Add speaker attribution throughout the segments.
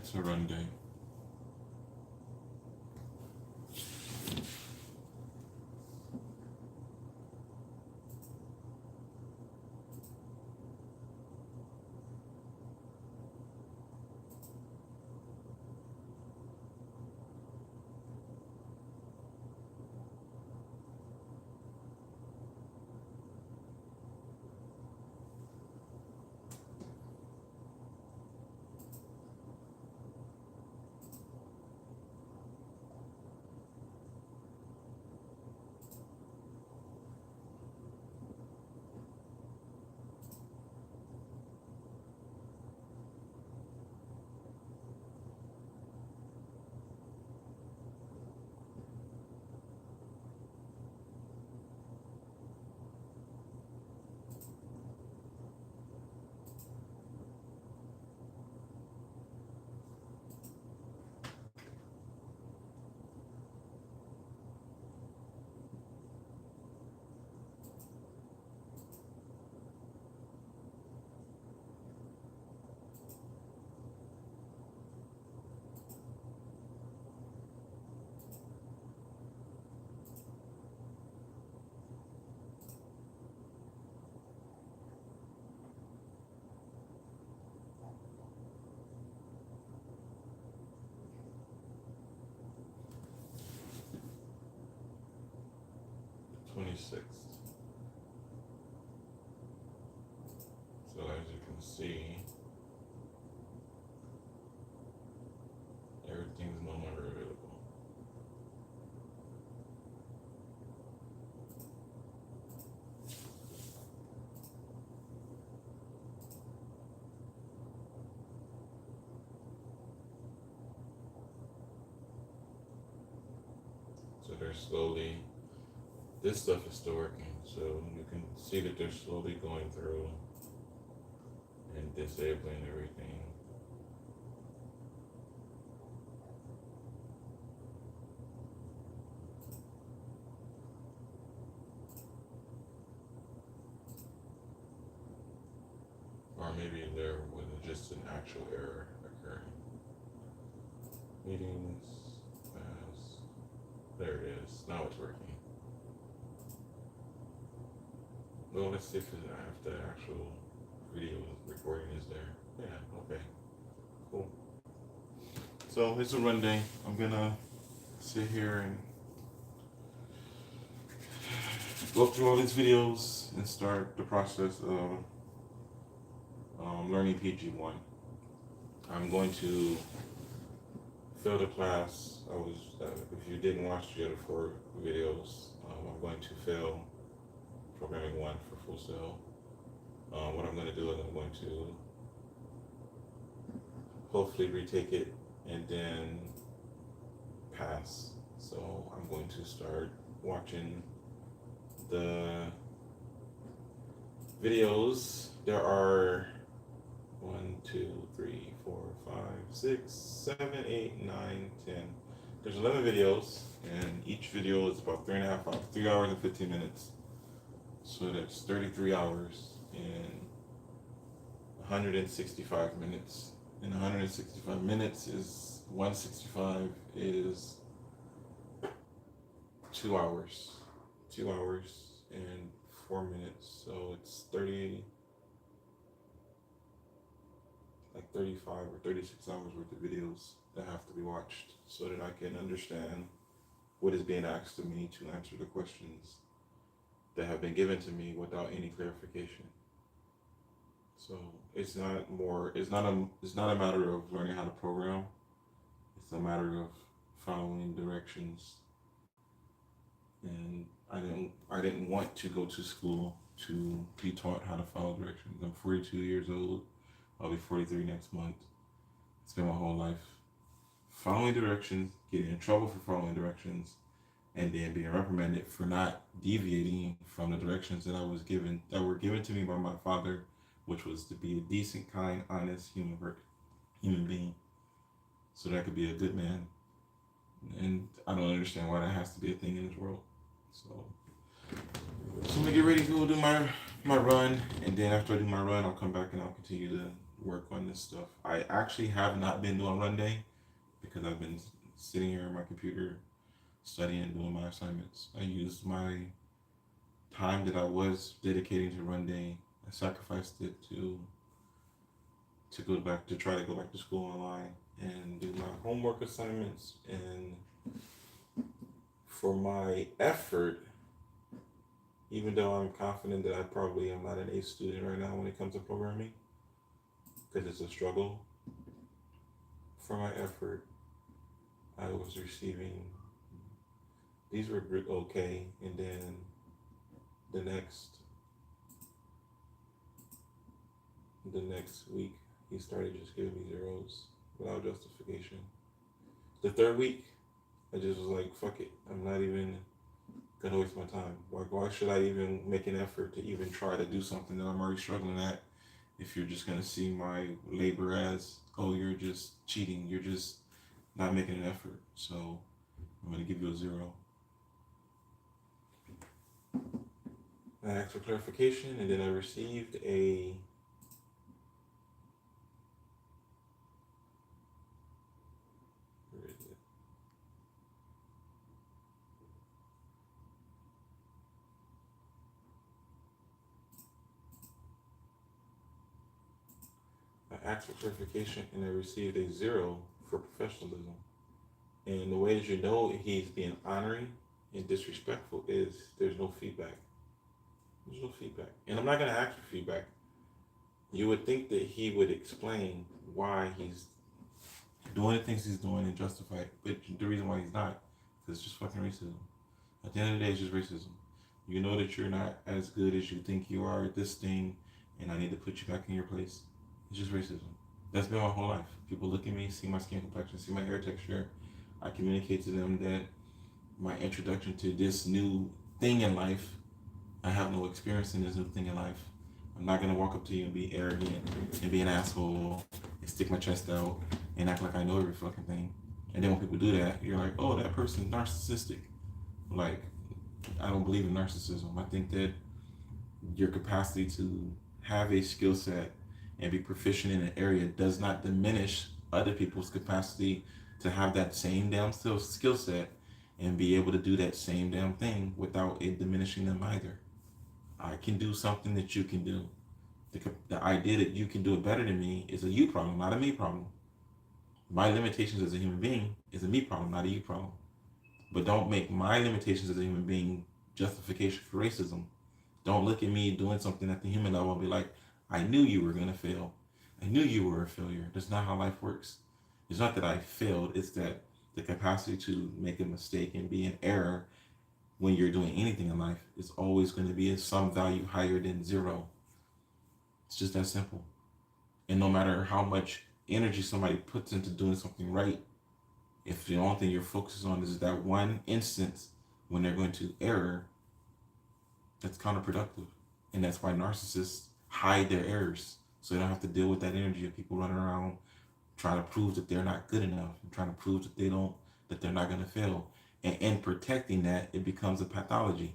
Speaker 1: It's a run day. The 26th. So as you can see, everything's no longer available. So they're slowly, this stuff is still working. So you can see that they're slowly going through and disabling everything. Or maybe there was just an actual error occurring. Meetings, as there it is. Now it's working. Well, let's see if the actual video recording is there. Yeah, okay. Cool. So it's a run day. I'm gonna sit here and go through all these videos and start the process of learning PG1. I'm going to fill the class. If you didn't watch the other 4 videos, I'm going to fill Programming 1 for Fullsail. What I'm going to do is I'm going to hopefully retake it and then pass. So I'm going to start watching the videos. There are 1, 2, 3, 4, 5, 6, 7, 8, 9, 10. There's 11 videos, and each video is about 3.5 hours, 3 hours and 15 minutes. So that's 33 hours and 165 minutes. And 165 minutes is 165 is 2 hours. 2 hours and 4 minutes. So it's 35 or 36 hours worth of videos that have to be watched so that I can understand what is being asked of me to answer the questions that have been given to me without any clarification. So it's not a matter of learning how to program. It's a matter of following directions. And I didn't want to go to school to be taught how to follow directions. I'm 42 years old. I'll be 43 next month. It's been my whole life following directions, getting in trouble for following directions, and then being reprimanded for not deviating from the directions that were given to me by my father, which was to be a decent, kind, honest human being, so that I could be a good man. And I don't understand why that has to be a thing in this world. So I'm gonna get ready to go do my run, and then after I do my run, I'll come back and I'll continue to work on this stuff. I actually have not been doing Runday because I've been sitting here on my computer studying and doing my assignments. I used my time that I was dedicating to Runday. I sacrificed it to go back to try to go back to school online and do my homework assignments. And for my effort, even though I'm confident that I probably am not an A student right now when it comes to programming, because it's a struggle, for my effort, I was receiving, these were okay, and then the next the next week he started just giving me zeros without justification. The third week, I just was like, fuck it, I'm not even gonna waste my time. Why should I even make an effort to even try to do something that I'm already struggling at? If you're just gonna see my labor as, oh, you're just cheating, you're just not making an effort. So I'm gonna give you a zero. I asked for clarification, and then I received a, where is it? I asked for clarification, and I received a zero for professionalism. And the way that you know he's being honoring and disrespectful is there's no feedback. There's no feedback. And I'm not going to ask for feedback. You would think that he would explain why he's doing the things he's doing and justify it. But the reason why he's not is just fucking racism. At the end of the day, it's just racism. You know that you're not as good as you think you are at this thing, and I need to put you back in your place. It's just racism. That's been my whole life. People look at me, see my skin complexion, see my hair texture. I communicate to them that my introduction to this new thing in life, I have no experience in this new thing in life. I'm not gonna walk up to you and be arrogant and be an asshole and stick my chest out and act like I know every fucking thing. And then when people do that, you're like, oh, that person's narcissistic. Like, I don't believe in narcissism. I think that your capacity to have a skill set and be proficient in an area does not diminish other people's capacity to have that same damn skill set and be able to do that same damn thing without it diminishing them either. I can do something that you can do. The idea that you can do it better than me is a you problem, not a me problem. My limitations as a human being is a me problem, not a you problem. But don't make my limitations as a human being justification for racism. Don't look at me doing something at the human level and be like, I knew you were going to fail. I knew you were a failure. That's not how life works. It's not that I failed, it's that the capacity to make a mistake and be in error when you're doing anything in life is always going to be at some value higher than zero. It's just that simple. And no matter how much energy somebody puts into doing something right, if the only thing you're focused on is that one instance when they're going to error, that's counterproductive. And that's why narcissists hide their errors. So they don't have to deal with that energy of people running around trying to prove that they're not good enough and trying to prove that they're not going to fail. And in protecting that, it becomes a pathology.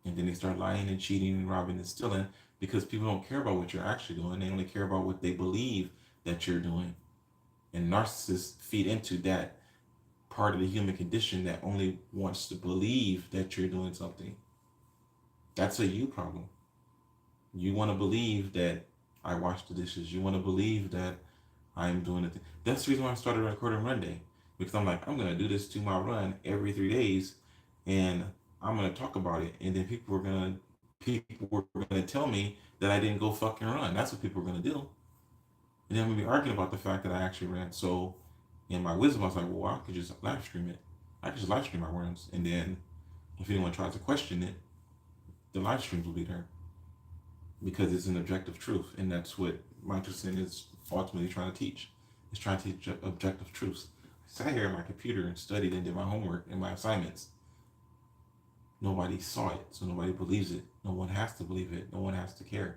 Speaker 1: And then they start lying and cheating and robbing and stealing because people don't care about what you're actually doing. They only care about what they believe that you're doing. And narcissists feed into that part of the human condition that only wants to believe that you're doing something. That's a you problem. You want to believe that I wash the dishes. You want to believe that I'm doing it. That's the reason why I started recording Runday. Because I'm like, I'm going to do this 2 mile run every 3 days and I'm going to talk about it. And then people were going to tell me that I didn't go fucking run. That's what people were going to do. And then I'm going to be arguing about the fact that I actually ran. So in my wisdom, I was like, well, I could just live stream it. I could just live stream my runs. And then if anyone tries to question it, the live streams will be there. Because it's an objective truth. And that's what Michelson is ultimately trying to teach. It's trying to teach objective truths. I sat here at my computer and studied and did my homework and my assignments. Nobody saw it, so nobody believes it. No one has to believe it. No one has to care.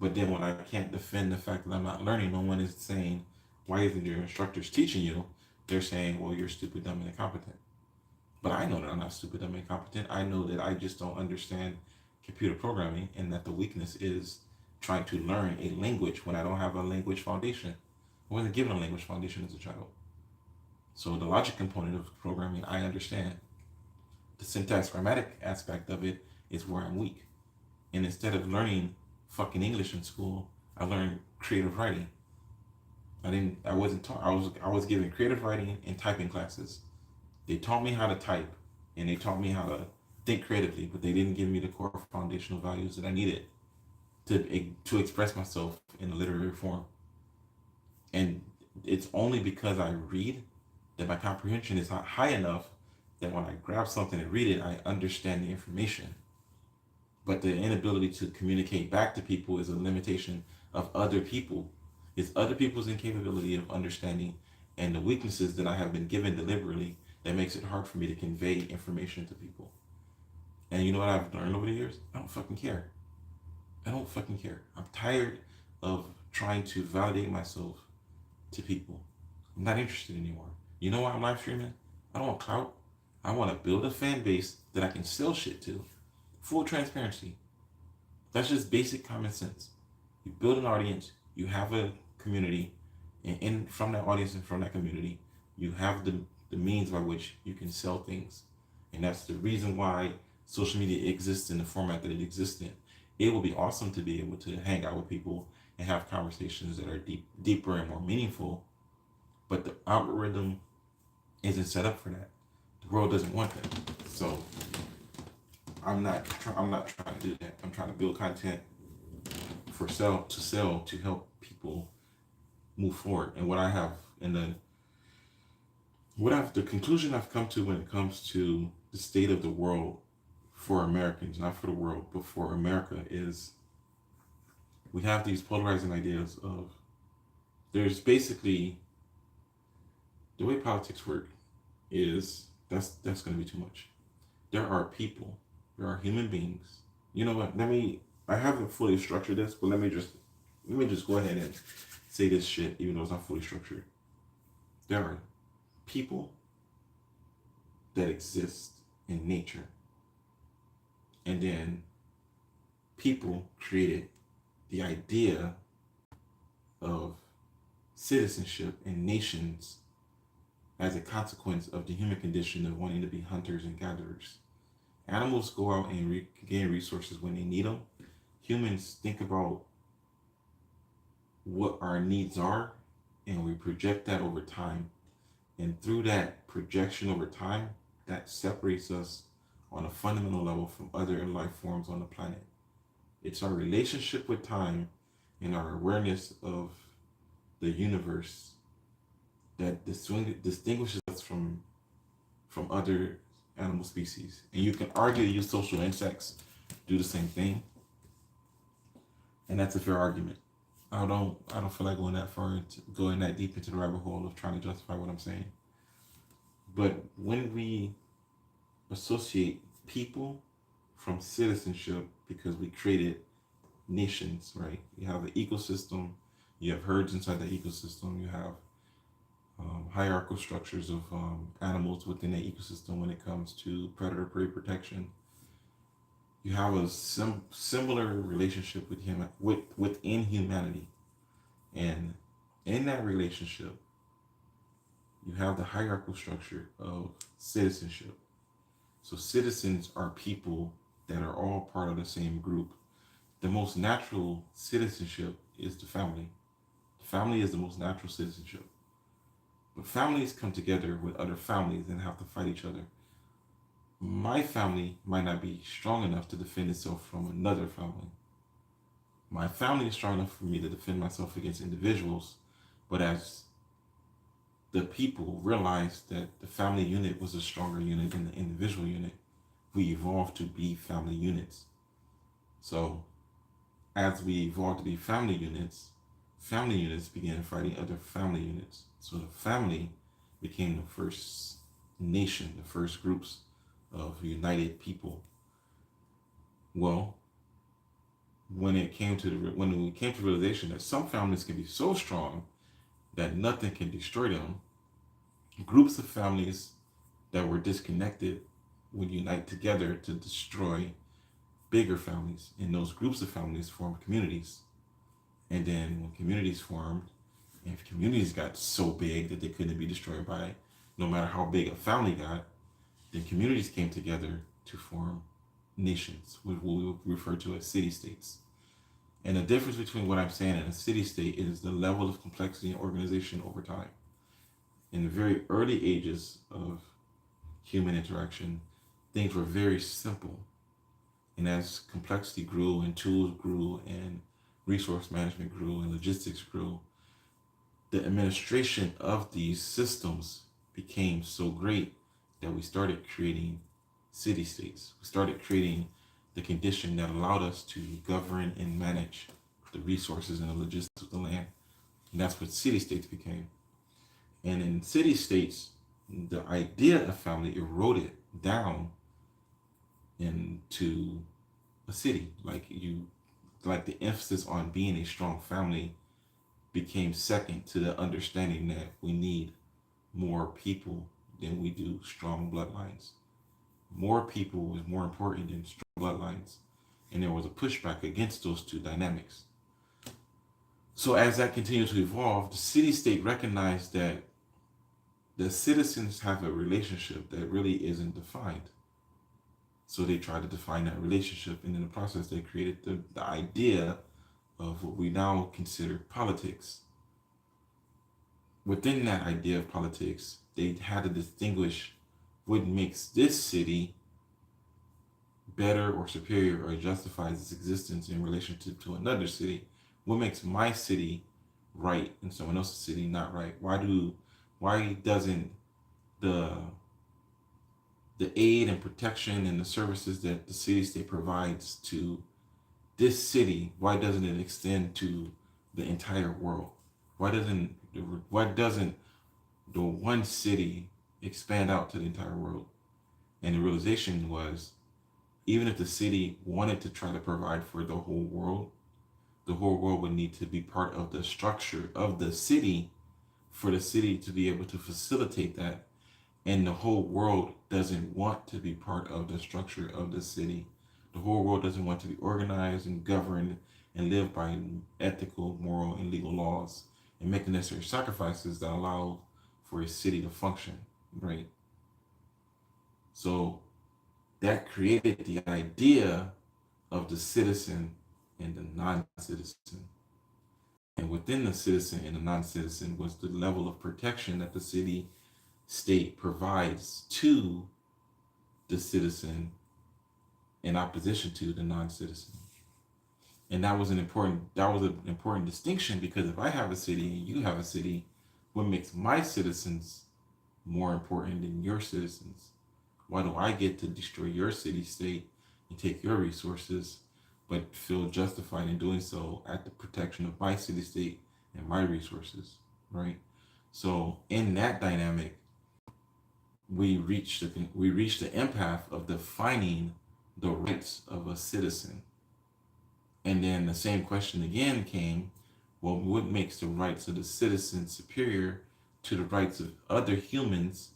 Speaker 1: But then when I can't defend the fact that I'm not learning, no one is saying, why isn't your instructors teaching you? They're saying, well, you're stupid, dumb, and incompetent. But I know that I'm not stupid, dumb, and incompetent. I know that I just don't understand computer programming and that the weakness is trying to learn a language when I don't have a language foundation. I wasn't given a language foundation as a child. So the logic component of programming, I understand. The syntax grammatic aspect of it is where I'm weak. And instead of learning fucking English in school, I learned creative writing. I wasn't taught. I was given creative writing and typing classes. They taught me how to type and they taught me how to think creatively, but they didn't give me the core foundational values that I needed to express myself in a literary form. And it's only because I read that my comprehension is not high enough that when I grab something and read it, I understand the information. But the inability to communicate back to people is a limitation of other people. It's other people's incapability of understanding and the weaknesses that I have been given deliberately that makes it hard for me to convey information to people. And you know what I've learned over the years? I don't fucking care. I don't fucking care. I'm tired of trying to validate myself to people. I'm not interested anymore. You know why I'm live streaming? I don't want clout. I want to build a fan base that I can sell shit to. Full transparency. That's just basic common sense. You build an audience, you have a community, and from that audience and from that community, you have the means by which you can sell things. And that's the reason why social media exists in the format that it exists in. It will be awesome to be able to hang out with people and have conversations that are deeper and more meaningful, but the algorithm isn't set up for that. The world doesn't want that. So I'm not trying to do that. I'm trying to build content to sell to help people move forward. And the conclusion I've come to when it comes to the state of the world for Americans, not for the world, but for America, is we have these polarizing ideas of there's basically the way politics work is that's going to be too much. There are people, there are human beings. You know what? I haven't fully structured this, but let me just go ahead and say this shit, even though it's not fully structured. There are people that exist in nature, and then people created the idea of citizenship in nations as a consequence of the human condition of wanting to be hunters and gatherers. Animals go out and gain resources when they need them. Humans think about what our needs are and we project that over time. And through that projection over time, that separates us on a fundamental level from other life forms on the planet. It's our relationship with time and our awareness of the universe that distinguishes us from other animal species. And you can argue you social insects do the same thing, and that's a fair argument. I don't feel like going that deep into the rabbit hole of trying to justify what I'm saying. But when we associate people from citizenship because we created nations, right? You have an ecosystem, you have herds inside that ecosystem, you have hierarchical structures of animals within that ecosystem when it comes to predator-prey protection. You have a similar relationship within humanity. And in that relationship, you have the hierarchical structure of citizenship. So citizens are people that are all part of the same group. The most natural citizenship is the family. The family is the most natural citizenship. But families come together with other families and have to fight each other. My family might not be strong enough to defend itself from another family. My family is strong enough for me to defend myself against individuals, but as the people realized that the family unit was a stronger unit than the individual unit, we evolved to be family units. So as we evolved to be family units began fighting other family units. So the family became the first nation, the first groups of united people. Well, when we came to the realization that some families can be so strong that nothing can destroy them, groups of families that were disconnected would unite together to destroy bigger families, and those groups of families formed communities. And then when communities formed, and if communities got so big that they couldn't be destroyed by no matter how big a family got, then communities came together to form nations, which we refer to as city states. And the difference between what I'm saying and a city state is the level of complexity and organization over time. In the very early ages of human interaction, things were very simple. And as complexity grew and tools grew and resource management grew and logistics grew, the administration of these systems became so great that we started creating city states. We started creating the condition that allowed us to govern and manage the resources and the logistics of the land. And that's what city states became. And in city states, the idea of family eroded down into a city. Like the emphasis on being a strong family became second to the understanding that we need more people than we do strong bloodlines. More people was more important than strong bloodlines. And there was a pushback against those two dynamics. So as that continued to evolve, the city state recognized that the citizens have a relationship that really isn't defined. So they tried to define that relationship, and in the process, they created the idea of what we now consider politics. Within that idea of politics, they had to distinguish what makes this city better or superior or justifies its existence in relationship to another city. What makes my city right and someone else's city not right? Why doesn't the aid and protection and the services that the city state provides to this city, why doesn't it extend to the entire world? Why doesn't the one city expand out to the entire world? And the realization was, even if the city wanted to try to provide for the whole world would need to be part of the structure of the city for the city to be able to facilitate that. And the whole world doesn't want to be part of the structure of the city. The whole world doesn't want to be organized and governed and live by ethical, moral, and legal laws and make the necessary sacrifices that allow for a city to function, right? So that created the idea of the citizen and the non-citizen. And within the citizen and the non-citizen was the level of protection that the city state provides to the citizen in opposition to the non-citizen. And that was an important distinction, because if I have a city and you have a city, what makes my citizens more important than your citizens? Why do I get to destroy your city state and take your resources, but feel justified in doing so at the protection of my city state and my resources, right? So in that dynamic, we reach the empath of defining the rights of a citizen. And then the same question again came, well, what makes the rights of the citizen superior to the rights of other humans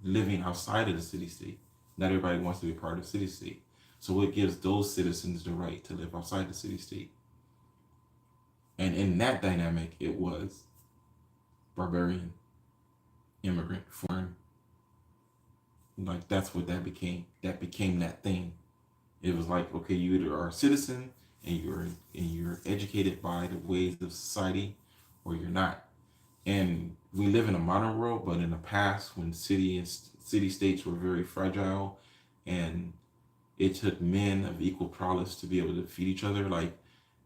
Speaker 1: living outside of the city state? Not everybody wants to be part of the city state. So what gives those citizens the right to live outside the city state? And in that dynamic, it was barbarian, immigrant, foreign. Like that's what that became. That became that thing. It was like, okay, you either are a citizen and you're educated by the ways of society, or you're not. And we live in a modern world, but in the past, when city states were very fragile, and it took men of equal prowess to be able to defeat each other. Like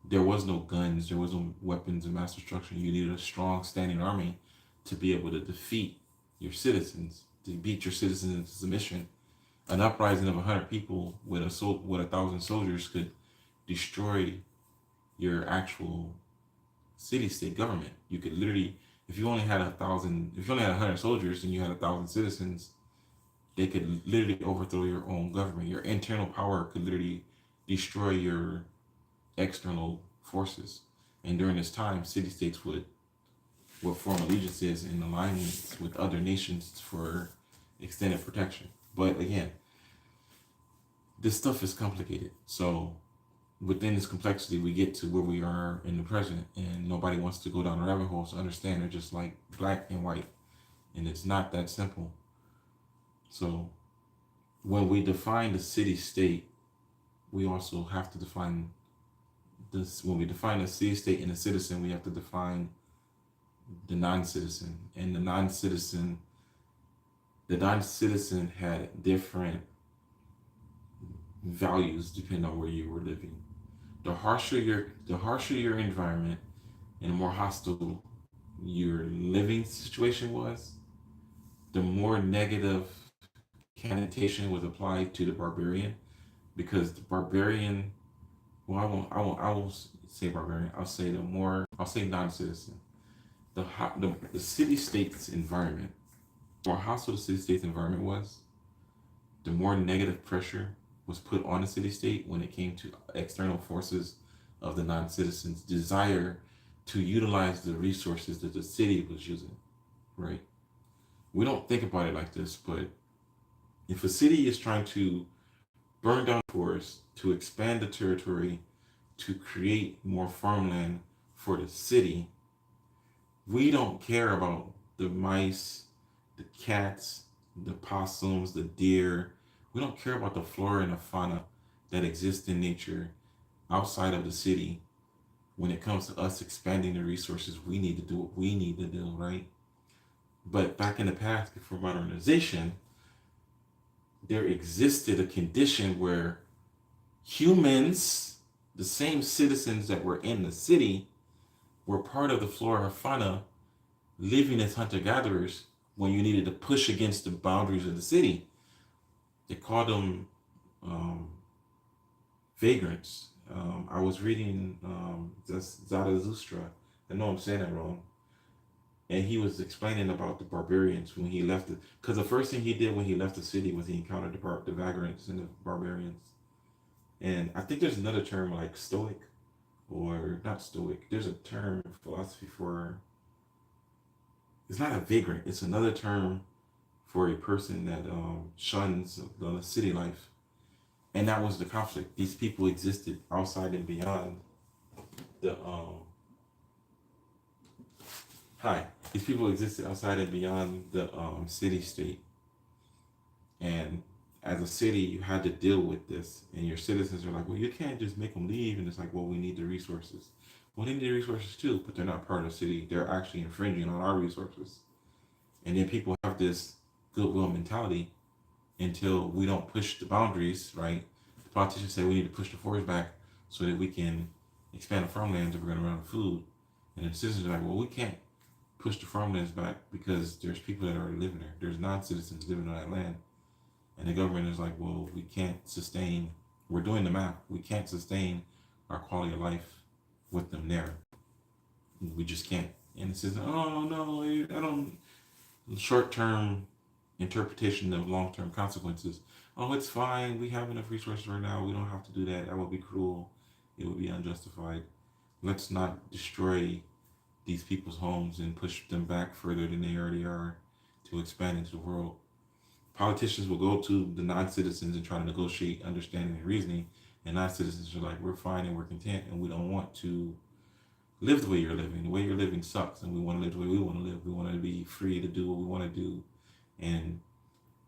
Speaker 1: there was no guns, there was no weapons of mass destruction. You needed a strong standing army to be able to defeat your citizens, to beat your citizens into submission. An uprising of 100 people with 1,000 soldiers could destroy your actual city-state government. You could literally, if you only had 100 soldiers and you had 1,000 citizens, they could literally overthrow your own government. Your internal power could literally destroy your external forces. And during this time, city-states would form allegiances and alignments with other nations for extended protection. But again, this stuff is complicated. So within this complexity, we get to where we are in the present, and nobody wants to go down the rabbit hole to understand they're just like black and white, and it's not that simple. So when we define the city state, we also have to define this. When we define the city state and the citizen, we have to define the non-citizen, and the non-citizen had different values depending on where you were living. The harsher your environment and the more hostile your living situation was, the more negative connotation was applied to the barbarian, because the barbarian, well, I won't say barbarian. I'll say non-citizen. The city state's environment, the more hostile the city state's environment was, the more negative pressure was put on the city state when it came to external forces of the non-citizens' desire to utilize the resources that the city was using, right? We don't think about it like this, but if a city is trying to burn down forests to expand the territory to create more farmland for the city, we don't care about the mice, the cats, the possums, the deer. We don't care about the flora and the fauna that exist in nature outside of the city when it comes to us expanding the resources we need to do what we need to do, right? But back in the past, before modernization, there existed a condition where humans, the same citizens that were in the city, were part of the flora and fauna, living as hunter-gatherers when you needed to push against the boundaries of the city. They called them vagrants. I was reading Zarathustra. I know I'm saying that wrong. And he was explaining about the barbarians when he left it. Because the first thing he did when he left the city was he encountered the vagrants and the barbarians. And I think there's another term like stoic, or not stoic. There's a term in philosophy for, it's not a vagrant. It's another term for a person that shuns the city life. And that was the conflict. These people existed outside and beyond the hi. These people existed outside and beyond the city state. And as a city, you had to deal with this. And your citizens are like, well, you can't just make them leave. And it's like, well, we need the resources. Well, they need the resources too, but they're not part of the city. They're actually infringing on our resources. And then people have this goodwill mentality until we don't push the boundaries, right? The politicians say we need to push the forest back so that we can expand the farmlands if we're going to run out of food. And the citizens are like, well, we can't push the farmlands back because there's people that are already living there. There's non-citizens living on that land. And the government is like, well, we can't sustain, we're doing the math, we can't sustain our quality of life with them there. We just can't. And it says, oh, no, I don't, short-term interpretation of long-term consequences. Oh, it's fine. We have enough resources right now. We don't have to do that. That would be cruel. It would be unjustified. Let's not destroy these people's homes and push them back further than they already are to expand into the world. Politicians will go to the non-citizens and try to negotiate understanding and reasoning, and non-citizens are like, we're fine and we're content, and we don't want to live the way you're living. The way you're living sucks, and we want to live the way we want to live. We want to be free to do what we want to do and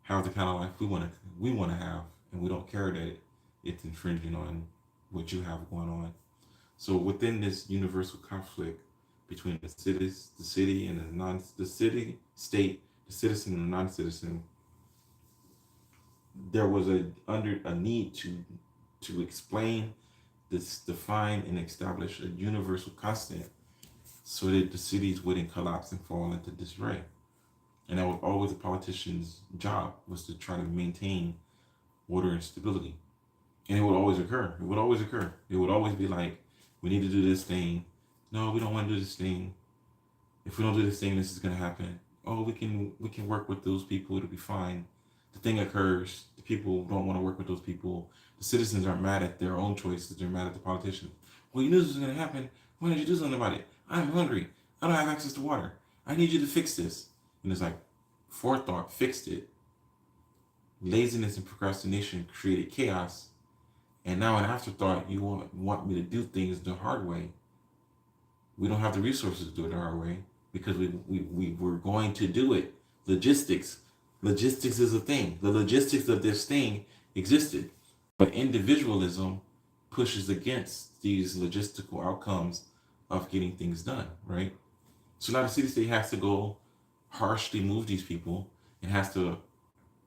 Speaker 1: have the kind of life we want to have, and we don't care that it's infringing on what you have going on. So within this universal conflict between the city and the city state, the citizen and the non-citizen, there was a need to explain this, define and establish a universal constant so that the cities wouldn't collapse and fall into disarray. And that was always a politician's job, was to try to maintain order and stability. And it would always occur. It would always occur. It would always be like, we need to do this thing. No, we don't want to do this thing. If we don't do this thing, this is going to happen. Oh, we can work with those people. It'll be fine. The thing occurs. The people don't want to work with those people. The citizens are mad at their own choices. They're mad at the politicians. Well, you knew this was going to happen. Why didn't you do something about it? I'm hungry. I don't have access to water. I need you to fix this. And it's like, forethought fixed it. Laziness and procrastination created chaos. And now in afterthought, you want me to do things the hard way. We don't have the resources to do it the hard way because we were going to do it. Logistics. Logistics is a thing. The logistics of this thing existed. But individualism pushes against these logistical outcomes of getting things done, right? So now the city state has to go harshly move these people and has to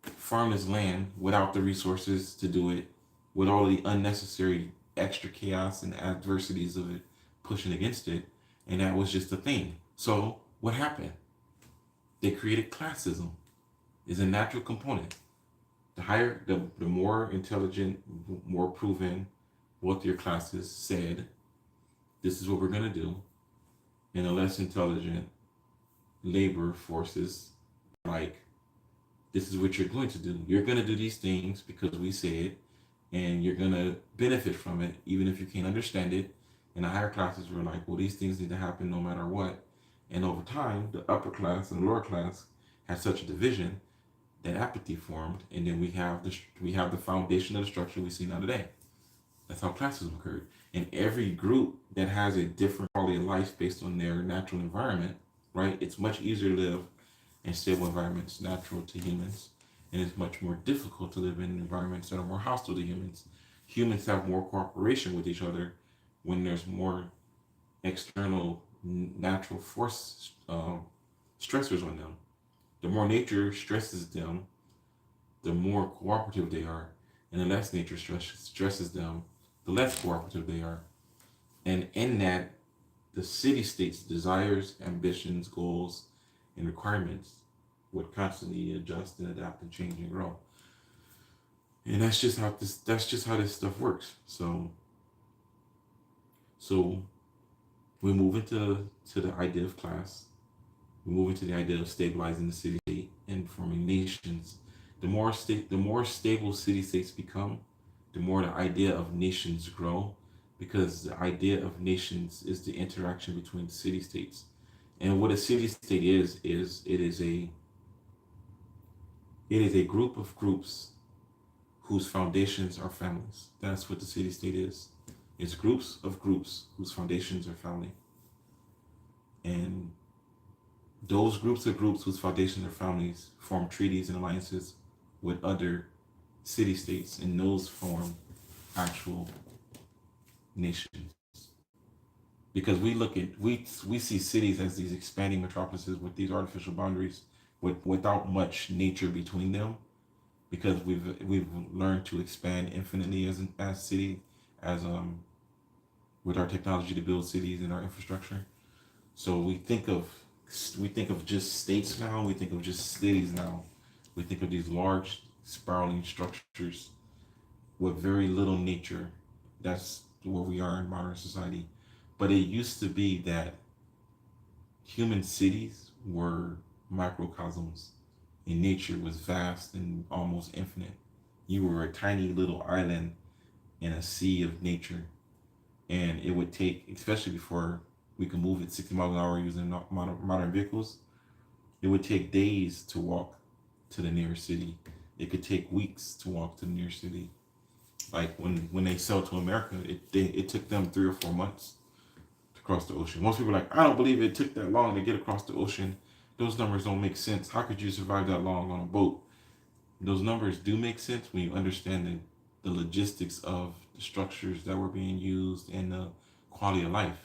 Speaker 1: farm this land without the resources to do it, with all the unnecessary extra chaos and adversities of it pushing against it. And that was just a thing. So what happened? They created classism. Is a natural component. The more intelligent, more proven, wealthier classes said, this is what we're gonna do. And the less intelligent labor forces, like, this is what you're going to do. You're gonna do these things because we say it, and you're gonna benefit from it, even if you can't understand it. And the higher classes were like, well, these things need to happen no matter what. And over time, the upper class and the lower class had such a division that apathy formed, and then we have the foundation of the structure we see now today. That's how classism occurred. And every group that has a different quality of life based on their natural environment, right? It's much easier to live in stable environments natural to humans, and it's much more difficult to live in environments that are more hostile to humans. Humans have more cooperation with each other when there's more external natural force stressors on them. The more nature stresses them, the more cooperative they are, and the less nature stresses them, the less cooperative they are. And in that, the city state's desires, ambitions, goals, and requirements would constantly adjust and adapt and change and grow. And that's just how this stuff works. So we move into the idea of class. We move into the idea of stabilizing the city state and forming nations. The more stable city states become, the more the idea of nations grow, because the idea of nations is the interaction between city states. And what a city state is it is a group of groups whose foundations are families. That's what the city state is. It's groups of groups whose foundations are family. And those groups of groups whose foundations are families form treaties and alliances with other city states, and those form actual nations. Because we see cities as these expanding metropolises with these artificial boundaries, without much nature between them, because we've learned to expand infinitely as city, as with our technology to build cities and our infrastructure. So we think of just states now. We think of just cities now. We think of these large spiraling structures with very little nature. That's where we are in modern society. But it used to be that human cities were microcosms, and nature was vast and almost infinite. You were a tiny little island in a sea of nature, and it would take, especially before we could move at 60 miles an hour using modern vehicles, it would take days to walk to the nearest city. It could take weeks to walk to the nearest city. Like when they sailed to America, it took them 3 or 4 months to cross the ocean. Most people are like, I don't believe it took that long to get across the ocean. Those numbers don't make sense. How could you survive that long on a boat? Those numbers do make sense when you understand the logistics of the structures that were being used and the quality of life.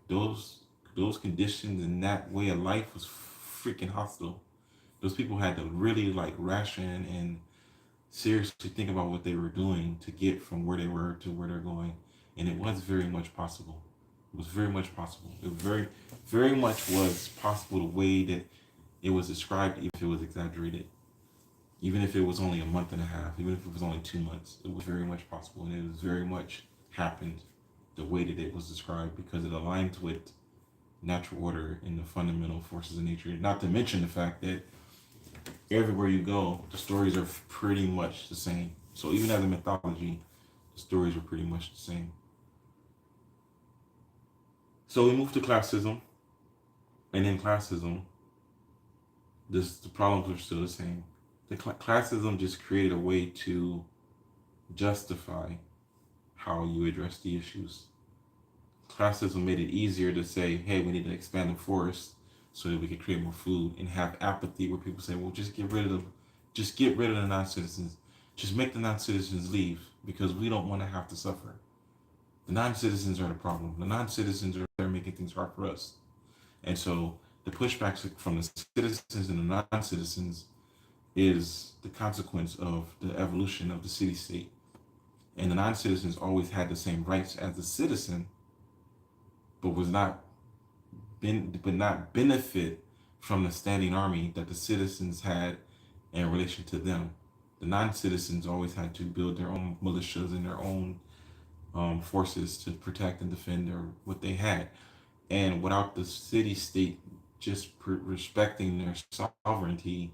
Speaker 1: Those those conditions and that way of life was freaking hostile. Those people had to really like ration and seriously think about what they were doing to get from where they were to where they're going. And it was very much possible. It was very much possible. It very much was possible the way that it was described, even if it was exaggerated. Even if it was only a month and a half, even if it was only 2 months, it was very much possible. And it was very much happened the way that it was described, because it aligns with natural order and the fundamental forces of nature. Not to mention the fact that everywhere you go, the stories are pretty much the same. So even as a mythology, the stories are pretty much the same. So we move to classism, and in classism, the problems are still the same. The classism just created a way to justify how you address the issues. Classism made it easier to say, hey, we need to expand the forest so that we can create more food, and have apathy where people say, well, just get rid of the non-citizens. Just make the non-citizens leave because we don't want to have to suffer. The non-citizens are the problem. The non-citizens are there making things hard for us. And so the pushbacks from the citizens and the non-citizens is the consequence of the evolution of the city-state. And the non-citizens always had the same rights as the citizen, but was not but not benefit from the standing army that the citizens had in relation to them. The non-citizens always had to build their own militias and their own forces to protect and defend what they had. And without the city-state just respecting their sovereignty,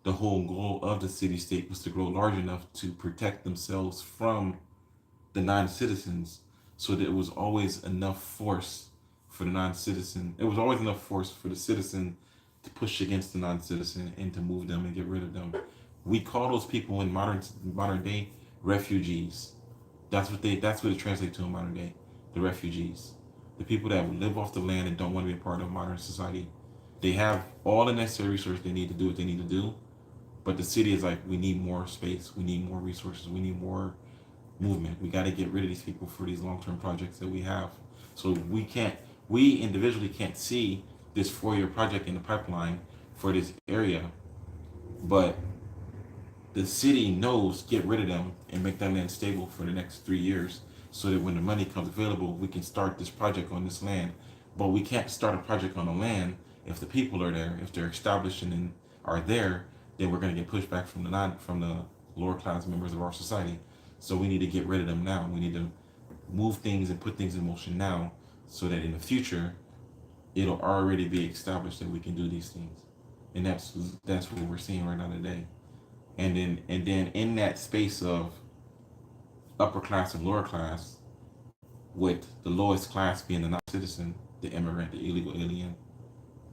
Speaker 1: the whole goal of the city-state was to grow large enough to protect themselves from the non-citizens, so that it was always enough force for the non-citizen. It was always enough force for the citizen to push against the non-citizen and to move them and get rid of them. We call those people in modern day refugees. That's what it translates to in modern day. The refugees, the people that live off the land and don't want to be a part of modern society. They have all the necessary resources they need to do what they need to do, but the city is like, we need more space, we need more resources, we need more movement. We got to get rid of these people for these long-term projects that we have. So we individually can't see this 4-year project in the pipeline for this area, but the city knows, get rid of them and make that land stable for the next 3 years, so that when the money comes available, we can start this project on this land. But we can't start a project on the land if the people are there, if they're established and are there, then we're going to get pushback from the lower class members of our society. So we need to get rid of them now. We need to move things and put things in motion now, so that in the future it'll already be established that we can do these things. And that's what we're seeing right now today. And then in that space of upper class and lower class, with the lowest class being the non-citizen, the immigrant, the illegal alien,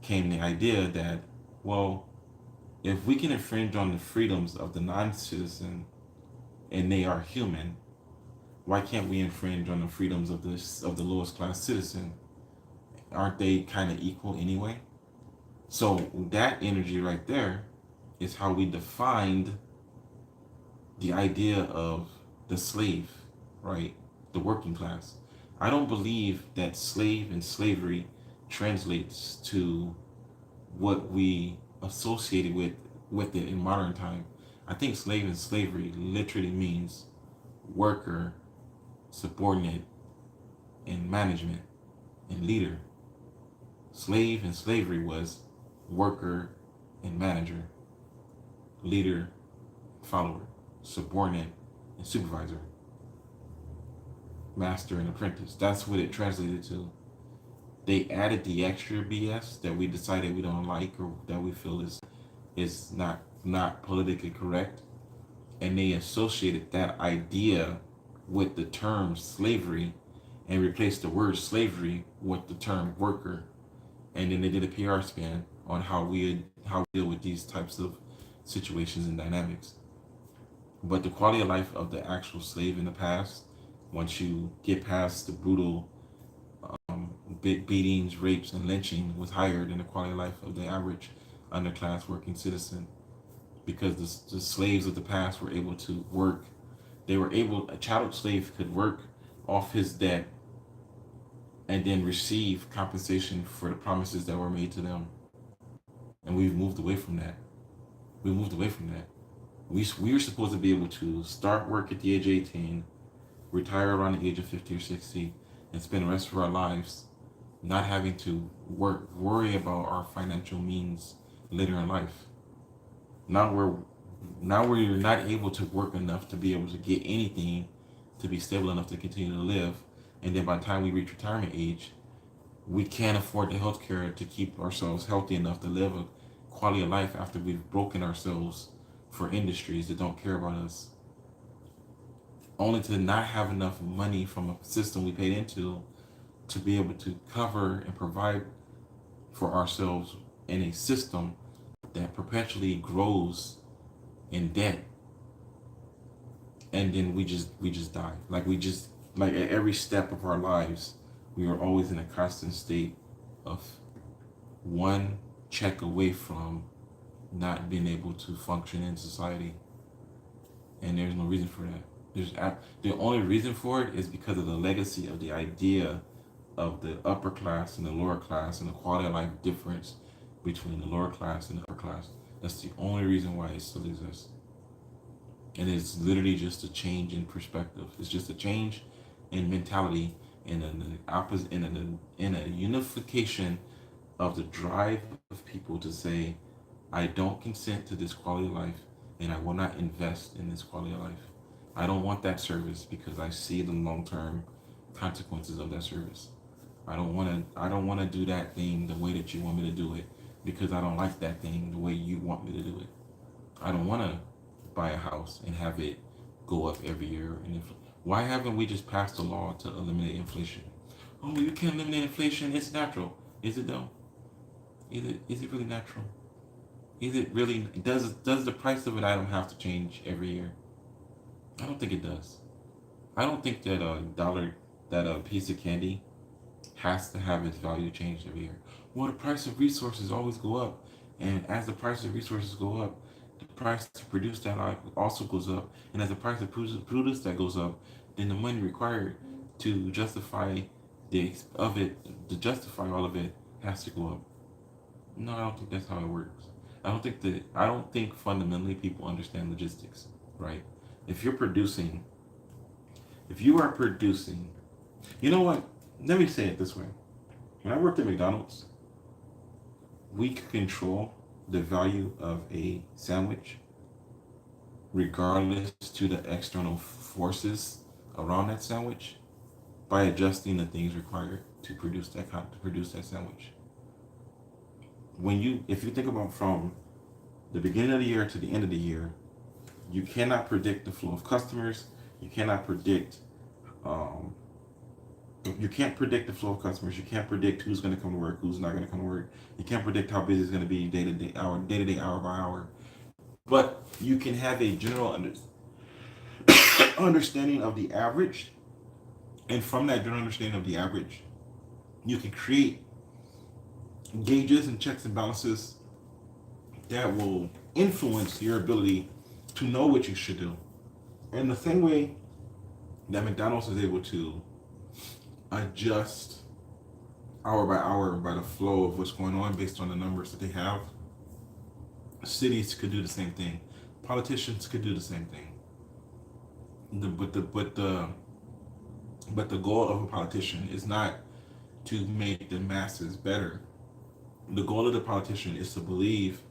Speaker 1: came the idea that, well, if we can infringe on the freedoms of the non-citizen and they are human, why can't we infringe on the freedoms of the lowest class citizen? Aren't they kind of equal anyway? So that energy right there is how we defined the idea of the slave, right? The working class. I don't believe that slave and slavery translates to what we associated with it in modern time. I think slave and slavery literally means worker, subordinate, and management and leader. Slave and slavery was worker and manager, leader, follower, subordinate, and supervisor, master and apprentice. That's what it translated to. They added the extra BS that we decided we don't like, or that we feel is not politically correct, and they associated that idea with the term slavery and replaced the word slavery with the term worker. And then they did a PR spin on how we deal with these types of situations and dynamics. But the quality of life of the actual slave in the past, once you get past the brutal beatings, rapes, and lynching, was higher than the quality of life of the average underclass working citizen, because the slaves of the past were able to work. A chattel slave could work off his debt and then receive compensation for the promises that were made to them. And we've moved away from that. We moved away from that. We were supposed to be able to start work at the age of 18, retire around the age of 50 or 60, and spend the rest of our lives not having to worry about our financial means later in life. Now we're not able to work enough to be able to get anything to be stable enough to continue to live. And then by the time we reach retirement age, we can't afford the health care to keep ourselves healthy enough to live a quality of life after we've broken ourselves for industries that don't care about us. Only to not have enough money from a system we paid into to be able to cover and provide for ourselves in a system that perpetually grows in debt. and then we just die. Like we just like at every step of our lives, we are always in a constant state of one check away from not being able to function in society, and there's no reason for that. The only reason for it is because of the legacy of the idea of the upper class and the lower class and the quality of life difference between the lower class and the upper class. That's the only reason why it still exists. And it's literally just a change in perspective. It's just a change in mentality and an opposite in a unification of the drive of people to say, I don't consent to this quality of life and I will not invest in this quality of life. I don't want that service because I see the long term consequences of that service. I don't wanna do that thing the way that you want me to do it because I don't like that thing the way you want me to do it. I don't wanna buy a house and have it go up every year. And why haven't we just passed a law to eliminate inflation? Oh, you can't eliminate inflation. It's natural. Is it though? Is it really natural? Is it really does the price of an item have to change every year? I don't think it does. I don't think that a dollar that a piece of candy has to have its value changed every year. Well, the price of resources always go up, and as the price of resources go up, the price to produce that also goes up, and as the price to produce that goes up, then the money required to justify to justify all of it has to go up. No, I don't think that's how it works. I don't think fundamentally people understand logistics, right? If you're producing, if you are producing, you know what? Let me say it this way. When I worked at McDonald's, we could control the value of a sandwich regardless to the external forces around that sandwich by adjusting the things required to produce that sandwich. If you think about from the beginning of the year to the end of the year, you cannot predict the flow of customers. You cannot predict um, you can't predict the flow of customers. You can't predict who's going to come to work, who's not going to come to work. You can't predict how busy it's going to be day to day, hour by hour. But you can have a general understanding of the average, and from that general understanding of the average, you can create gauges and checks and balances that will influence your ability to know what you should do. And the same way that McDonald's is able to adjust hour by hour by the flow of what's going on based on the numbers that they have, cities could do the same thing. Politicians could do the same thing. The, but the but the but the goal of a politician is not to make the masses better. The goal of the politician is to believe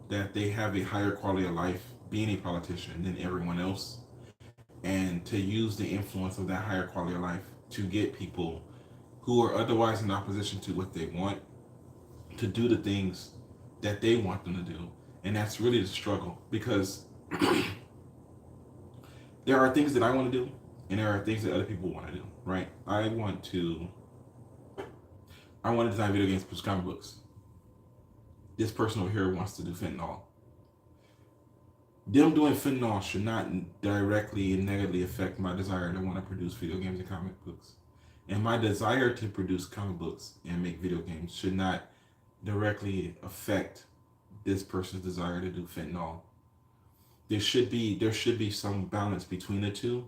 Speaker 1: that they have a higher quality of life being a politician than everyone else, and to use the influence of that higher quality of life to get people who are otherwise in opposition to what they want to do the things that they want them to do. And that's really the struggle because there are things that I want to do and there are things that other people want to do, right? I want to design video games, produce comic books. This person over here wants to do fentanyl. Them doing fentanyl should not directly and negatively affect my desire to want to produce video games and comic books. And my desire to produce comic books and make video games should not directly affect this person's desire to do fentanyl. There should be some balance between the two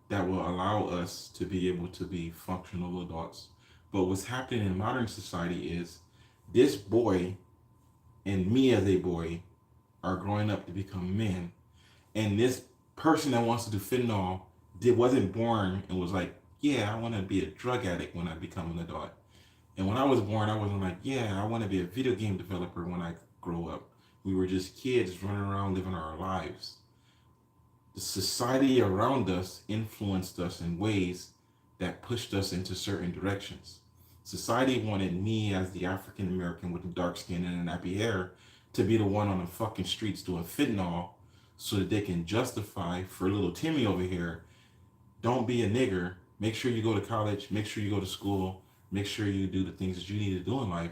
Speaker 1: that will allow us to be able to be functional adults. But what's happening in modern society is this boy and me as a boy are growing up to become men, and this person that wants to do fentanyl wasn't born and was like, yeah, I want to be a drug addict when I become an adult. And when I was born, I wasn't like, yeah, I want to be a video game developer when I grow up. We were just kids running around living our lives. The society around us influenced us in ways that pushed us into certain directions. Society wanted me as the African American with the dark skin and the nappy hair to be the one on the fucking streets doing fentanyl so that they can justify for little Timmy over here, don't be a nigger, make sure you go to college, make sure you go to school, make sure you do the things that you need to do in life.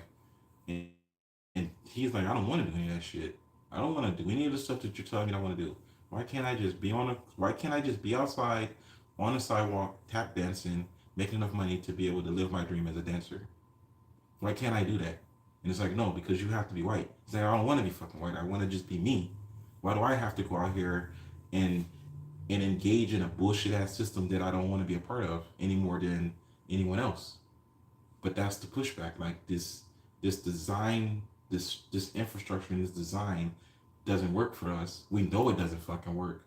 Speaker 1: And he's like, I don't want to do any of that shit. I don't want to do any of the stuff that you're telling me I want to do. Why can't I just be outside on the sidewalk, tap dancing, making enough money to be able to live my dream as a dancer? Why can't I do that? And it's like, no, because you have to be white. It's like, I don't want to be fucking white. I want to just be me. Why do I have to go out here and engage in a bullshit ass system that I don't want to be a part of any more than anyone else? But that's the pushback. Like this design, this infrastructure and this design doesn't work for us. We know it doesn't fucking work,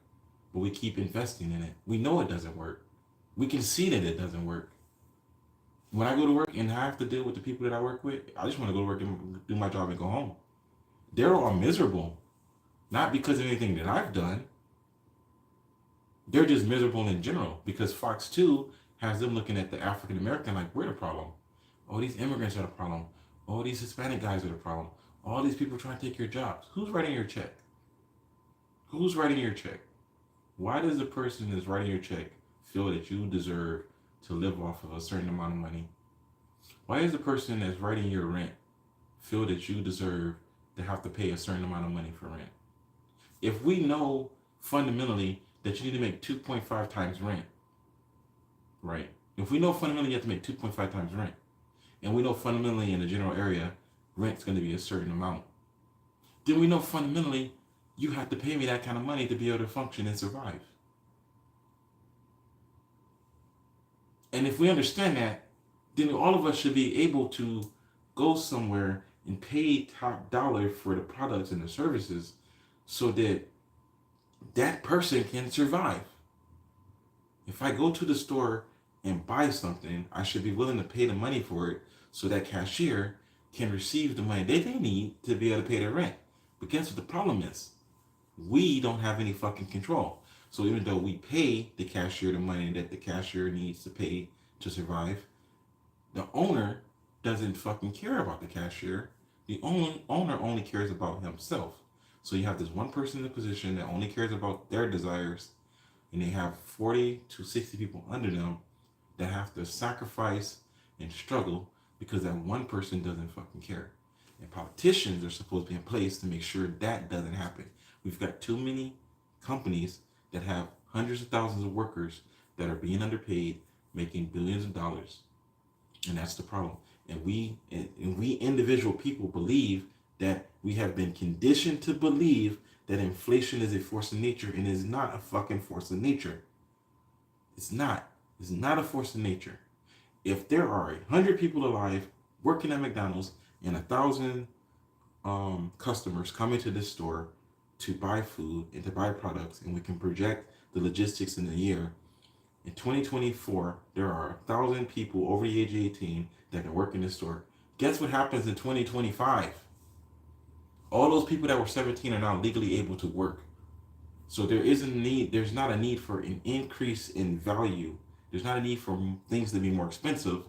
Speaker 1: but we keep investing in it. We know it doesn't work. We can see that it doesn't work. When I go to work and I have to deal with the people that I work with, I just want to go to work and do my job and go home. They're all miserable, not because of anything that I've done. They're just miserable in general because Fox 2 has them looking at the African American like we're the problem. Oh, these immigrants are the problem. Oh, these Hispanic guys are the problem. All these people trying to take your jobs. Who's writing your check? Who's writing your check? Why does the person that's writing your check feel that you deserve to live off of a certain amount of money? Why does the person that's writing your rent feel that you deserve to have to pay a certain amount of money for rent? If we know fundamentally that you need to make 2.5 times rent, right? If we know fundamentally you have to make 2.5 times rent, and we know fundamentally in the general area rent's going to be a certain amount, then we know fundamentally you have to pay me that kind of money to be able to function and survive. And if we understand that, then all of us should be able to go somewhere and pay top dollar for the products and the services so that that person can survive. If I go to the store and buy something, I should be willing to pay the money for it so that cashier can receive the money that they need to be able to pay their rent. But guess what the problem is? We don't have any fucking control. So even though we pay the cashier the money that the cashier needs to pay to survive, the owner doesn't fucking care about the cashier. The owner only cares about himself. So you have this one person in the position that only cares about their desires, and they have 40 to 60 people under them that have to sacrifice and struggle because that one person doesn't fucking care. And politicians are supposed to be in place to make sure that doesn't happen. We've got too many companies that have hundreds of thousands of workers that are being underpaid, making billions of dollars. And that's the problem. And we individual people believe that we have been conditioned to believe that inflation is a force of nature, and it is not a fucking force of nature. It's not. It's not a force of nature. If there are 100 people alive working at McDonald's and 1,000 customers coming to this store to buy food and to buy products, and we can project the logistics in the year, in 2024, there are 1,000 people over the age of 18 that can work in this store. Guess what happens in 2025? All those people that were 17 are now legally able to work. So there's not a need for an increase in value. There's not a need for things to be more expensive.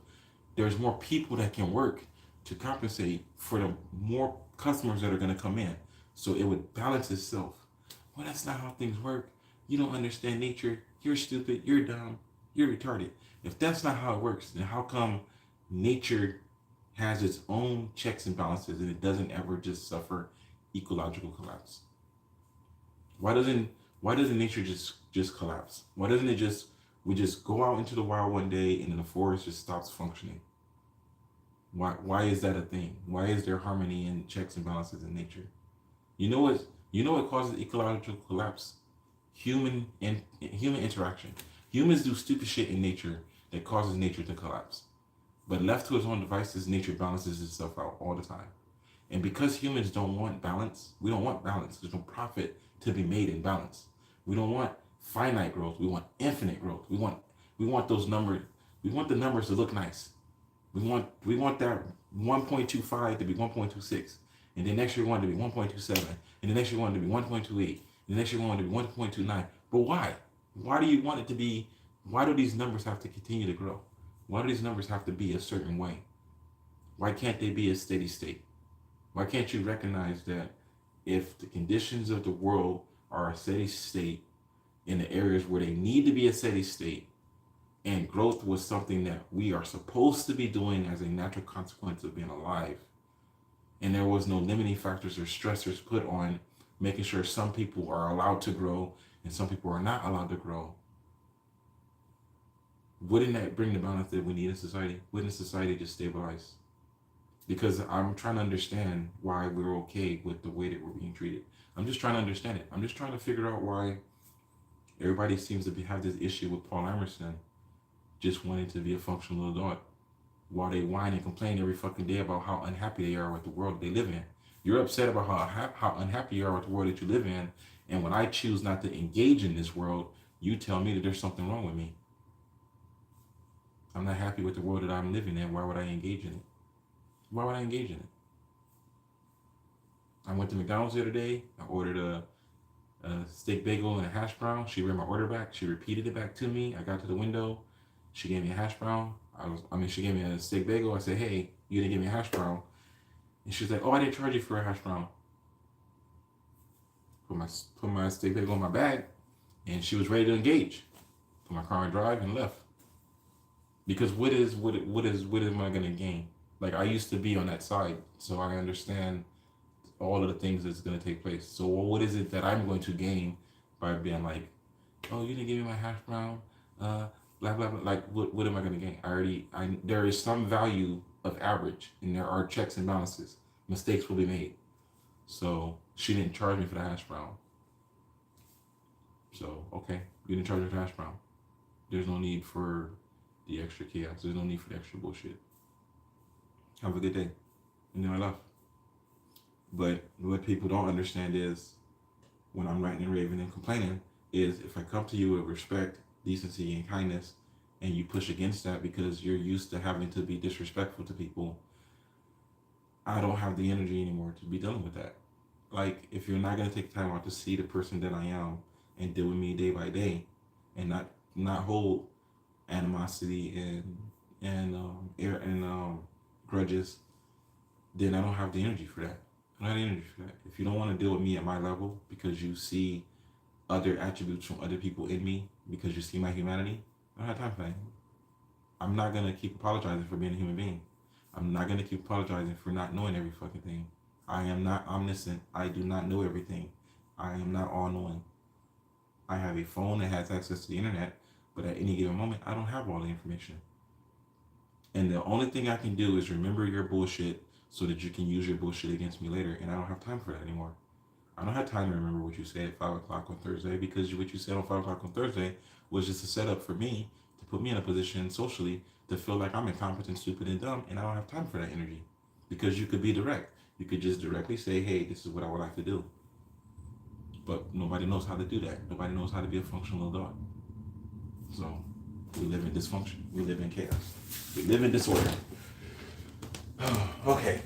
Speaker 1: There's more people that can work to compensate for the more customers that are going to come in. So it would balance itself. Well, that's not how things work. You don't understand nature. You're stupid. You're dumb. You're retarded. If that's not how it works, then how come nature has its own checks and balances and it doesn't ever just suffer ecological collapse? Why doesn't nature just collapse? Why doesn't we just go out into the wild one day and then the forest just stops functioning? Why is that a thing? Why is there harmony and checks and balances in nature? You know what causes ecological collapse? Human interaction. Humans do stupid shit in nature that causes nature to collapse. But left to its own devices, nature balances itself out all the time. And because humans don't want balance, we don't want balance. There's no profit to be made in balance. We don't want finite growth. We want infinite growth. We want those numbers. We want the numbers to look nice. We want that 1.25 to be 1.26. And the next year we want it to be 1.27. And the next year we want it to be 1.28. And the next year we want it to be 1.29. But why? Why do you want it to be? Why do these numbers have to continue to grow? Why do these numbers have to be a certain way? Why can't they be a steady state? Why can't you recognize that if the conditions of the world are a steady state in the areas where they need to be a steady state, and growth was something that we are supposed to be doing as a natural consequence of being alive, and there was no limiting factors or stressors put on making sure some people are allowed to grow and some people are not allowed to grow. Wouldn't that bring the balance that we need in society? Wouldn't society just stabilize? Because I'm trying to understand why we're okay with the way that we're being treated. I'm just trying to understand it. I'm just trying to figure out why everybody seems to have this issue with Paul Emerson just wanting to be a functional adult while they whine and complain every fucking day about how unhappy they are with the world they live in. You're upset about how unhappy you are with the world that you live in, and when I choose not to engage in this world, you tell me that there's something wrong with me. I'm not happy with the world that I'm living in. Why would I engage in it? Why would I engage in it? I went to McDonald's the other day. I ordered a steak bagel and a hash brown. She read my order back. She repeated it back to me. I got to the window. She gave me a hash brown. She gave me a steak bagel. I said, hey, you didn't give me a hash brown. And she's like, oh, I didn't charge you for a hash brown. Put my steak bagel in my bag, and she was ready to engage. Put my car in drive and left. Because what am I gonna gain? Like, I used to be on that side, so I understand all of the things that's gonna take place. So what is it that I'm going to gain by being like, oh, you didn't give me my hash brown, blah blah blah. Like, what am I gonna gain? There is some value of average, and there are checks and balances. Mistakes will be made. So she didn't charge me for the hash brown. So okay, you didn't charge me for the hash brown. There's no need for the extra chaos. There's no need for the extra bullshit. Have a good day. And then I left. But what people don't understand is, when I'm ranting and raving and complaining, is if I come to you with respect, decency, and kindness, and you push against that because you're used to having to be disrespectful to people, I don't have the energy anymore to be dealing with that. Like, if you're not going to take time out to see the person that I am and deal with me day by day, and not hold animosity and grudges, then I don't have the energy for that. I don't have the energy for that. If you don't want to deal with me at my level because you see other attributes from other people in me, because you see my humanity, I don't have time for that. I'm not going to keep apologizing for being a human being. I'm not going to keep apologizing for not knowing every fucking thing. I am not omniscient. I do not know everything. I am not all-knowing. I have a phone that has access to the internet, but at any given moment, I don't have all the information. And the only thing I can do is remember your bullshit so that you can use your bullshit against me later, and I don't have time for that anymore. I don't have time to remember what you said at 5 o'clock on Thursday, because what you said on 5 o'clock on Thursday was just a setup for me to put me in a position socially to feel like I'm incompetent, stupid, and dumb, and I don't have time for that energy. Because you could be direct. You could just directly say, hey, this is what I would like to do. But nobody knows how to do that. Nobody knows how to be a functional adult. So we live in dysfunction. We live in chaos. We live in disorder. Okay.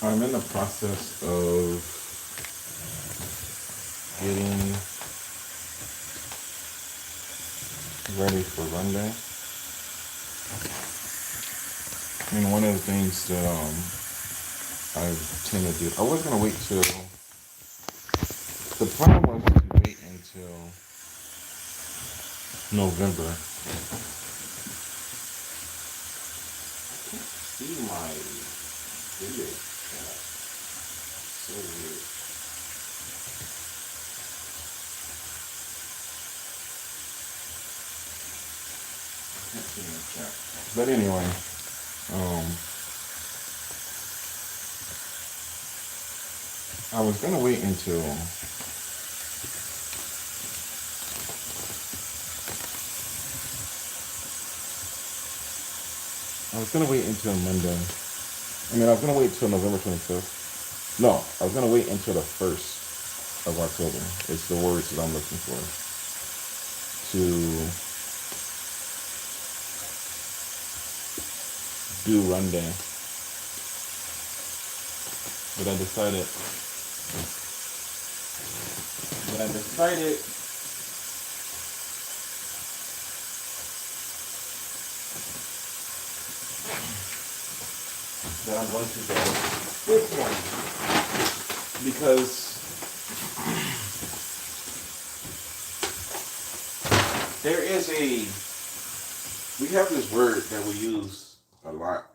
Speaker 1: I'm in the process of getting ready for Runday. And one of the things that I tend to do, I was gonna wait till the plan was to wait until November. See my video chat. So weird. Can't see my chat. But anyway, I was gonna wait until Monday. I was gonna wait until November 25th. No, I was gonna wait until the 1st of October. It's the words that I'm looking for to do Runday. But I decided that I'm going to go this one because we have this word that we use a lot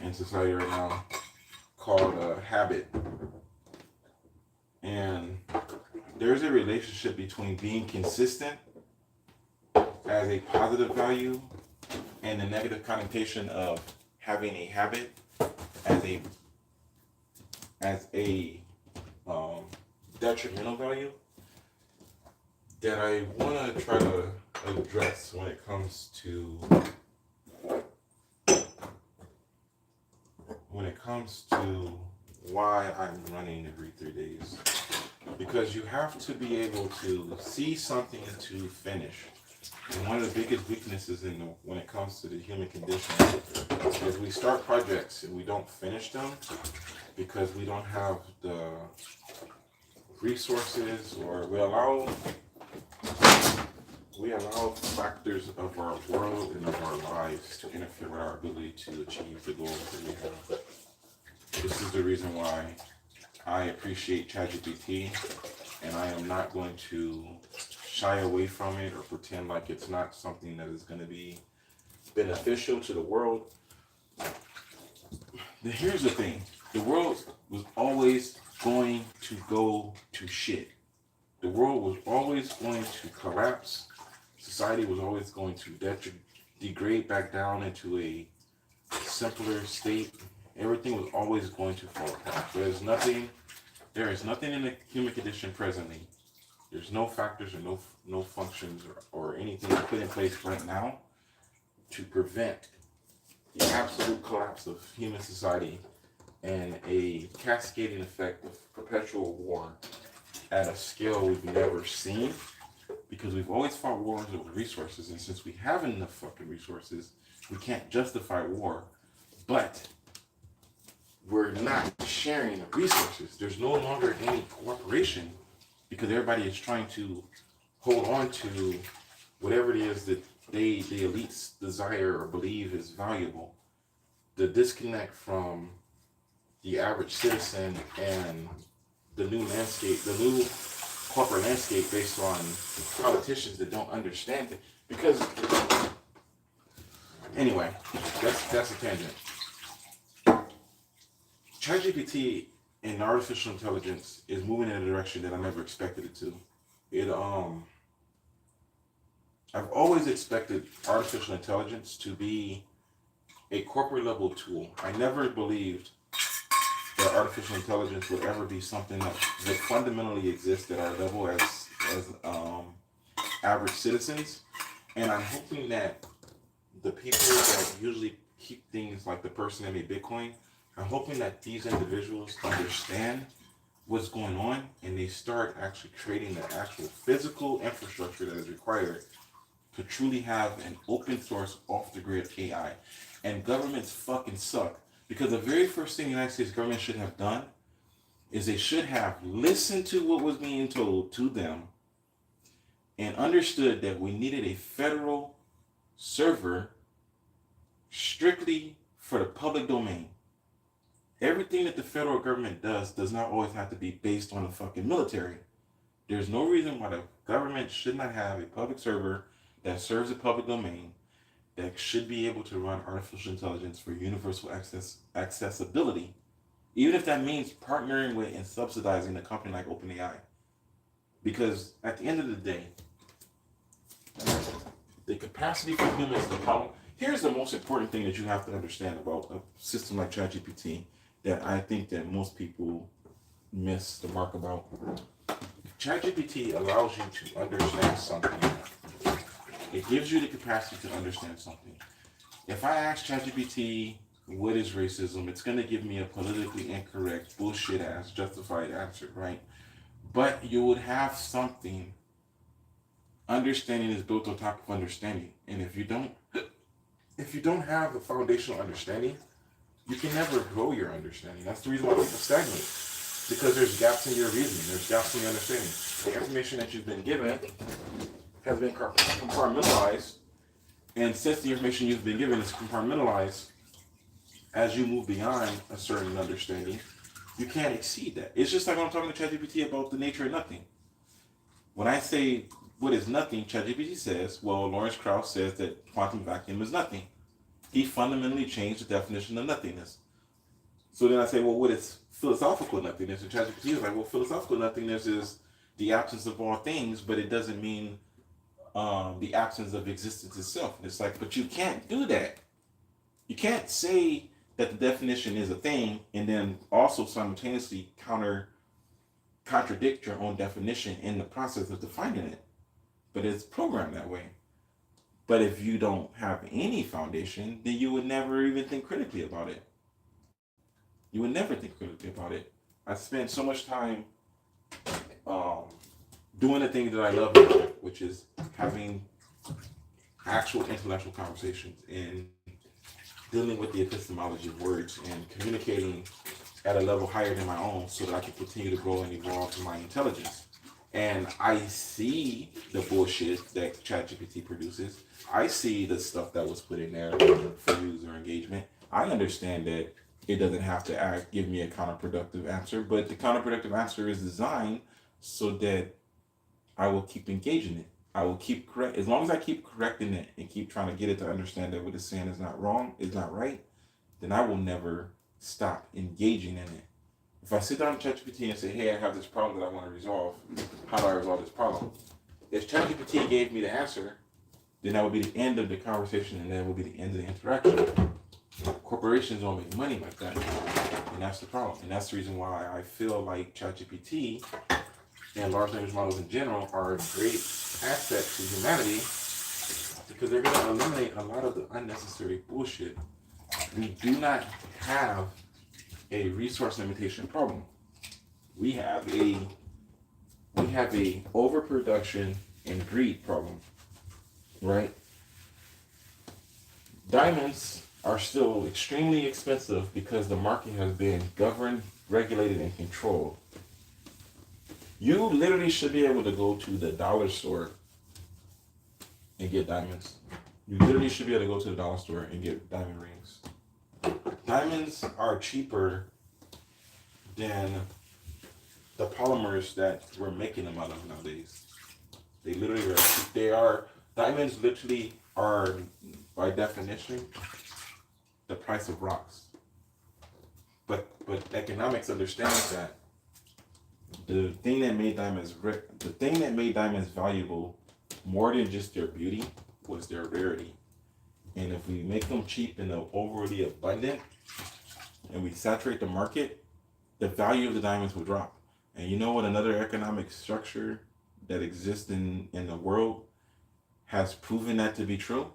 Speaker 1: in society right now called habit. And there's a relationship between being consistent as a positive value and the negative connotation of having a habit as a detrimental value that I want to try to address when it comes to why I'm running every 3 days. Because you have to be able to see something to finish. And one of the biggest weaknesses when it comes to the human condition is we start projects and we don't finish them because we don't have the resources, or we allow factors of our world and of our lives to interfere with our ability to achieve the goals that we have. This is the reason why I appreciate ChatGPT, and I am not going to shy away from it or pretend like it's not something that is going to be beneficial to the world. Here's the thing. The world was always going to go to shit. The world was always going to collapse. Society was always going to degrade back down into a simpler state. Everything was always going to fall apart. There is nothing in the human condition presently. There's no factors or no functions or anything put in place right now to prevent the absolute collapse of human society and a cascading effect of perpetual war at a scale we've never seen, because we've always fought wars over resources, and since we have enough fucking resources, we can't justify war, but we're not sharing the resources. There's no longer any cooperation because everybody is trying to hold on to whatever it is that the elites desire or believe is valuable. The disconnect from the average citizen and the new corporate landscape based on politicians that don't understand it. Because anyway, that's a tangent. ChatGPT and artificial intelligence is moving in a direction that I never expected it to. I've always expected artificial intelligence to be a corporate level tool. I never believed that artificial intelligence would ever be something that fundamentally exist at our level as average citizens. And I'm hoping that the people that usually keep things like the person that made Bitcoin, I'm hoping that these individuals understand what's going on and they start actually creating the actual physical infrastructure that is required to truly have an open source off the grid AI. And governments fucking suck, because the very first thing the United States government should have done is they should have listened to what was being told to them and understood that we needed a federal server strictly for the public domain. Everything that the federal government does not always have to be based on the fucking military. There's no reason why the government should not have a public server that serves the public domain that should be able to run artificial intelligence for universal accessibility, even if that means partnering with and subsidizing a company like OpenAI. Because at the end of the day, the capacity for humans to come. Here's the most important thing that you have to understand about a system like ChatGPT that I think that most people miss the mark about. ChatGPT allows you to understand something. It gives you the capacity to understand something. If I ask ChatGPT what is racism, it's going to give me a politically incorrect, bullshit ass, justified answer, right? But you would have something. Understanding is built on top of understanding, and if you don't have the foundational understanding, you can never grow your understanding. That's the reason why people stagnate, because there's gaps in your reasoning, there's gaps in your understanding. The information that you've been given has been compartmentalized, and since the information you've been given is compartmentalized, as you move beyond a certain understanding, you can't exceed that. It's just like when I'm talking to ChatGPT about the nature of nothing. When I say what is nothing, ChatGPT says, well, Lawrence Krauss says that quantum vacuum is nothing. He fundamentally changed the definition of nothingness. So then I say, well, what is philosophical nothingness? And ChatGPT is like, well, philosophical nothingness is the absence of all things, but it doesn't mean the absence of existence itself. And it's like, but you can't do that. You can't say that the definition is a thing and then also simultaneously contradict your own definition in the process of defining it. But it's programmed that way. But if you don't have any foundation, then you would never even think critically about it. You would never think critically about it. I spent so much time doing the things that I love, which is having actual intellectual conversations and dealing with the epistemology of words and communicating at a level higher than my own so that I can continue to grow and evolve in my intelligence. And I see the bullshit that ChatGPT produces. I see the stuff that was put in there for user engagement. I understand that it doesn't have to give me a counterproductive answer, but the counterproductive answer is designed so that I will keep engaging it. I will keep as long as I keep correcting it and keep trying to get it to understand that what it's saying is not wrong, is not right, then I will never stop engaging in it. If I sit down with ChatGPT and say, hey, I have this problem that I want to resolve, how do I resolve this problem? If ChatGPT gave me the answer, then that would be the end of the conversation and that would be the end of the interaction. Corporations don't make money like that. And that's the problem. And that's the reason why I feel like ChatGPT and large language models in general are a great asset to humanity because they're going to eliminate a lot of the unnecessary bullshit. We do not have a resource limitation problem. We have a overproduction and greed problem, right? Diamonds are still extremely expensive because the market has been governed, regulated, and controlled. You literally should be able to go to the dollar store and get diamonds. You literally should be able to go to the dollar store and get diamond rings. Diamonds are cheaper than the polymers that we're making them out of nowadays. They literally are. Diamonds literally are, by definition, the price of rocks. But economics understands that the thing that made diamonds valuable more than just their beauty was their rarity. And if we make them cheap and overly abundant and we saturate the market, the value of the diamonds will drop. And you know what another economic structure that exists in the world has proven that to be true?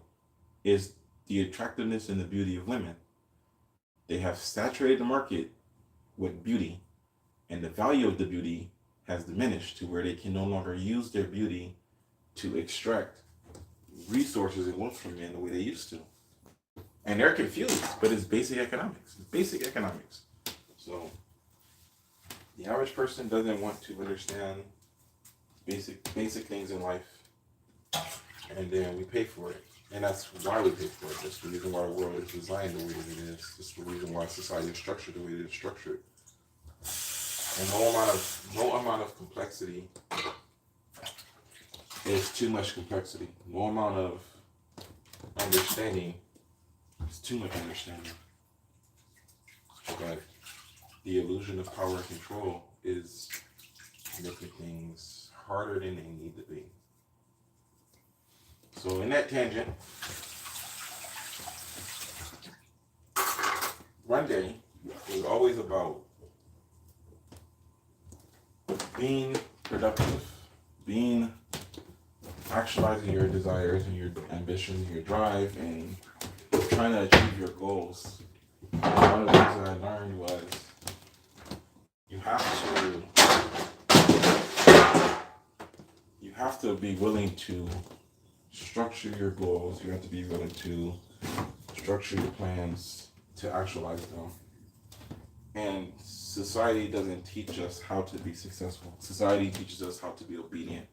Speaker 1: Is the attractiveness and the beauty of women. They have saturated the market with beauty, and the value of the beauty has diminished to where they can no longer use their beauty to extract resources and wealth from men the way they used to. And they're confused, but it's basic economics. It's basic economics. So the average person doesn't want to understand basic things in life, and then we pay for it. And that's why we pay for it. That's the reason why the world is designed the way that it is. That's the reason why society is structured the way it is structured. And no amount of complexity is too much complexity. No amount of understanding is too much understanding. But the illusion of power and control is making things harder than they need to be. So in that tangent, Runday was always about being productive, being actualizing your desires and your ambitions, your drive, and trying to achieve your goals. And one of the things that I learned was you have to be willing to structure your goals. You have to be willing to structure your plans to actualize them. And society doesn't teach us how to be successful. Society teaches us how to be obedient.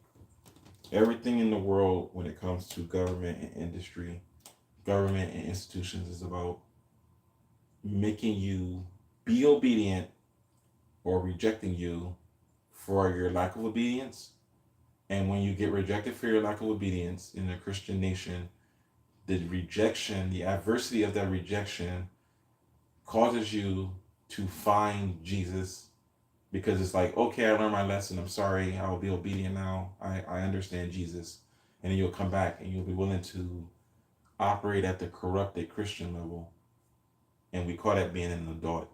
Speaker 1: Everything in the world when it comes to government and industry, government and institutions is about making you be obedient or rejecting you for your lack of obedience. And when you get rejected for your lack of obedience in a Christian nation, the rejection, the adversity of that rejection causes you to find Jesus, because it's like, okay, I learned my lesson. I'm sorry. I will be obedient now. I understand Jesus. And then you'll come back and you'll be willing to operate at the corrupted Christian level. And we call that being an adult.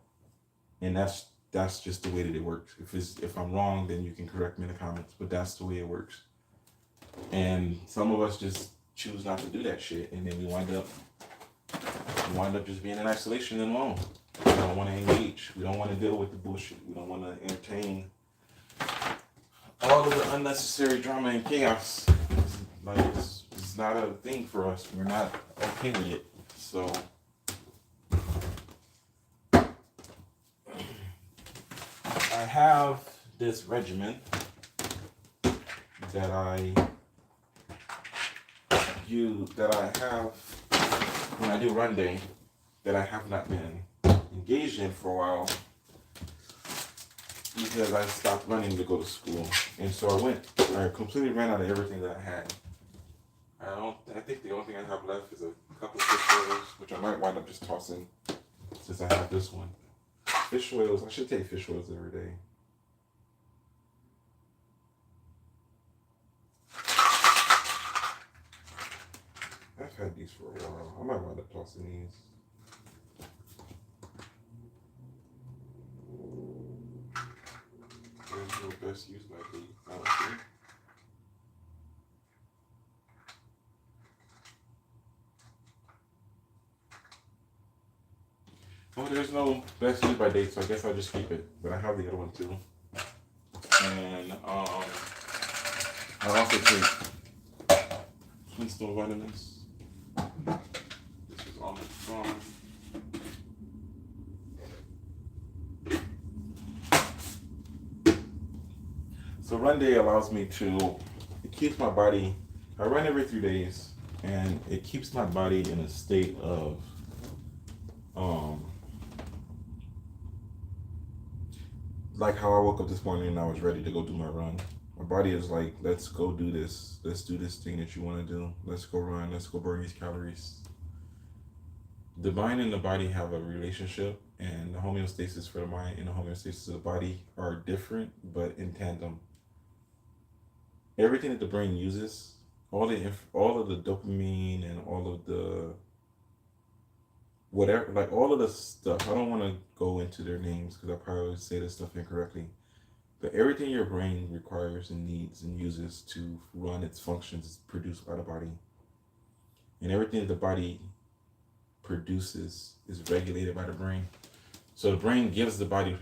Speaker 1: And that's just the way that it works. If I'm wrong, then you can correct me in the comments. But that's the way it works. And some of us just choose not to do that shit, and then we wind up just being in isolation and alone. We don't want to engage. We don't want to deal with the bullshit. We don't want to entertain all of the unnecessary drama and chaos. It's not a thing for us. We're not okay with it. So I have this regimen that I have when I do Runday that I have not been engaged in for a while because I stopped running to go to school. And so I completely ran out of everything that I had. I think the only thing I have left is a couple fish oils, which I might wind up just tossing since I have this one. Fish oils, I should take fish oils every day. I've had these for a while. I might wind up tossing these. There's no best use by the honestly. Oh, there's no best use by date, so I guess I'll just keep it. But I have the other one too. And I also take Flintstone vitamins. This is Almond Farm. So Runday allows me it keeps my body, I run every 3 days, and it keeps my body in a state of, like how I woke up this morning and I was ready to go do my run. My body is like, let's go do this. Let's do this thing that you want to do. Let's go run. Let's go burn these calories. The mind and the body have a relationship, and the homeostasis for the mind and the homeostasis of the body are different, but in tandem. Everything that the brain uses, all of the dopamine and all of the whatever, like all of the stuff. I don't want to go into their names because I probably say this stuff incorrectly. But everything your brain requires and needs and uses to run its functions is produced by the body. And everything that the body produces is regulated by the brain. So the brain gives the body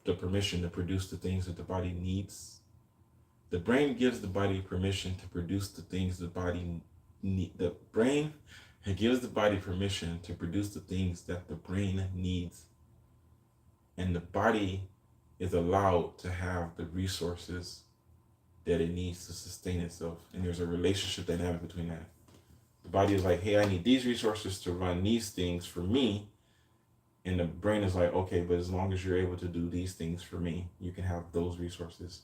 Speaker 1: the permission to produce the things that the body needs. The brain gives the body permission to produce the things the body needs. The brain gives the body permission to produce the things that the brain needs. And the body is allowed to have the resources that it needs to sustain itself. And there's a relationship dynamic between that. The body is like, hey, I need these resources to run these things for me. And the brain is like, okay, but as long as you're able to do these things for me, you can have those resources.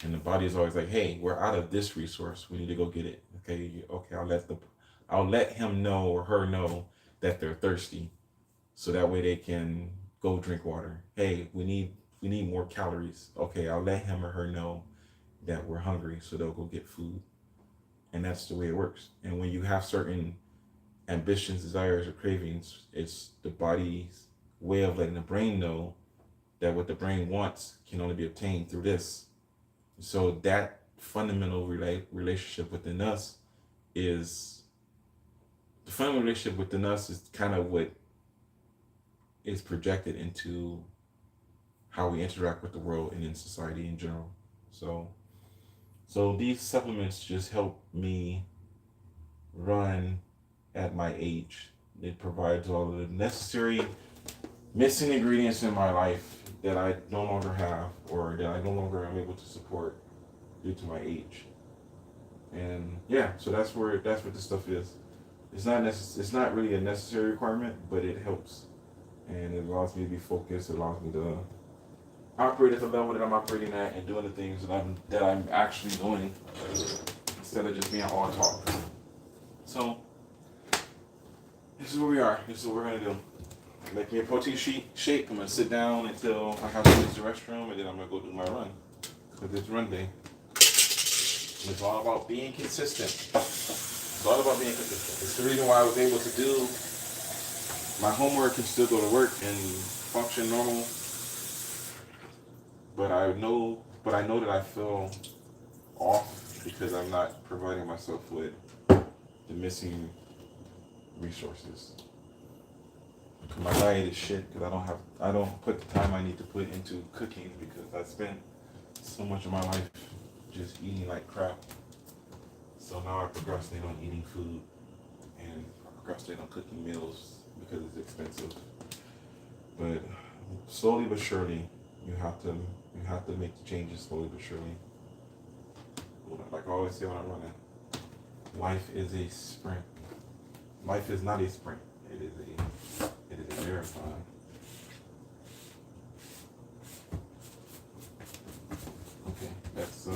Speaker 1: And the body is always like, hey, we're out of this resource. We need to go get it. Okay, okay, I'll let him know or her know that they're thirsty, so that way they can go drink water. Hey, we need more calories. Okay, I'll let him or her know that we're hungry, so they'll go get food. And that's the way it works. And when you have certain ambitions, desires, or cravings, it's the body's way of letting the brain know that what the brain wants can only be obtained through this. So that fundamental relationship within us is the fundamental relationship within us is kind of what is projected into how we interact with the world and in society in general. So these supplements just help me run at my age. It provides all of the necessary missing ingredients in my life that I no longer have or that I no longer am able to support due to my age. And yeah, so that's what this stuff is. It's not really a necessary requirement, but it helps. And it allows me to be focused, it allows me to operate at the level that I'm operating at and doing the things that I'm actually doing instead of just being all talk. So this is where we are. This is what we're gonna do. Make me a protein shake. I'm gonna sit down until I have to use the restroom, and then I'm gonna go do my run. Cause it's run day. And it's all about being consistent. It's all about being consistent. It's the reason why I was able to do my homework and still go to work and function normal. But I know that I feel off because I'm not providing myself with the missing resources. My diet is shit because I don't put the time I need to put into cooking because I spent so much of my life just eating like crap. So now I procrastinate on eating food and I procrastinate on cooking meals because it's expensive. But slowly but surely, you have to make the changes slowly but surely. Like I always say when I'm running, life is a sprint. Life is not a sprint. It is a marathon. Okay, that's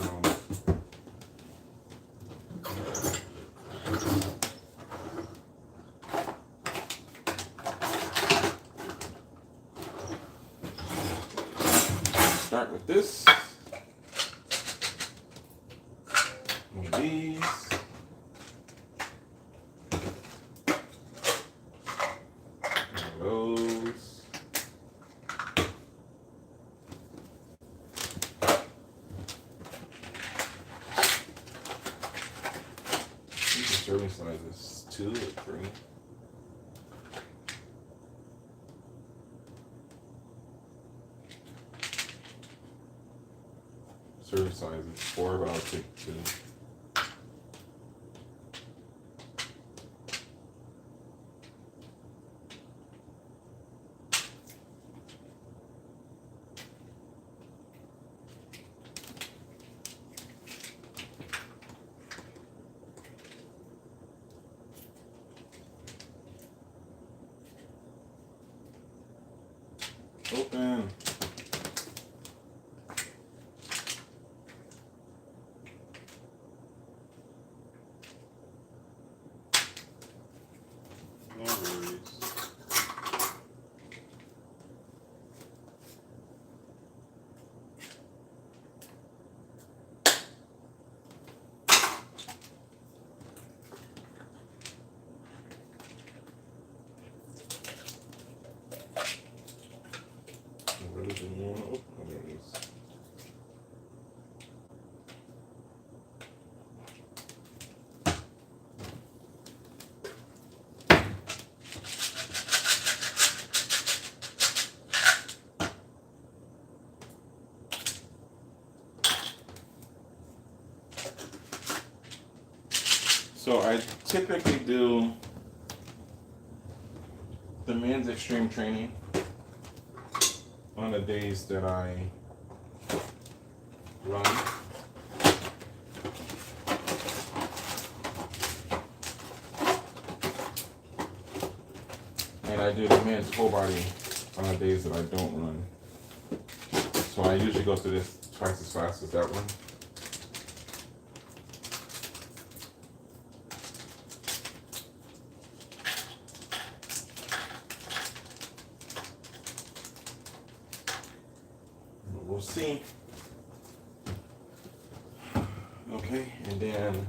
Speaker 1: start with this. One of these. Those. These are serving sizes 2 or 3. Serving size is 4, but I'll take 2. Open. No worries. I really didn't want to open one of these. So I typically do the men's extreme training on the days that I run. And I do the men's full body on the days that I don't run. So I usually go through this twice as fast as that one. we'll see. Okay, and then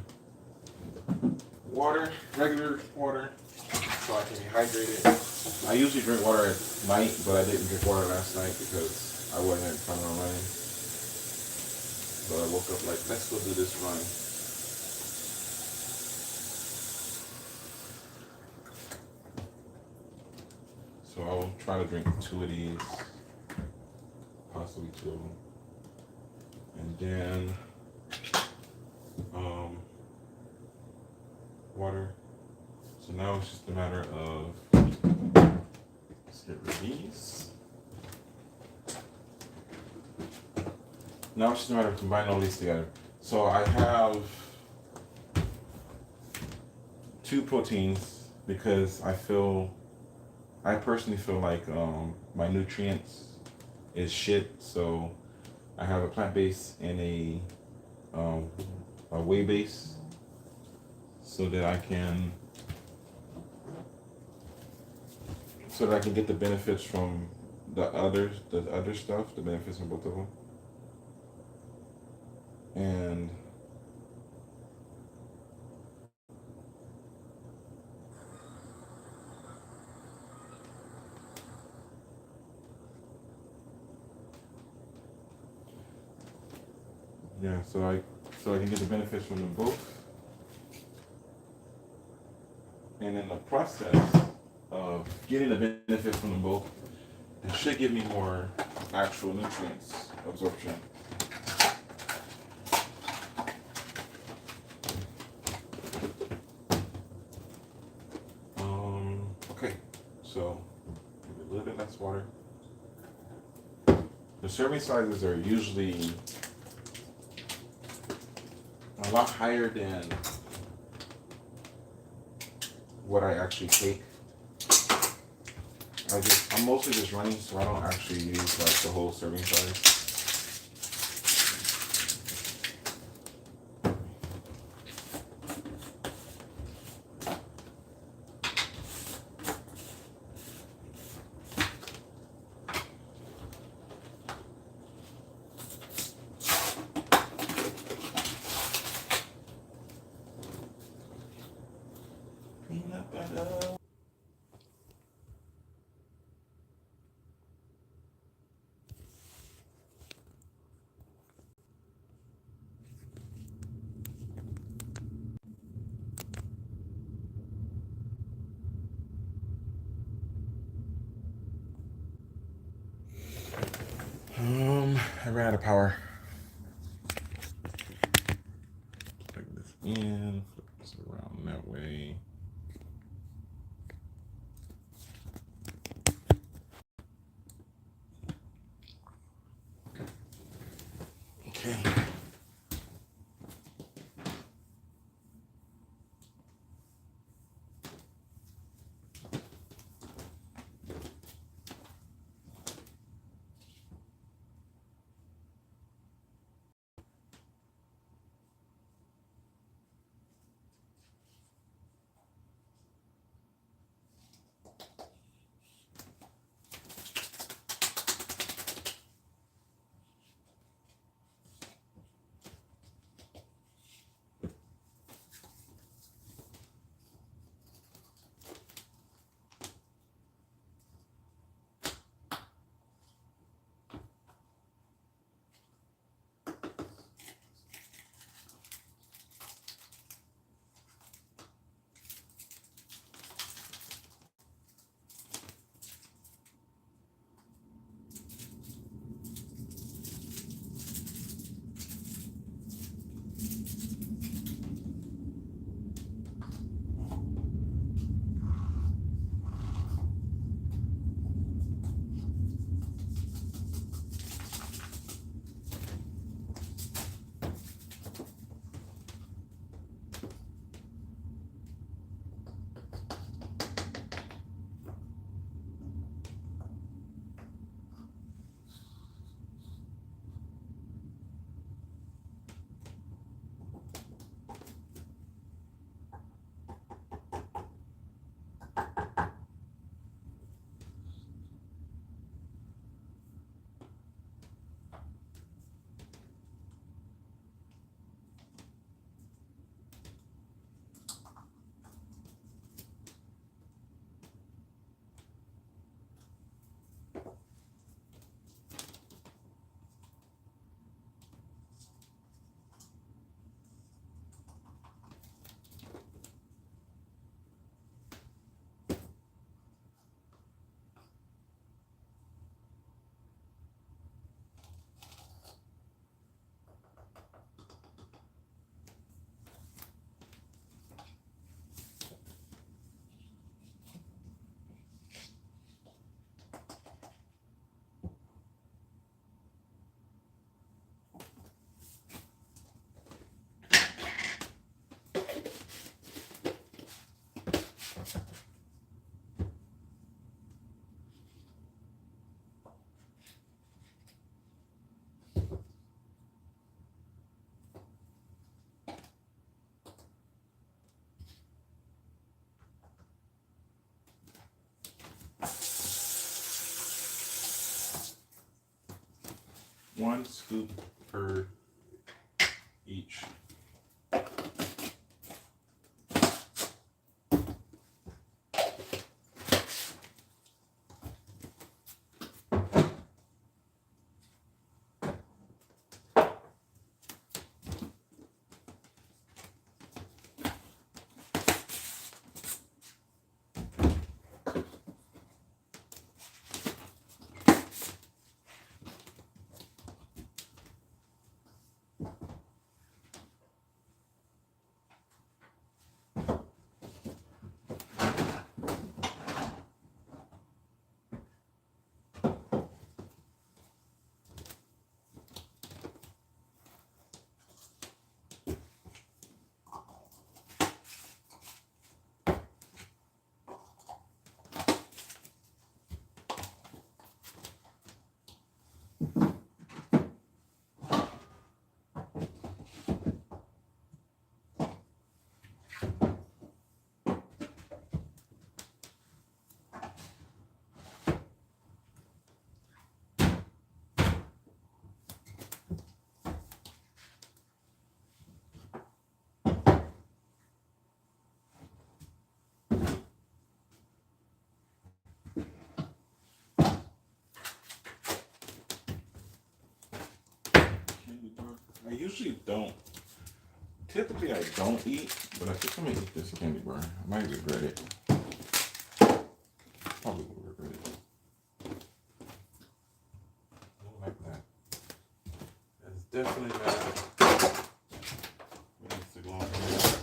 Speaker 1: water, regular water, so I can be hydrated. I usually drink water at night, but I didn't drink water last night because I wasn't planning on running. So I woke up like, let's go do this run. So I'll try to drink 2 of these, possibly 2 of them. And then water. So now it's just a matter of, let's get rid of these. Now it's just a matter of combining all these together. So I have 2 proteins because I personally feel like my nutrients is shit. So I have a plant-based and a whey base, so that I can get the benefits from the other stuff, the benefits from both of them. And yeah, so I can get the benefits from them both. And in the process of getting the benefits from them both, it should give me more actual nutrients absorption. Okay, so maybe a little bit less water. The serving sizes are usually a lot higher than what I actually take. I'm mostly just running, so I don't actually use like the whole serving size. Peanut butter. I ran out of power. Plug this in, flip this around that way. Okay. 1 scoop per each. I usually don't. Typically, I don't eat, but I think I'm gonna eat this candy bar. I might regret it. Probably will regret it. I don't like that. It's definitely not. It needs to go on here.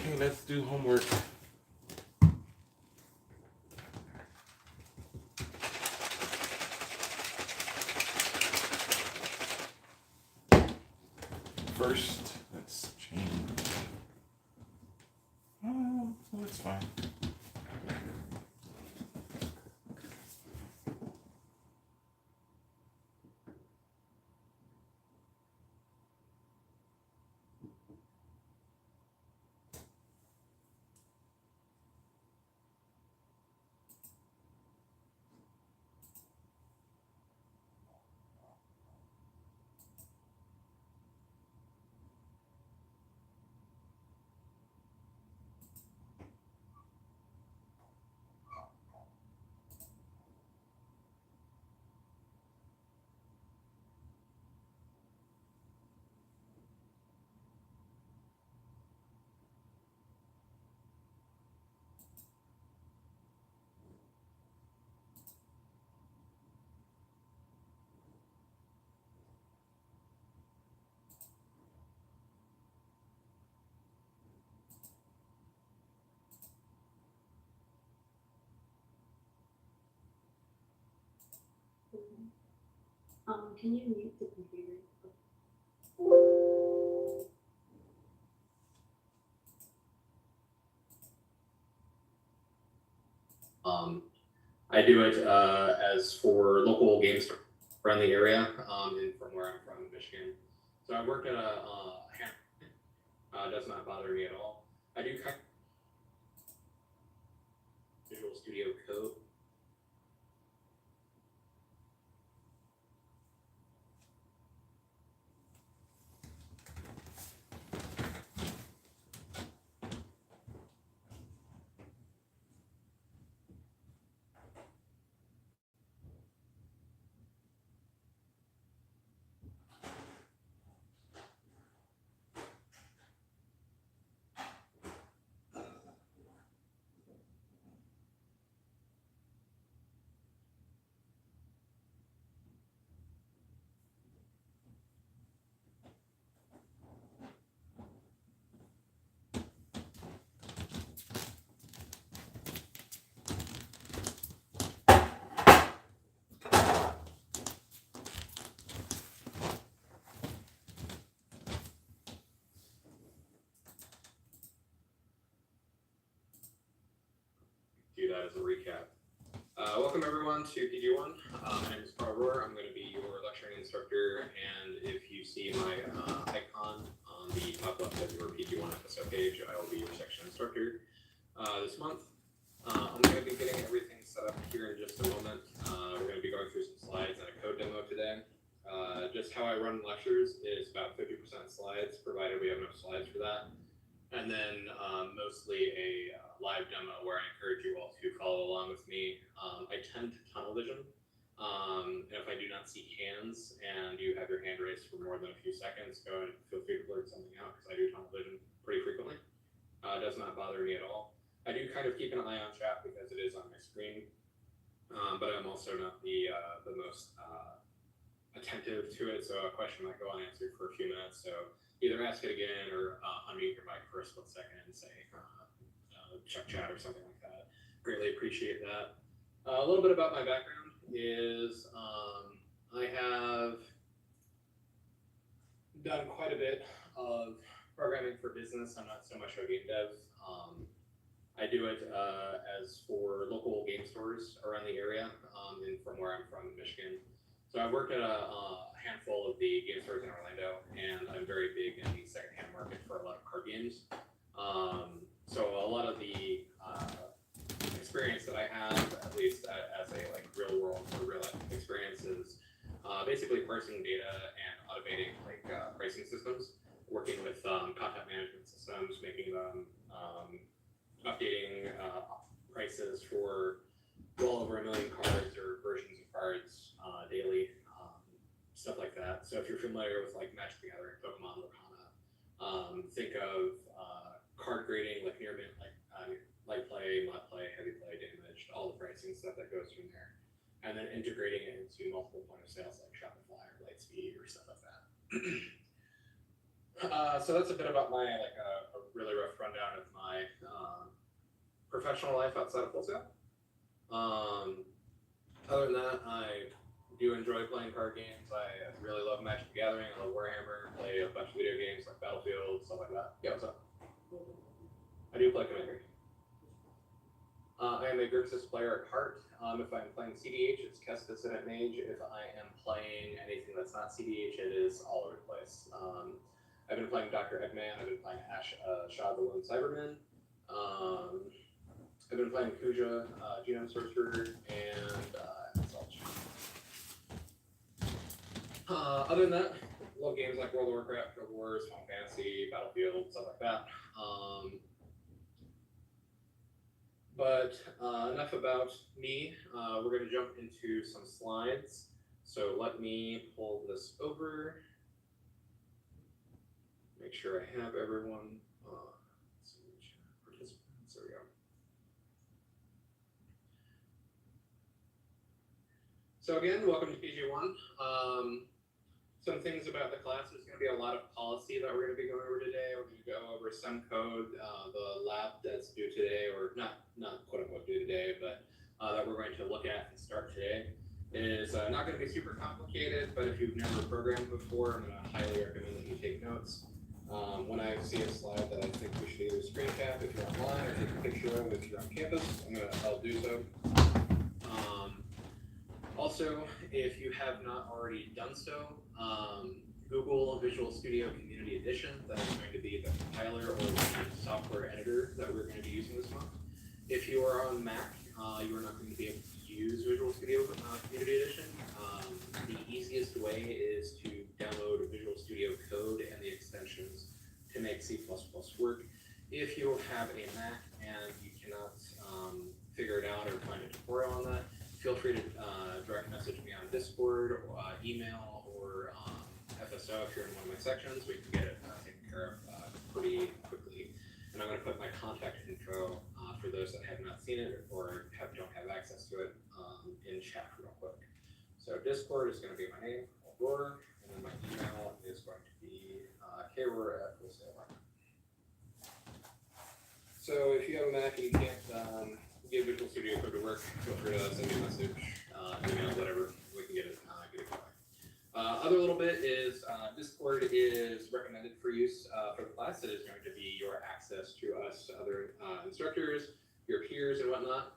Speaker 1: Okay, let's do homework. First, let's change. Oh, that's fine.
Speaker 2: Can you mute the computer? Um, I do it as for local games around the area, and from where I'm from, Michigan. So I work at a does not bother me at all. I do kind of Visual Studio Code. do that as a recap. Welcome everyone to PG1. My name is Carl Rohr. I'm going to be your lecturing instructor, and if you see my icon on the top left of your PG1 episode page, I will be your section instructor this month. I'm going to be getting everything set up here in just a moment. We're going to be going through some slides and a code demo today. Just how I run lectures is about 50% slides, provided we have no slides for that. And then mostly a live demo where I encourage you all to follow along with me. I tend to tunnel vision. And if I do not see hands and you have your hand raised for more than a few seconds, go ahead and feel free to blurt something out because I do tunnel vision pretty frequently. It does not bother me at all. I do kind of keep an eye on chat because it is on my screen, but I'm also not the most attentive to it, so a question might go unanswered for a few minutes. So either ask it again or unmute your mic for a split second and say check chat or something like that. Greatly appreciate that. A little bit about my background is I have done quite a bit of programming for business. I'm not so much a game dev. I do it as for local game stores around the area and from where I'm from in Michigan. So I worked at a handful of the game stores in Orlando, and I'm very big in the secondhand market for a lot of card games. So a lot of the experience that I have, at least as a real world or real life experience, is basically parsing data and automating pricing systems, working with content management systems, making them updating prices for well over 1 million cards or versions of cards daily, stuff like that. So if you're familiar with Magic the Gathering, Pokemon, Lorcana, think of card grading like near mint, light play, mod play, heavy play, damaged, all the pricing stuff that goes from there, and then integrating it into multiple point of sales like Shopify or Lightspeed or stuff like that. So that's a bit about my a really rough rundown of my professional life outside of Fullsail. Other than that, I do enjoy playing card games. I really love Magic the Gathering. I love Warhammer. Play a bunch of video games like Battlefield, stuff like that. Yeah, what's up? I do play Commander. I am a Grixis player at heart. If I'm playing CDH, it's Kestis and Mage. If I am playing anything that's not CDH, it is all over the place. I've been playing Dr. Eggman. I've been playing Shah the Lone Cyberman. I've been playing Kuja, Genome Sorcerer, and Assault. Other than that, I love games like World of Warcraft, Guild Wars, Final Fantasy, Battlefield, stuff like that. But enough about me. We're going to jump into some slides. So let me pull this over. Make sure I have everyone. Let's see which participants. There we go. So again, welcome to PG1. Some things about the class. There's going to be a lot of policy that we're going to be going over today. We're going to go over some code, the lab that's due today, or not quote unquote due today, but that we're going to look at and start today. Is not going to be super complicated, but if you've never programmed before, I'm going to highly recommend that you take notes. When I see a slide that I think we should either screen cap if you're online or take a picture of if you're on campus, I'll do so. Also, if you have not already done so, Google Visual Studio Community Edition. That is going to be the compiler or the software editor that we're going to be using this month. If you are on Mac, you are not going to be able to use Visual Studio Community Edition. The easiest way is to download Visual Studio Code and the extensions to make C++ work. If you have a Mac and you cannot figure it out or find a tutorial on that, feel free to direct message me on Discord, or email, or FSO if you're in one of my sections. We can get it taken care of pretty quickly. And I'm going to put my contact info for those that have not seen it or don't have access to it in chat real quick. So Discord is going to be my name, Rohr, and then my email is going to be krohr@fullsail. So if you have a Mac and you can't get Visual Studio Code to work, feel free to send me a message, email, whatever. We can get it going. Other little bit is Discord is recommended for use for the class. It is going to be your access to us, other instructors, your peers and whatnot.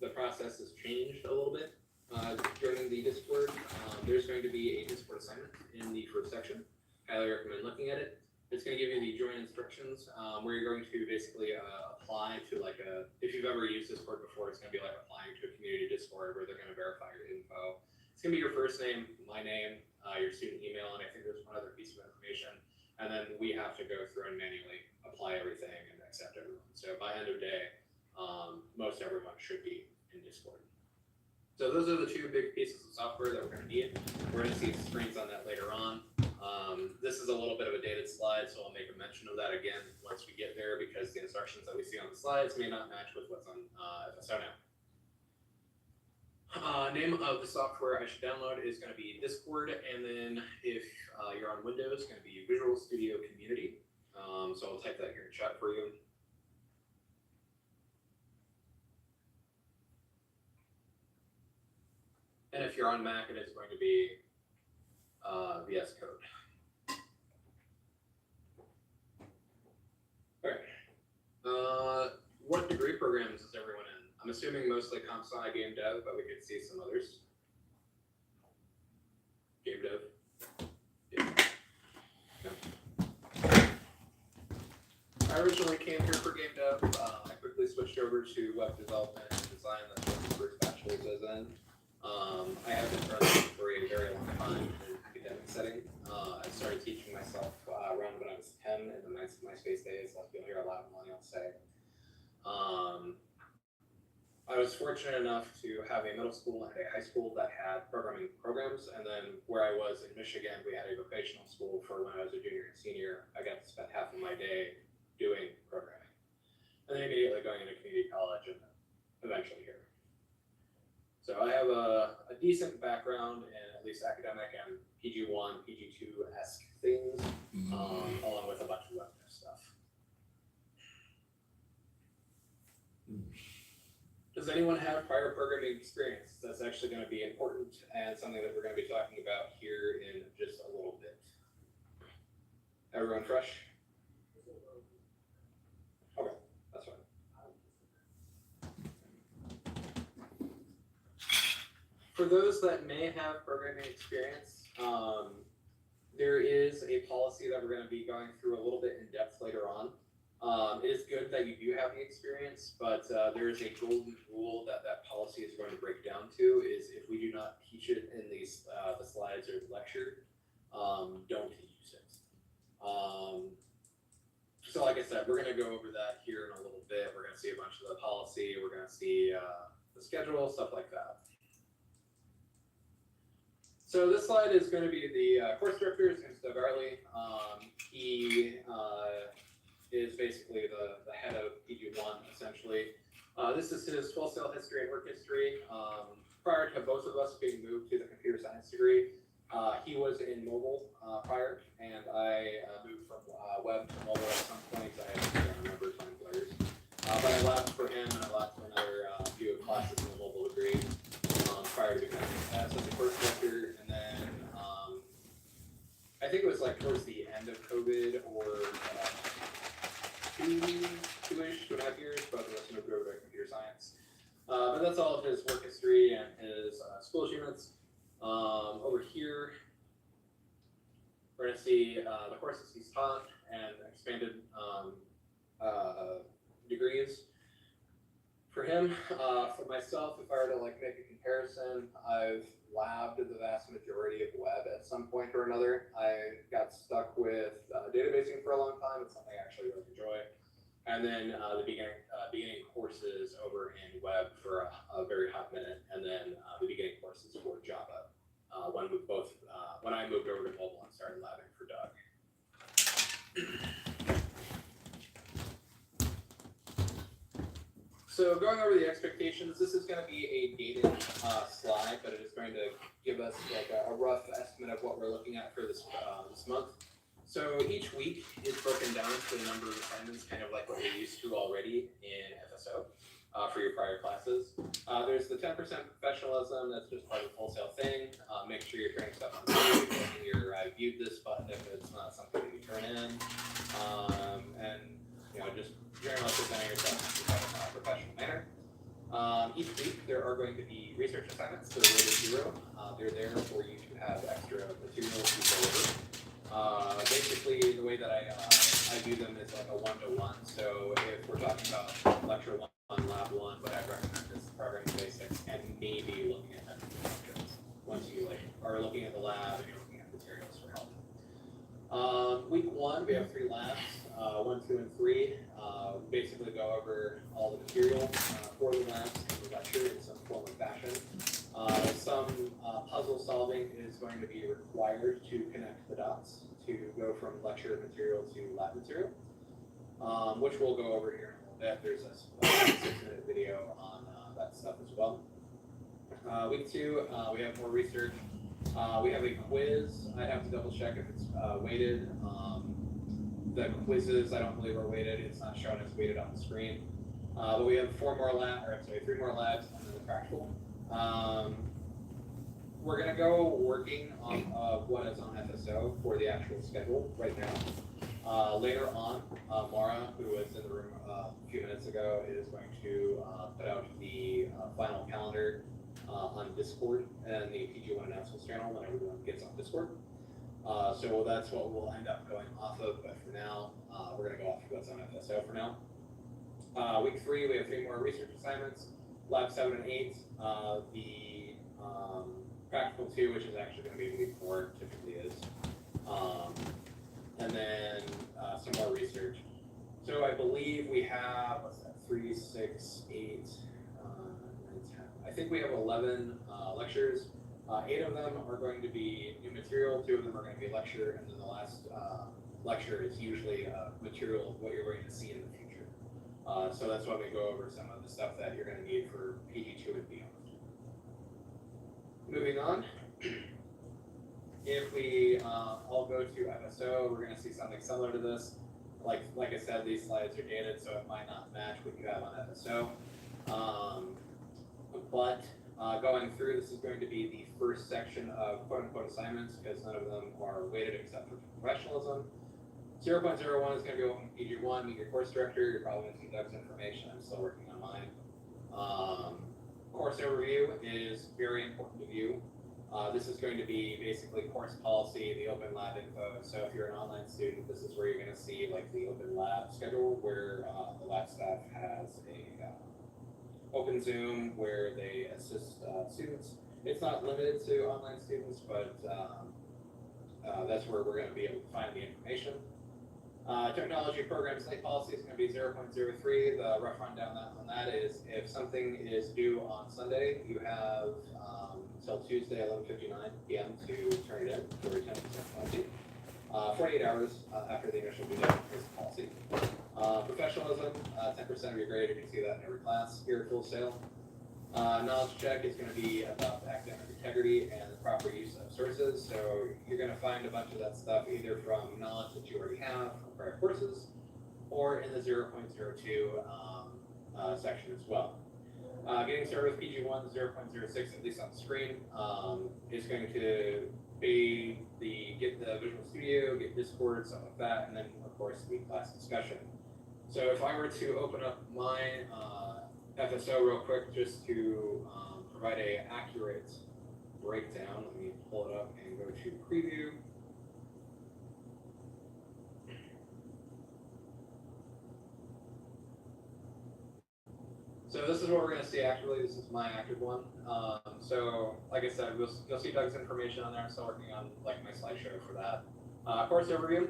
Speaker 2: The process has changed a little bit joining the Discord. There's going to be a Discord assignment in the first section. Highly recommend looking at it. It's going to give you the join instructions where you're going to basically apply to like a, if you've ever used Discord before, it's going to be like applying to a community Discord where they're going to verify your info. It's going to be your first name, my name, your student email, and I think there's one other piece of information. And then we have to go through and manually apply everything and accept everyone. So by end of day, most everyone should be in Discord. So those are the two big pieces of software that we're going to need. We're going to see screens on that later on. This is a little bit of a dated slide, so I'll make a mention of that again once we get there, because the instructions that we see on the slides may not match with what's on FSO now. Name of the software I should download is going to be Discord, and then if you're on Windows, it's going to be Visual Studio Community. So I'll type that here in chat for you. And if you're on Mac, it is going to be VS Code. All right. What degree programs is everyone in? I'm assuming mostly comp sci, game dev, but we could see some others. Game dev. Yeah. I originally came here for game dev. I quickly switched over to web development and design. That's what my first bachelor's is in. I have been running for a very long time in an academic setting. I started teaching myself around when I was 10 in the MySpace days, like you'll hear a lot of millennials say. I was fortunate enough to have a middle school and a high school that had programming programs, and then where I was in Michigan, we had a vocational school for when I was a junior and senior. I got to spend half of my day doing programming, and then immediately going into community college and eventually here. So I have a decent background in at least academic and PG1, PG2-esque things, along with a bunch of web dev stuff. Does anyone have prior programming experience? That's actually going to be important and something that we're going to be talking about here in just a little bit. Everyone fresh? Okay, that's fine. For those that may have programming experience, there is a policy that we're going to be going through a little bit in depth later on. It is good that you do have the experience, but there is a golden rule that policy is going to break down to, is if we do not teach it in these the slides or the lecture, don't use it. So like I said, we're going to go over that here in a little bit. We're going to see a bunch of the policy. We're going to see the schedule, stuff like that. So this slide is going to be the course director. His name is Doug Arley. He is basically the head of PG1, essentially. This is his Fullsail history and work history. Prior to both of us being moved to the computer science degree, he was in mobile prior, and I moved from web to mobile at some point. I don't remember time blurs. But I left for him, and I left for another few classes in the mobile degree prior to becoming such a course director. And then I think it was like towards the end of COVID, or two-ish, 2.5 years, both of us moved over to computer science. But that's all of his work history and his school achievements. Over here, we're going to see the courses he's taught and expanded degrees. For him, for myself, if I were to like make a comparison, I've labbed the vast majority of web at some point or another. I got stuck with databasing for a long time. It's something I actually really enjoy. And then the beginning courses over in web for a very hot minute, and then the beginning courses for Java. When I moved over to mobile and started labbing for Doug. So going over the expectations, this is going to be a dated slide, but it is going to give us like a rough estimate of what we're looking at for this this month. So each week is broken down to the number of assignments, kind of like what you're used to already in FSO for your prior classes. There's the 10% professionalism, that's just part of the Fullsail thing. Make sure you're turning stuff on mute, clicking your I viewed this button if it's not something that you turn in. And just generally presenting yourself as professional. Each week there are going to be research assignments. They're rated 0. They're there for you to have extra material to go over. Basically, the way that I do them is like a 1-to-1. So if we're talking about lecture 1, lab 1, what I'd recommend is programming basics and maybe looking at technical functions once you are looking at the lab and you're looking at materials for help. Week 1, we have 3 labs, 1, 2, and 3. Basically go over all the material for the labs in the lecture in some form or fashion. Some puzzle solving is going to be required to connect the dots to go from lecture material to lab material, which we'll go over here in a little bit. There's a 6-minute video on that stuff as well. Week 2, we have more research. We have a quiz. I have to double check if it's weighted. The quizzes, I don't believe are weighted. It's not shown as weighted on the screen. But we have 3 more labs, and then the practical. We're gonna go working on what is on FSO for the actual schedule right now. Later on, Mara, who was in the room a few minutes ago, is going to put out the final calendar on Discord and the PG1 announcements channel when everyone gets on Discord. So that's what we'll end up going off of, but for now, we're gonna go off of what's on FSO for now. Week 3, we have 3 more research assignments, lab 7 and 8, the practical 2, which is actually gonna be week 4, typically is, and then some more research. So I believe we have, 3, 6, 8, 9, 10. I think we have 11 lectures. 8 of them are going to be new material, 2 of them are going to be lecture, and then the last lecture is usually material of what you're going to see in the future. So that's why we go over some of the stuff that you're going to need for PG2 and beyond. Moving on, if we all go to FSO, we're going to see something similar to this. Like I said, these slides are dated, so it might not match what you have on FSO. But going through, this is going to be the first section of quote-unquote assignments, because none of them are weighted except for professionalism. 0.01 is going to be open PG1, meet your course director. You're probably going to see Doug's information. I'm still working on mine. Course overview is very important to view. This is going to be basically course policy, the open lab info. So if you're an online student, this is where you're going to see like the open lab schedule, where the lab staff has a open Zoom where they assist students. It's not limited to online students, but that's where we're going to be able to find the information. Technology program site policy is going to be 0.03. The rough rundown on that is if something is due on Sunday, you have until Tuesday 11:59 p.m. to turn it in for 10% penalty. 48 hours after the initial due date is the policy. Professionalism, 10% of your grade. You can see that in every class here at Fullsail. Knowledge check is going to be about academic integrity and the proper use of sources. So you're going to find a bunch of that stuff either from knowledge that you already have from prior courses or in the 0.02 section as well. Getting started with PG1, 0.06, at least on the screen, is going to be get the Visual Studio, get Discord, stuff like that, and then of course the class discussion. So if I were to open up my FSO real quick just to provide an accurate breakdown, let me pull it up and go to preview. So this is what we're going to see actively. This is my active one. So like I said, you'll see Doug's information on there. I'm still working on like my slideshow for that. Course overview.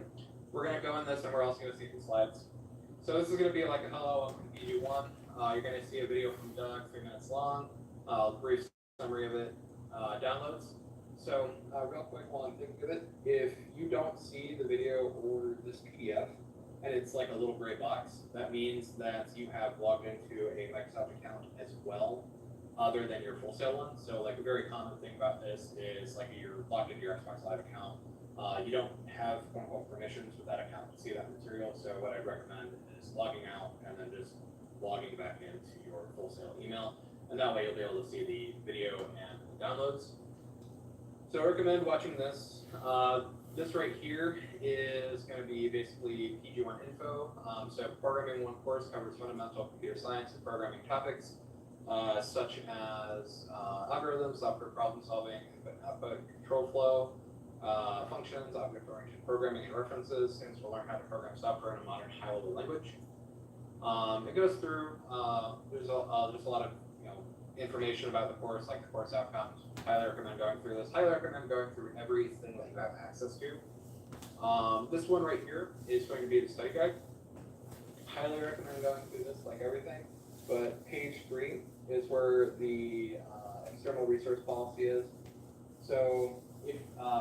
Speaker 2: We're going to go in this and we're also going to see some slides. So this is going to be like a hello, welcome to PG1. You're going to see a video from Doug, 3 minutes long, brief summary of it, downloads. So real quick while I'm thinking of it, if you don't see the video or this PDF, and it's like a little gray box, that means that you have logged into a Microsoft account as well, other than your Fullsail one. So like a very common thing about this is like you're logged into your Xbox Live account. You don't have quote-unquote permissions with that account to see that material. So what I'd recommend is logging out and then just logging back into your Fullsail email. And that way you'll be able to see the video and the downloads. So I recommend watching this. This right here is going to be basically PG1 info. So programming one course covers fundamental computer science and programming topics. such as algorithms, software problem solving, input and output, control flow, functions, object-oriented programming, and references. Students will learn how to program software in a modern, high-level language. It goes through. There's a lot of information about the course, like the course outcomes. Highly recommend going through this. Highly recommend going through everything that you have access to. This one right here is going to be the study guide. Highly recommend going through this, like everything. But page 3 is where the external resource policy is. So, if,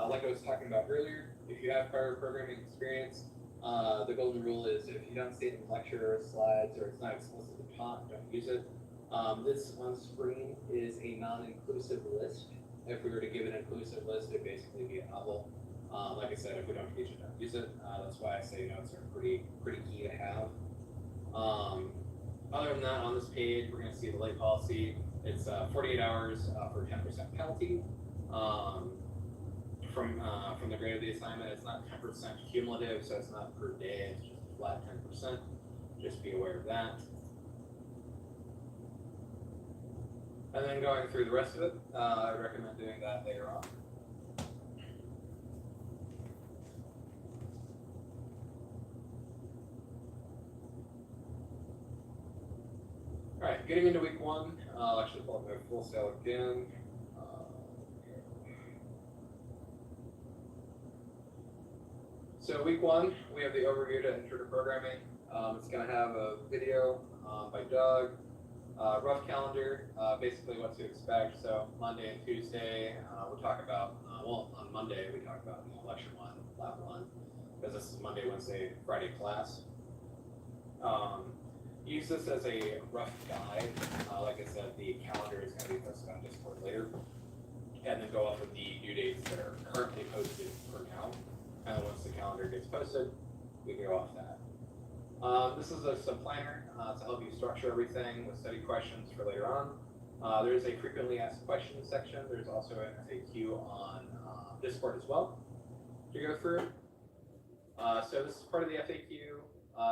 Speaker 2: like I was talking about earlier, if you have prior programming experience, the golden rule is if you don't see it in the lecture or slides or it's not explicitly taught, don't use it. This on screen is a non-inclusive list. If we were to give an inclusive list, it'd basically be a novel. Like I said, if we don't teach it, don't use it. That's why I say notes are pretty key to have. Other than that, on this page, we're going to see the late policy. It's 48 hours for a 10% penalty from the grade of the assignment. It's not 10% cumulative, so it's not per day. It's just a flat 10%. Just be aware of that. And then going through the rest of it, I recommend doing that later on. All right, getting into week 1, I'll actually pull up my Fullsail again. So week 1, we have the overview to intro to programming. It's going to have a video by Doug. Rough calendar, basically what to expect. So Monday and Tuesday, we'll talk about, on Monday we talk about lecture 1, lab 1, because this is Monday, Wednesday, Friday class. Use this as a rough guide. Like I said, the calendar is going to be posted on Discord later, and then go off of the due dates that are currently posted for now. And then once the calendar gets posted, we can go off that. This is a planner to help you structure everything with study questions for later on. There's a frequently asked questions section. There's also an FAQ on Discord as well to go through. So this is part of the FAQ.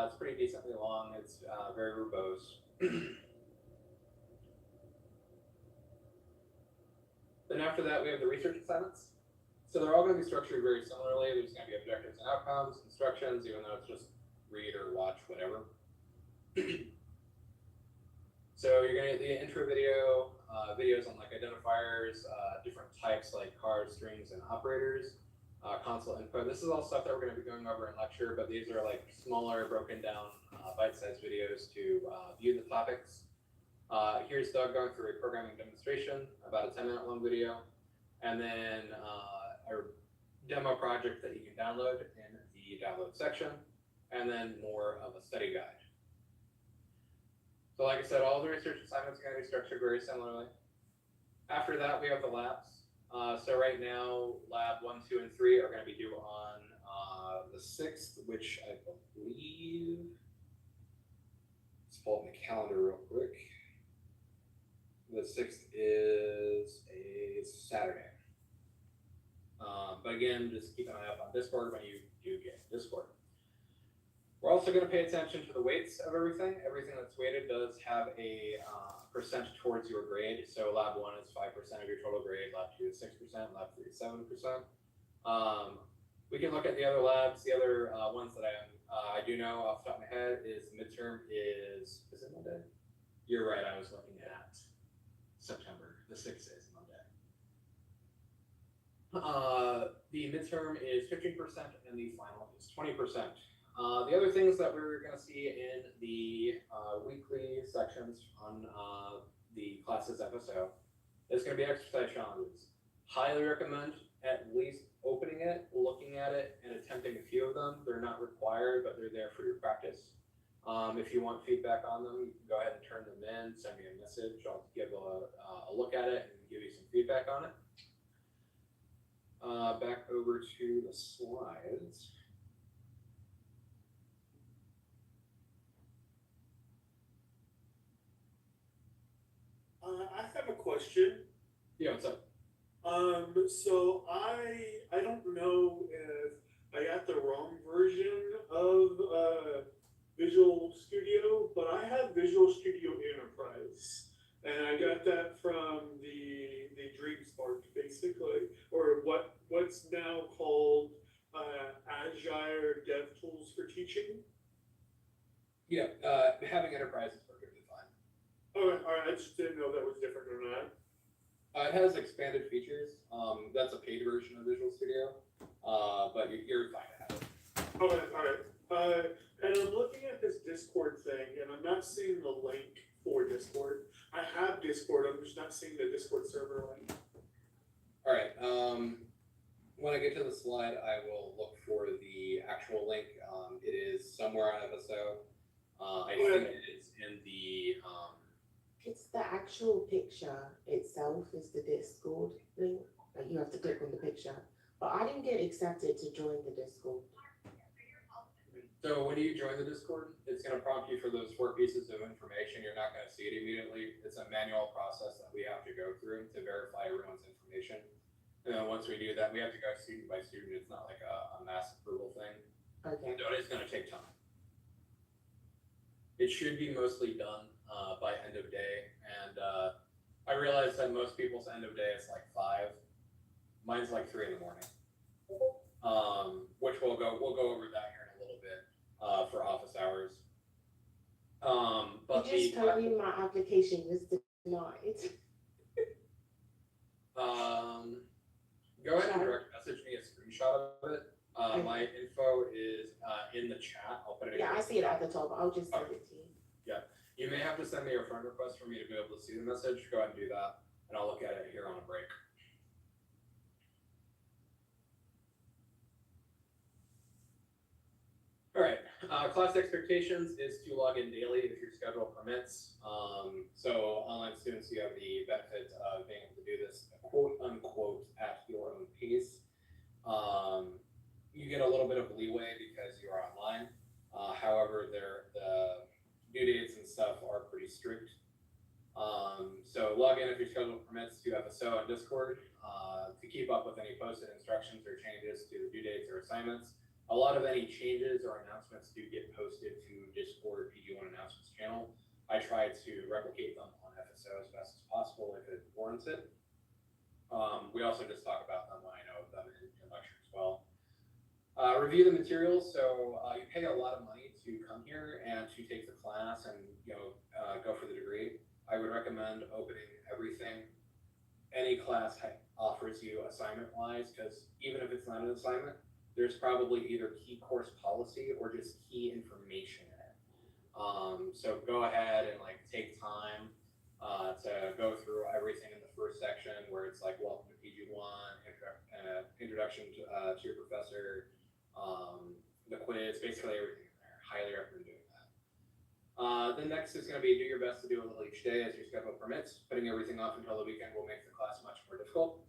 Speaker 2: It's pretty decently long. It's very verbose. Then after that, we have the research assignments. So they're all going to be structured very similarly. There's going to be objectives and outcomes, instructions, even though it's just read or watch, whatever. So you're going to get the intro video, videos on like identifiers, different types like cars, strings, and operators, console input. This is all stuff that we're going to be going over in lecture, but these are like smaller, broken down, bite-sized videos to view the topics. Here's Doug going through a programming demonstration, about a 10-minute long video, and then a demo project that you can download in the download section, and then more of a study guide. So like I said, all the research assignments are going to be structured very similarly. After that, we have the labs. So right now, lab 1, 2, and 3 are going to be due on the 6th, which I believe, let's pull up my calendar real quick. The 6th is a Saturday. But again, just keep an eye up on Discord when you do get Discord. We're also going to pay attention to the weights of everything. Everything that's weighted does have a percent towards your grade. So lab 1 is 5% of your total grade, lab 2 is 6%, lab 3 is 7%. We can look at the other labs. The other ones that I do know off the top of my head is midterm is it Monday? You're right, I was looking at September. The 6th is Monday. The midterm is 15% and the final is 20%. The other things that we're going to see in the weekly sections on the classes FSO is going to be exercise challenges. Highly recommend at least opening it, looking at it, and attempting a few of them. They're not required, but they're there for your practice. If you want feedback on them, you can go ahead and turn them in, send me a message. I'll give a look at it and give you some feedback on it. Back over to the slides.
Speaker 3: I have a question.
Speaker 2: Yeah, what's up?
Speaker 3: So I don't know if I got the wrong version of Visual Studio, but I have Visual Studio Enterprise, and I got that from the Dream Spark, basically, or what's now called Agile Dev Tools for Teaching.
Speaker 2: Yeah, having enterprise is perfectly fine.
Speaker 3: All right, I just didn't know that was different or not.
Speaker 2: It has expanded features. That's a paid version of Visual Studio, but you're fine to have it.
Speaker 3: All right. And I'm looking at this Discord thing, and I'm not seeing the link for Discord. I have Discord, I'm just not seeing the Discord server link.
Speaker 2: All right. When I get to the slide, I will look for the actual link. It is somewhere on FSO. I think it is in the.
Speaker 4: It's the actual picture itself is the Discord link. Like you have to click on the picture. But I didn't get accepted to join the Discord.
Speaker 2: So when you join the Discord, it's going to prompt you for those 4 pieces of information. You're not going to see it immediately. It's a manual process that we have to go through to verify everyone's information. And then once we do that, we have to go student by student. It's not like a mass approval thing.
Speaker 4: Okay.
Speaker 2: So it's going to take time. It should be mostly done by end of day. And I realize that most people's end of day is like 5. Mine's like 3 in the morning. Which we'll go over that here in a little bit for office hours. But
Speaker 4: You just told me my application was denied.
Speaker 2: Go ahead and direct message me a screenshot of it.
Speaker 4: Okay.
Speaker 2: My info is in the chat. I'll put it.
Speaker 4: Yeah, I see it at the top. I'll just send it to you.
Speaker 2: You may have to send me a friend request for me to be able to see the message. Go ahead and do that, and I'll look at it here on a break. All right, class expectations is to log in daily if your schedule permits. So online students, you have the benefit of being able to do this quote unquote at your own pace. You get a little bit of leeway because you're online. However, the due dates and stuff are pretty strict. So log in if your schedule permits to FSO on Discord to keep up with any posted instructions or changes to the due dates or assignments. A lot of any changes or announcements do get posted to Discord PG1 announcements channel. I try to replicate them on FSO as best as possible if it warrants it. We also just talk about them when I know of them in lecture as well. Review the materials. So you pay a lot of money to come here and to take the class and go for the degree. I would recommend opening everything any class offers you assignment-wise, because even if it's not an assignment, there's probably either key course policy or just key information in it. So go ahead and take time to go through everything in the first section where it's like welcome to PG1, introduction to your professor, the quiz, basically everything in there. Highly recommend doing that. The next is going to be do your best to do a little each day as your schedule permits. Putting everything off until the weekend will make the class much more difficult.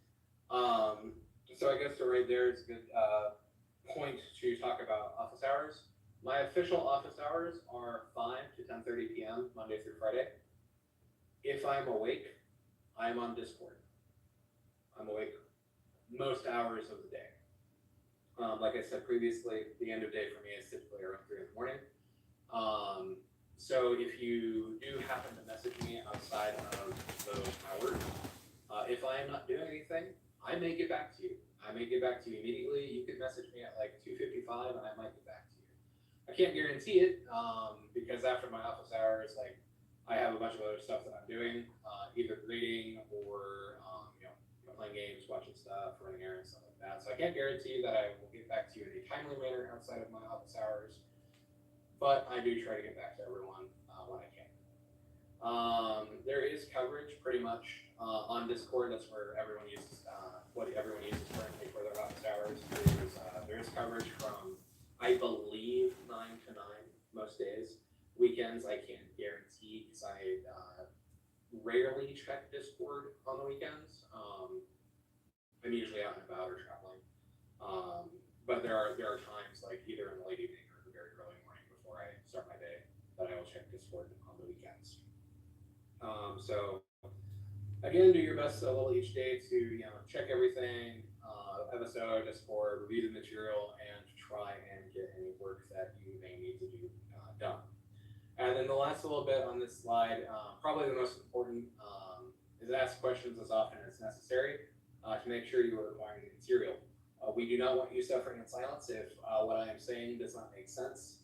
Speaker 2: So I guess right there is a good point to talk about office hours. My official office hours are 5 to 10:30 p.m. Monday through Friday. If I'm awake, I'm on Discord. I'm awake most hours of the day. Like I said previously, the end of day for me is typically around 3 in the morning. So if you do happen to message me outside of those hours, if I am not doing anything, I may get back to you. I may get back to you immediately. You could message me at 2:55 and I might get back to you. I can't guarantee it because after my office hours, I have a bunch of other stuff that I'm doing, either reading or playing games, watching stuff, running errands, stuff like that. So I can't guarantee that I will get back to you in a timely manner outside of my office hours, but I do try to get back to everyone when I can. There is coverage pretty much on Discord. That's where everyone uses what everyone uses currently for their office hours. There is coverage from, I believe, 9 to 9 most days. Weekends I can't guarantee because I rarely check Discord on the weekends. I'm usually out and about or traveling. But there are times either in the late evening or the very early morning before I start my day that I will check Discord on the weekends. So again, do your best a little each day to check everything, FSO, Discord, review the material, and try and get any work that you may need to do done. And then the last little bit on this slide, probably the most important, is ask questions as often as necessary to make sure you are acquiring the material. We do not want you suffering in silence. If what I am saying does not make sense,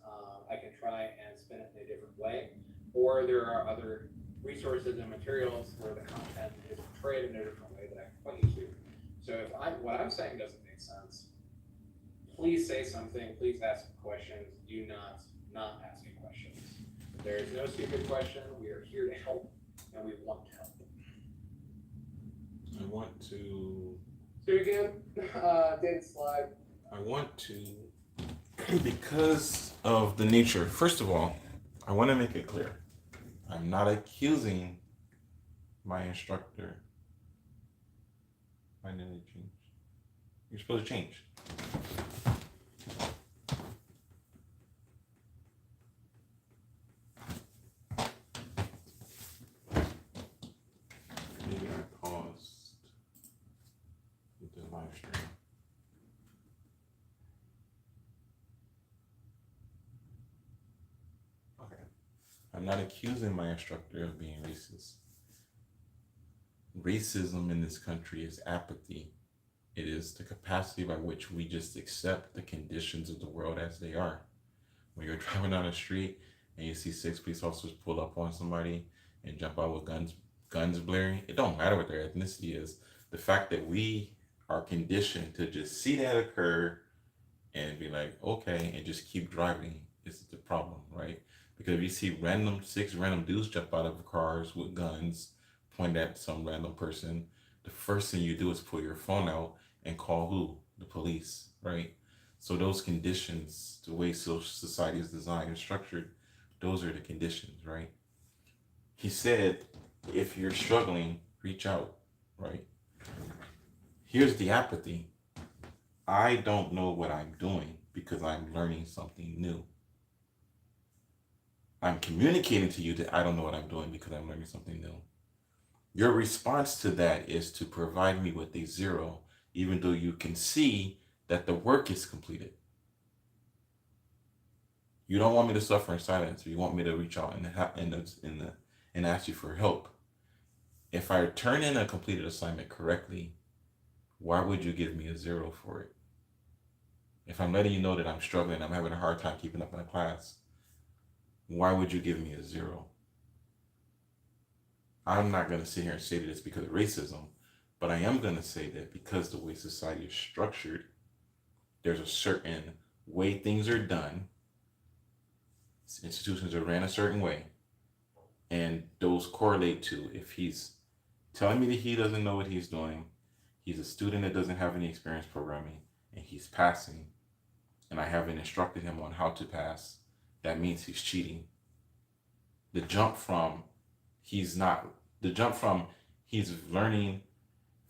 Speaker 2: I can try and spin it in a different way. Or there are other resources and materials where the content is portrayed in a different way that I can point you to. So if what I'm saying doesn't make sense, please say something. Please ask questions. Do not ask questions. There is no stupid question. We are here to help, and we want to help.
Speaker 1: I want to.
Speaker 2: So again, data slide.
Speaker 1: I want to, because of the nature. First of all, I want to make it clear. I'm not accusing my instructor. Why didn't it change? You're supposed to change. Maybe I paused the live stream. Okay. I'm not accusing my instructor of being racist. Racism in this country is apathy. It is the capacity by which we just accept the conditions of the world as they are. When you're driving down the street and you see 6 police officers pull up on somebody and jump out with guns blaring, it don't matter what their ethnicity is. The fact that we are conditioned to just see that occur and be like, okay, and just keep driving is the problem, right? Because if you see 6 random dudes jump out of cars with guns, point at some random person, the first thing you do is pull your phone out and call who? The police, right? So those conditions, the way social society is designed and structured, those are the conditions, right? He said, if you're struggling, reach out, right? Here's the apathy. I don't know what I'm doing because I'm learning something new. I'm communicating to you that I don't know what I'm doing because I'm learning something new. Your response to that is to provide me with a 0, even though you can see that the work is completed. You don't want me to suffer in silence. You want me to reach out and ask you for help. If I turn in a completed assignment correctly, why would you give me a 0 for it? If I'm letting you know that I'm struggling, I'm having a hard time keeping up my class, why would you give me a 0? I'm not going to sit here and say that it's because of racism, but I am going to say that because the way society is structured, there's a certain way things are done. Institutions are ran a certain way, and those correlate to if he's telling me that he doesn't know what he's doing, he's a student that doesn't have any experience programming, and he's passing, and I haven't instructed him on how to pass, that means he's cheating. The jump from he's learning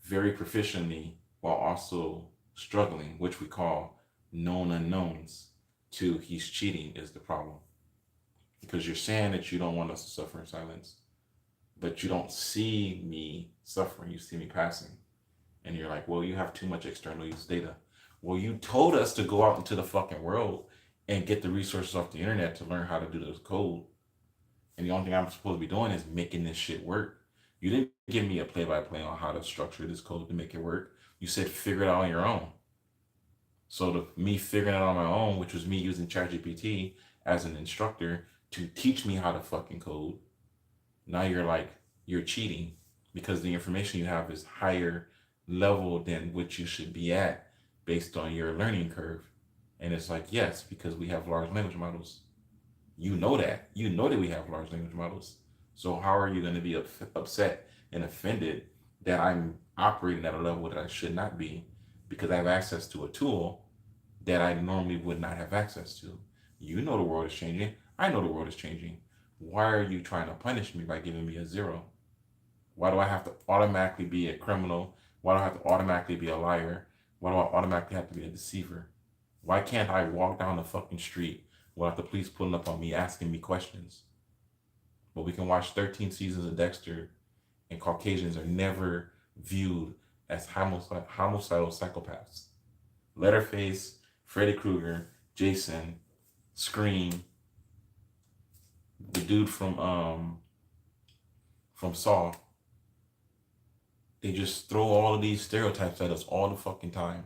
Speaker 1: very proficiently while also struggling, which we call known unknowns, to he's cheating is the problem. Because you're saying that you don't want us to suffer in silence, but you don't see me suffering, you see me passing. And you're like, well, you have too much external use data. Well, you told us to go out into the fucking world and get the resources off the internet to learn how to do this code. And the only thing I'm supposed to be doing is making this shit work. You didn't give me a play-by-play on how to structure this code to make it work. You said figure it out on your own. So me figuring it out on my own, which was me using ChatGPT as an instructor to teach me how to fucking code, now you're like, you're cheating because the information you have is higher level than what you should be at based on your learning curve. And it's like, yes, because we have large language models. You know that. You know that we have large language models. So how are you going to be upset and offended that I'm operating at a level that I should not be because I have access to a tool that I normally would not have access to? You know the world is changing. I know the world is changing. Why are you trying to punish me by giving me a 0? Why do I have to automatically be a criminal? Why do I have to automatically be a liar? Why do I automatically have to be a deceiver? Why can't I walk down the fucking street without the police pulling up on me asking me questions? But we can watch 13 seasons of Dexter and Caucasians are never viewed as homicidal psychopaths. Leatherface, Freddy Krueger, Jason, Scream, the dude from Saw, They just throw all of these stereotypes at us all the fucking time.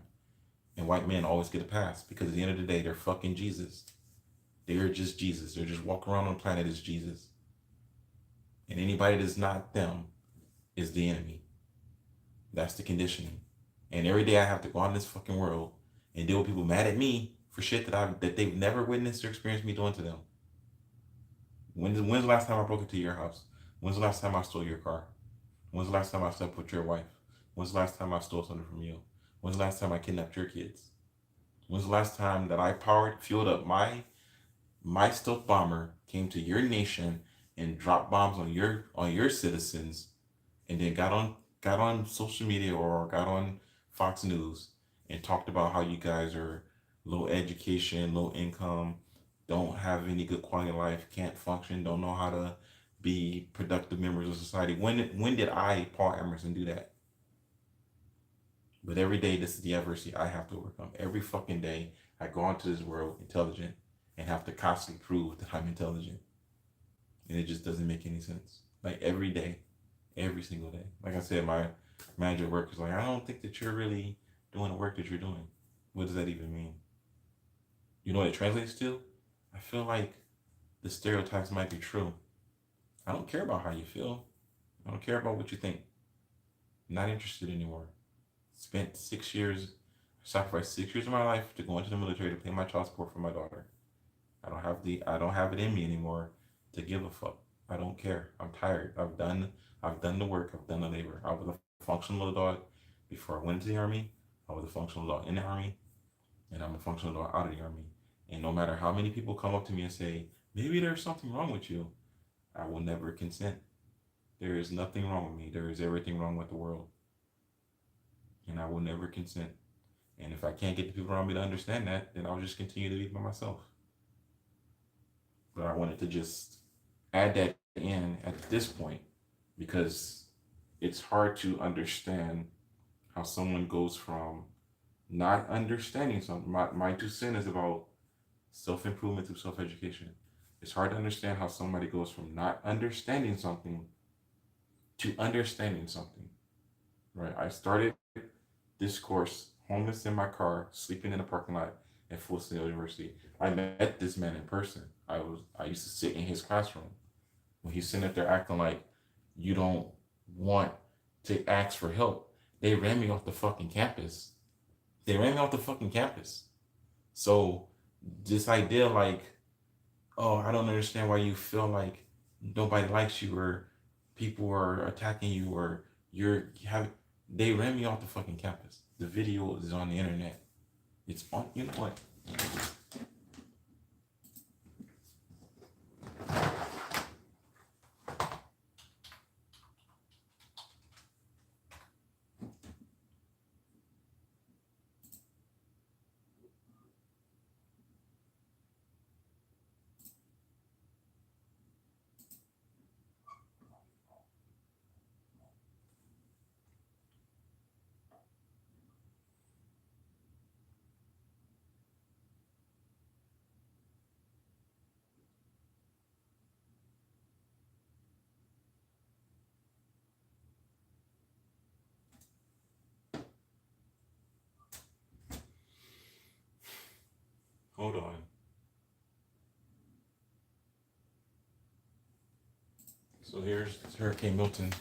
Speaker 1: And white men always get a pass because at the end of the day, they're fucking Jesus. They're just Jesus. They're just walking around on the planet as Jesus. And anybody that's not them is the enemy. That's the conditioning. And every day I have to go out in this fucking world and deal with people mad at me for shit that they've never witnessed or experienced me doing to them. When's the last time I broke into your house? When's the last time I stole your car? When's the last time I slept with your wife? When's the last time I stole something from you? When's the last time I kidnapped your kids? When's the last time that I fueled up my stealth bomber, came to your nation and dropped bombs on your citizens, and then got on social media or got on Fox News and talked about how you guys are low education, low income, don't have any good quality of life, can't function, don't know how to be productive members of society. When did I, Paul Emerson, do that? But every day, this is the adversity I have to overcome. Every fucking day, I go into this world intelligent and have to constantly prove that I'm intelligent. And it just doesn't make any sense. Like every day, every single day. Like I said, my manager at work is like, I don't think that you're really doing the work that you're doing. What does that even mean? You know what it translates to? I feel like the stereotypes might be true. I don't care about how you feel. I don't care about what you think. I'm not interested anymore. Spent 6 years, sacrificed 6 years of my life to go into the military to pay my child support for my daughter. I don't have it in me anymore to give a fuck. I don't care. I'm tired. I've done the work. I've done the labor. I was a functional adult before I went into the army. I was a functional adult in the army, and I'm a functional adult out of the army. And no matter how many people come up to me and say, maybe there's something wrong with you, I will never consent. There is nothing wrong with me. There is everything wrong with the world. And I will never consent. And if I can't get the people around me to understand that, then I'll just continue to be by myself. But I wanted to just add that in at this point because it's hard to understand how someone goes from not understanding something. My 2 cents is about self-improvement through self-education. It's hard to understand how somebody goes from not understanding something to understanding something. Right? I started this course homeless in my car, sleeping in a parking lot at Fullsail University. I met this man in person. I used to sit in his classroom. When he's sitting up there acting like you don't want to ask for help, they ran me off the fucking campus. They ran me off the fucking campus. So this idea like, oh, I don't understand why you feel like nobody likes you or people are attacking you or they ran me off the fucking campus. The video is on the internet. It's on, you know what? Hold on. So here's Hurricane Milton.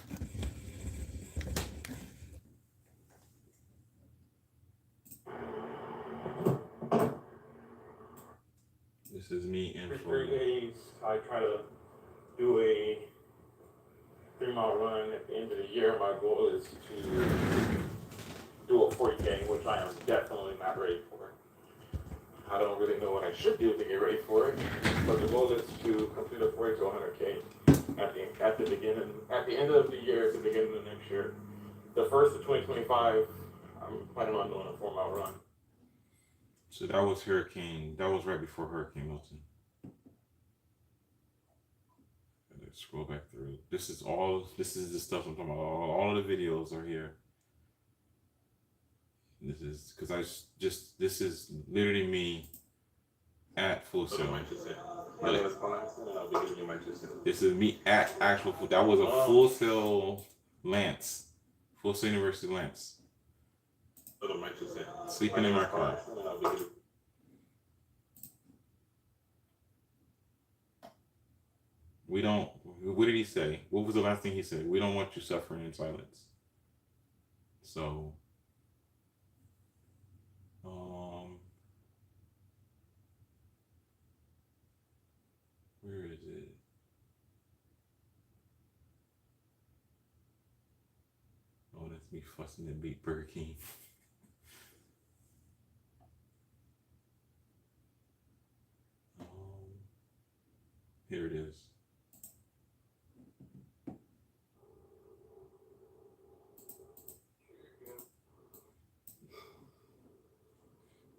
Speaker 1: This is me in
Speaker 3: For
Speaker 1: Florida.
Speaker 3: 3 days, I try to do a 3-mile run. At the end of the year, my goal is to do a 40K, which I am definitely not ready for. I don't really know what I should do to get ready for it, but the goal is to complete a 40 to 100K at the end of the year, at the beginning of next year. The first of 2025, I'm planning on doing a 4-mile run.
Speaker 1: So that was right before Hurricane Milton. Let's scroll back through. This is the stuff I'm talking about. All of the videos are here. This is because this is literally me at Fullsail. This is me at actual Full. That was a Fullsail Lance Fullsail University Lance.
Speaker 3: Little mic just said,
Speaker 1: Sleeping in my car. We don't. What did he say? What was the last thing he said? We don't want you suffering in silence. So, where is it? Oh, that's me fussing at Beat Burger King. Here it is.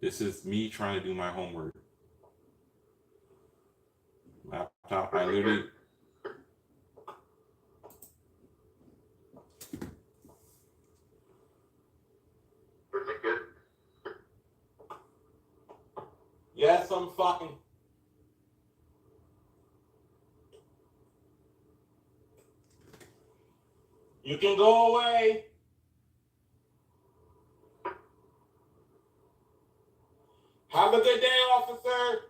Speaker 1: This is me trying to do my homework. Laptop, I literally.
Speaker 3: Yes, I'm fucking. You can go away. Have a good day, officer.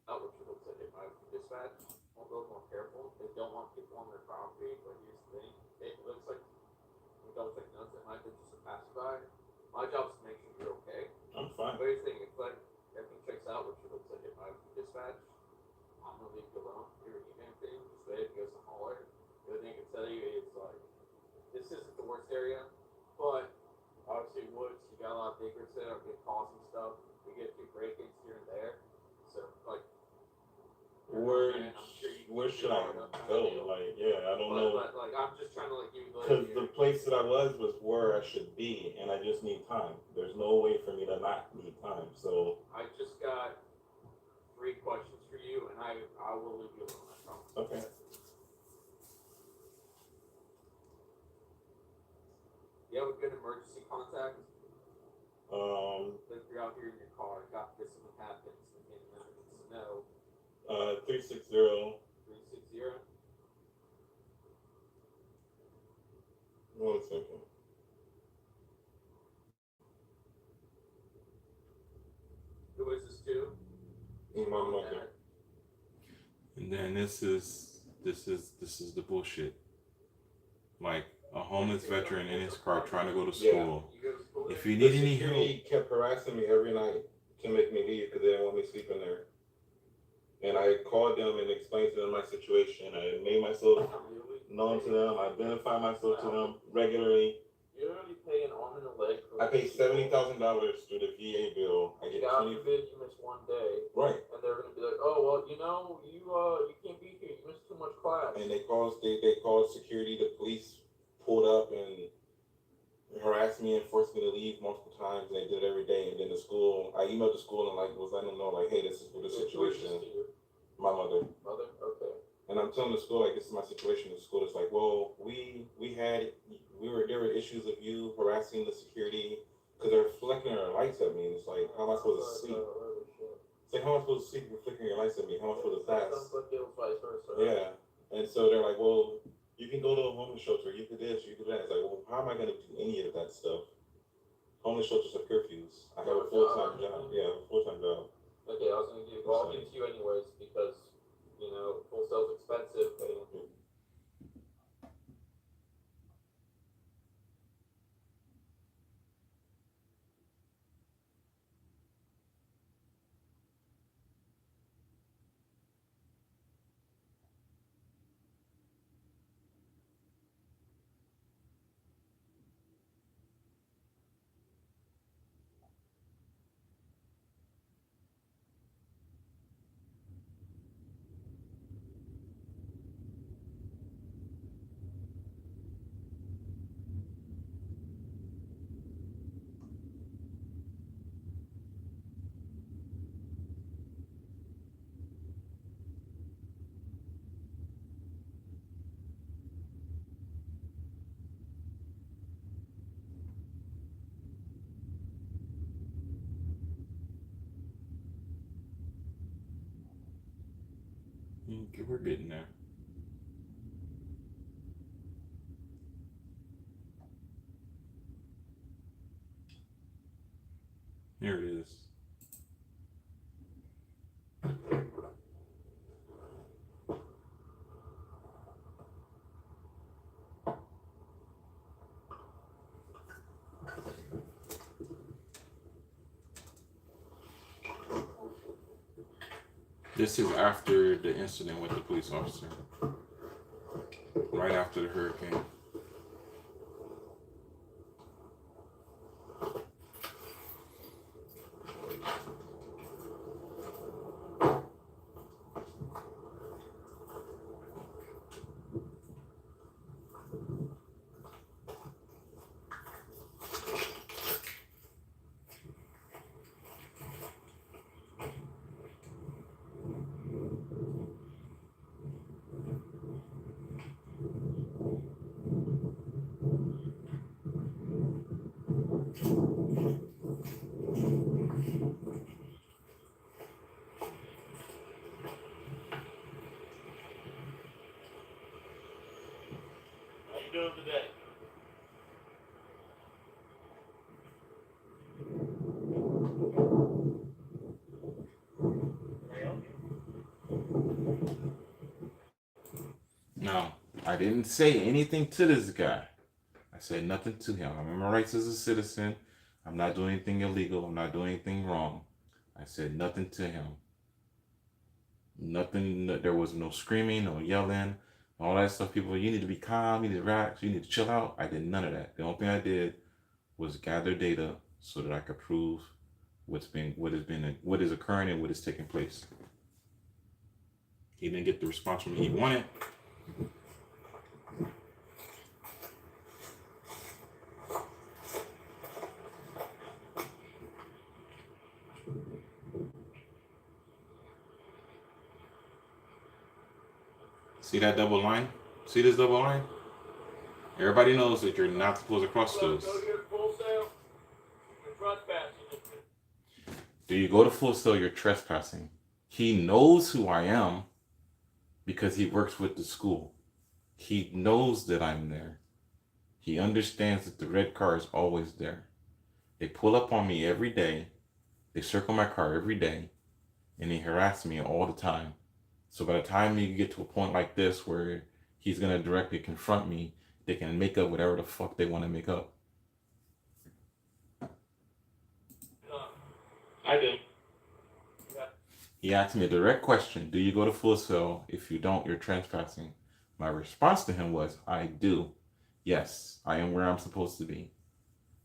Speaker 5: Not what you look like. My dispatch will go more careful. They don't want people on their property, but here's the thing. It looks like we don't take notes. It might be just a passerby. My job is to make sure you're okay.
Speaker 3: I'm fine.
Speaker 5: But here's the thing. If like everything checks out, which it looks like it might be dispatch, I'm gonna leave you alone. You're an thing. Just wait. If he goes to holler, the other thing I can tell you is like this isn't the worst area, but obviously woods. You got a lot of acres there. I'm getting calls and stuff. We get a few break-ins here and there. So like.
Speaker 3: Where should I go? Like, yeah, I don't know.
Speaker 5: But like, I'm just trying to like give you
Speaker 3: because the place that I was where I should be, and I just need time. There's no way for me to not need time. So
Speaker 5: I just got 3 questions for you, and I will leave you alone. I promise.
Speaker 3: Okay.
Speaker 5: You have a good emergency contact? Like you're out here in your car, got this and what happens, and then needs to know.
Speaker 3: 360.
Speaker 5: 360.
Speaker 3: 1 second.
Speaker 5: Who is this to?
Speaker 3: My mother.
Speaker 1: And then this is the bullshit. Like a homeless veteran in his car trying to go to school.
Speaker 5: You go to school?
Speaker 1: If you need any help,
Speaker 3: He kept harassing me every night to make me leave because they didn't want me sleeping there. And I called them and explained to them my situation. I made myself known to them. I identify myself to them regularly.
Speaker 5: You already pay an arm and a leg.
Speaker 3: I pay $70,000 through the VA bill. I get
Speaker 5: God forbid you miss one day.
Speaker 3: Right.
Speaker 5: And they're gonna be like, oh well, you know, you can't be here. You missed too much class.
Speaker 3: And they called security. The police pulled up and harassed me and forced me to leave multiple times. They did it every day. And then the school, I emailed the school and was letting them know like, hey, this is what the situation. My mother.
Speaker 5: Mother, okay.
Speaker 3: And I'm telling the school like this is my situation. The school is like, well, there were issues of you harassing the security because they're flicking their lights at me. And it's like, how am I supposed to sleep? It's like, how am I supposed to sleep if you're flickering your lights at me? How am I supposed to pass?
Speaker 5: Sounds like it was vice versa.
Speaker 3: Yeah. And so they're like, well, you can go to a homeless shelter. You could this, you could that. It's like, well, how am I going to do any of that stuff? Homeless shelters have curfews. I have a full-time job. Yeah, a full-time job.
Speaker 5: Okay, I was going to give all to you anyways because, you know, Fullsail's expensive. And
Speaker 1: We're getting there. Here it is. This is after the incident with the police officer. Right after the hurricane.
Speaker 3: How you doing today?
Speaker 1: No, I didn't say anything to this guy. I said nothing to him. I'm in my rights as a citizen. I'm not doing anything illegal. I'm not doing anything wrong. I said nothing to him. Nothing. There was no screaming, no yelling, all that stuff. People, you need to be calm. You need to relax. You need to chill out. I did none of that. The only thing I did was gather data so that I could prove what is occurring, and what is taking place. He didn't get the response from me he wanted. See that double line? See this double line? Everybody knows that you're not supposed to cross those.
Speaker 3: Go here, Fullsail. You're trespassing.
Speaker 1: Do you go to Fullsail, you're trespassing. He knows who I am because he works with the school. He knows that I'm there. He understands that the red car is always there. They pull up on me every day. They circle my car every day. And they harass me all the time. So by the time you get to a point like this where he's going to directly confront me, they can make up whatever the fuck they want to make up.
Speaker 3: I do.
Speaker 1: He asked me a direct question. Do you go to Fullsail? If you don't, you're trespassing. My response to him was, I do. Yes, I am where I'm supposed to be.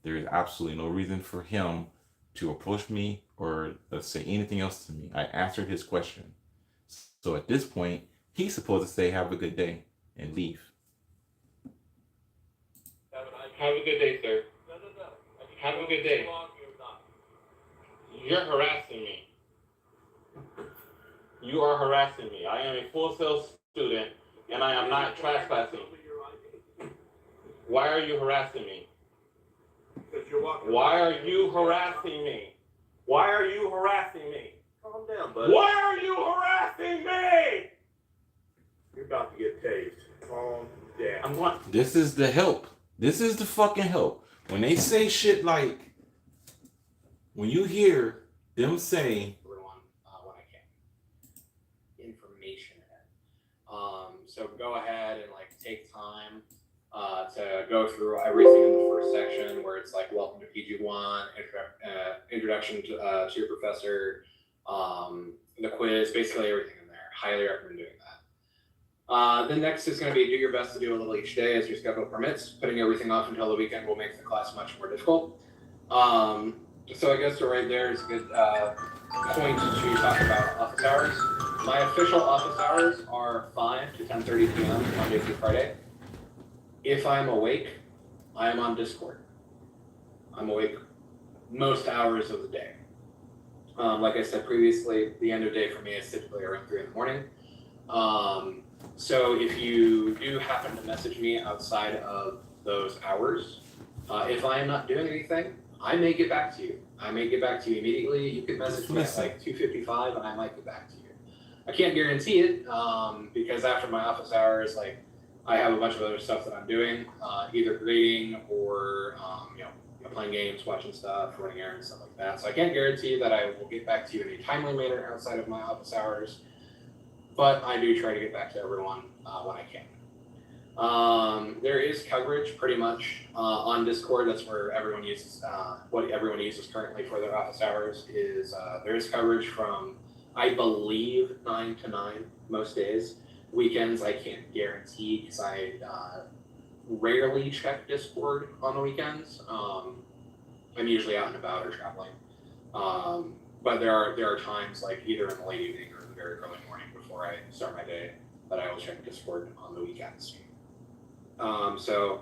Speaker 1: There is absolutely no reason for him to approach me or say anything else to me. I answered his question. So at this point, he's supposed to say, have a good day and leave.
Speaker 3: Have a good day, sir.
Speaker 5: No.
Speaker 3: Have a good day. You're harassing me. You are harassing me. I am a Fullsail student, and I am not trespassing. Why are you harassing me? Why are you harassing me? Why are you harassing me?
Speaker 5: Calm down, buddy.
Speaker 3: Why are you harassing me?
Speaker 6: You're about to get tased. Calm down.
Speaker 3: I'm going.
Speaker 1: This is the help. This is the fucking help. When they say shit like, when you hear them say,
Speaker 2: everyone when I can. Information ahead. So go ahead and like take time to go through everything in the first section where it's like welcome to PG1, introduction to your professor, the quiz, basically everything in there. Highly recommend doing that. Then next is going to be do your best to do a little each day as your schedule permits. Putting everything off until the weekend will make the class much more difficult. So I guess right there is a good point to talk about office hours. My official office hours are 5 to 10:30 p.m. Monday through Friday. If I'm awake, I am on Discord. I'm awake most hours of the day. Like I said previously, the end of day for me is typically around 3 in the morning. So if you do happen to message me outside of those hours, if I am not doing anything, I may get back to you. I may get back to you immediately. You could message me at like 2:55 and I might get back to you. I can't guarantee it because after my office hours, like I have a bunch of other stuff that I'm doing, either grading or playing games, watching stuff, running errands, stuff like that. So I can't guarantee that I will get back to you in a timely manner outside of my office hours, but I do try to get back to everyone when I can. There is coverage pretty much on Discord. That's where everyone uses what everyone uses currently for their office hours. Is there is coverage from, I believe, 9 to 9 most days. Weekends I can't guarantee because I rarely check Discord on the weekends. I'm usually out and about or traveling. But there are times, like either in the late evening or the very early morning before I start my day, that I will check Discord on the weekends. So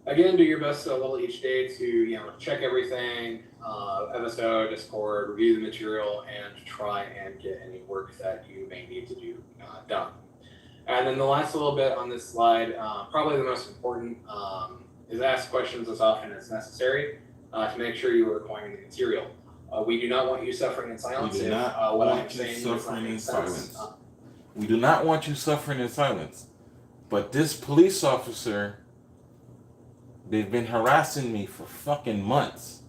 Speaker 2: again, do your best a little each day to check everything, MSO, Discord, review the material, and try and get any work that you may need to do done. And then the last little bit on this slide, probably the most important, is ask questions as often as necessary to make sure you are acquiring the material. We do not want you suffering in silence.
Speaker 1: We do not want you suffering in silence. We do not want you suffering in silence. But this police officer, they've been harassing me for fucking months.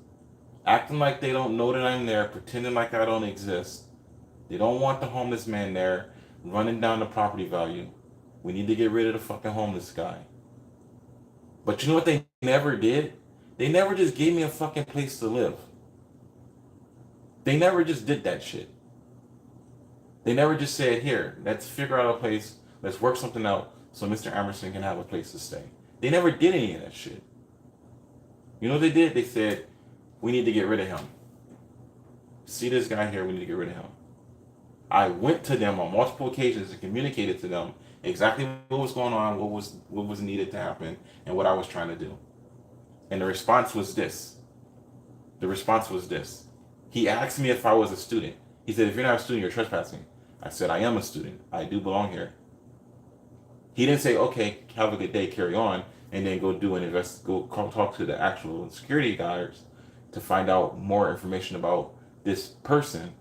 Speaker 1: Acting like they don't know that I'm there, pretending like I don't exist. They don't want the homeless man there, running down the property value. We need to get rid of the fucking homeless guy. But you know what they never did? They never just gave me a fucking place to live. They never just did that shit. They never just said, here, let's figure out a place, let's work something out so Mr. Emerson can have a place to stay. They never did any of that shit. You know what they did? They said, we need to get rid of him. See this guy here, we need to get rid of him. I went to them on multiple occasions and communicated to them exactly what was going on, what was needed to happen, and what I was trying to do. And the response was this. He asked me if I was a student. He said, if you're not a student, you're trespassing. I said, I am a student. I do belong here. He didn't say, okay, have a good day, carry on, and then go talk to the actual security guards to find out more information about this person,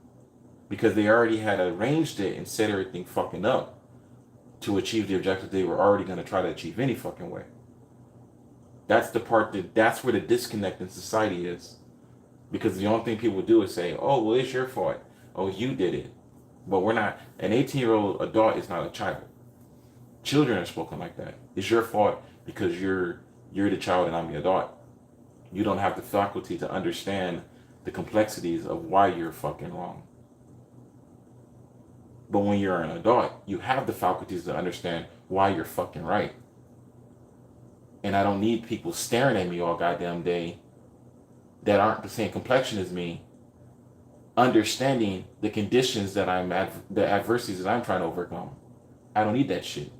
Speaker 1: because they already had arranged it and set everything fucking up to achieve the objective they were already going to try to achieve any fucking way. That's the part that's where the disconnect in society is. Because the only thing people do is say, oh, well, it's your fault. Oh, you did it. But we're not. An 18-year-old adult is not a child. Children are spoken like that. It's your fault because you're the child and I'm the adult. You don't have the faculty to understand the complexities of why you're fucking wrong. But when you're an adult, you have the faculties to understand why you're fucking right. And I don't need people staring at me all goddamn day that aren't the same complexion as me, understanding the conditions that the adversities that I'm trying to overcome. I don't need that shit.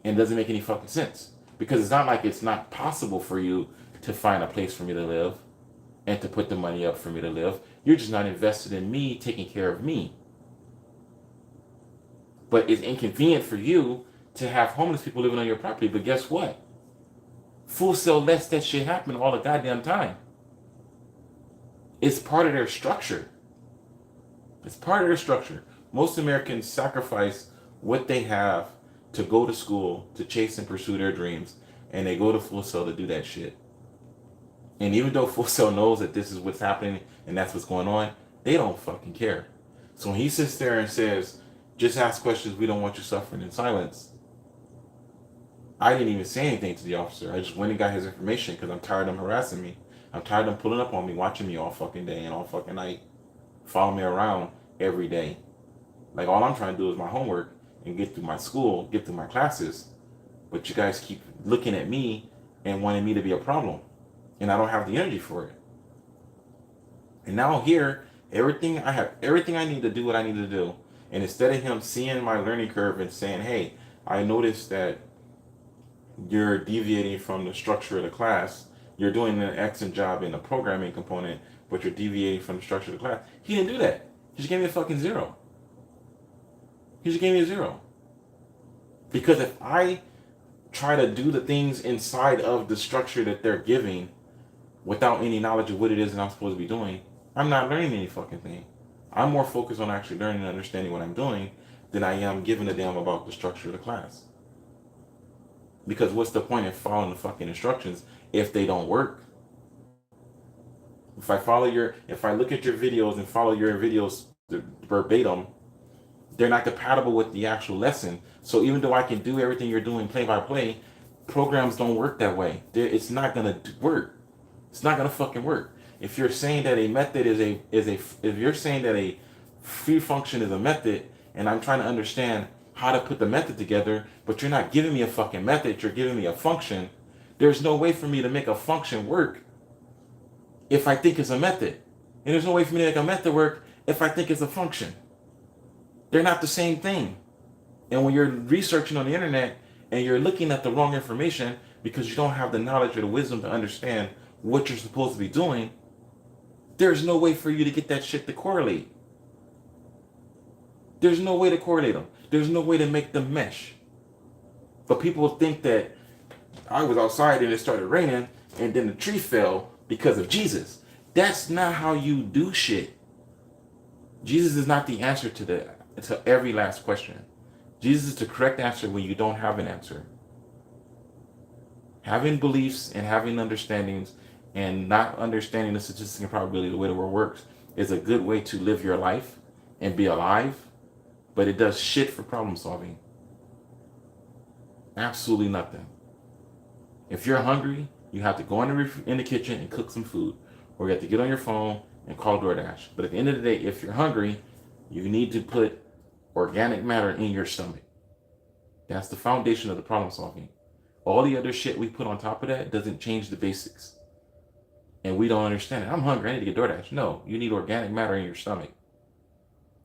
Speaker 1: And it doesn't make any fucking sense. Because it's not like it's not possible for you to find a place for me to live and to put the money up for me to live. You're just not invested in me taking care of me. But it's inconvenient for you to have homeless people living on your property. But guess what? Fullsail lets that shit happen all the goddamn time. It's part of their structure. Most Americans sacrifice what they have to go to school, to chase and pursue their dreams, and they go to Fullsail to do that shit. And even though Fullsail knows that this is what's happening and that's what's going on, they don't fucking care. So when he sits there and says, just ask questions, we don't want you suffering in silence, I didn't even say anything to the officer. I just went and got his information because I'm tired of him harassing me. I'm tired of him pulling up on me, watching me all fucking day and all fucking night, following me around every day. Like, all I'm trying to do is my homework and get through my school, get through my classes. But you guys keep looking at me and wanting me to be a problem. And I don't have the energy for it. And now here, everything I need to do what I need to do. And instead of him seeing my learning curve and saying, hey, I noticed that you're deviating from the structure of the class. You're doing an excellent job in the programming component, but you're deviating from the structure of the class. He didn't do that. He just gave me a fucking 0. Because if I try to do the things inside of the structure that they're giving without any knowledge of what it is that I'm supposed to be doing, I'm not learning any fucking thing. I'm more focused on actually learning and understanding what I'm doing than I am giving a damn about the structure of the class. Because what's the point in following the fucking instructions if they don't work? If I look at your videos and follow your videos verbatim, they're not compatible with the actual lesson. So even though I can do everything you're doing play by play, programs don't work that way. It's not gonna work. It's not gonna fucking work. If you're saying that a method if you're saying that a free function is a method, and I'm trying to understand how to put the method together, but you're not giving me a fucking method, you're giving me a function. There's no way for me to make a function work if I think it's a method. And there's no way for me to make a method work if I think it's a function. They're not the same thing. And when you're researching on the internet and you're looking at the wrong information because you don't have the knowledge or the wisdom to understand what you're supposed to be doing, there's no way for you to get that shit to correlate. There's no way to correlate them. There's no way to make them mesh. But people think that I was outside and it started raining and then the tree fell because of Jesus. That's not how you do shit. Jesus is not the answer to every last question. Jesus is the correct answer when you don't have an answer. Having beliefs and having understandings and not understanding the statistics and probability, the way the world works, is a good way to live your life and be alive, but it does shit for problem solving. Absolutely nothing. If you're hungry, you have to go in the kitchen and cook some food, or you have to get on your phone and call DoorDash. But at the end of the day, if you're hungry, you need to put organic matter in your stomach. That's the foundation of the problem solving. All the other shit we put on top of that doesn't change the basics. And we don't understand it. I'm hungry, I need to get DoorDash. No, you need organic matter in your stomach.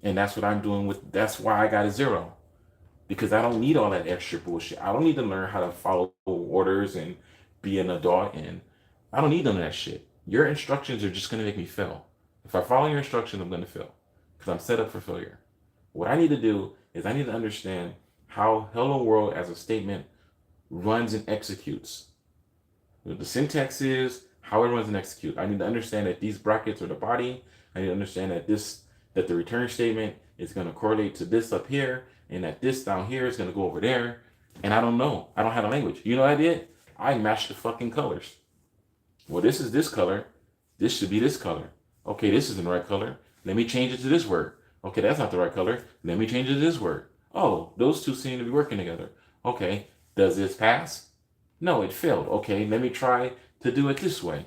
Speaker 1: And that's what I'm doing that's why I got a 0. Because I don't need all that extra bullshit. I don't need to learn how to follow orders and be an adult, and I don't need none of that shit. Your instructions are just gonna make me fail. If I follow your instructions, I'm gonna fail. Because I'm set up for failure. What I need to do is I need to understand how hello world as a statement runs and executes. What the syntax is, how it runs and executes. I need to understand that these brackets are the body. I need to understand that the return statement is going to correlate to this up here, and that this down here is going to go over there. And I don't know. I don't have a language. You know what I did? I matched the fucking colors. Well, this is this color. This should be this color. Okay, this isn't the right color. Let me change it to this word. Okay, that's not the right color. Let me change it to this word. Oh, those two seem to be working together. Okay, does this pass? No, it failed. Okay, let me try to do it this way.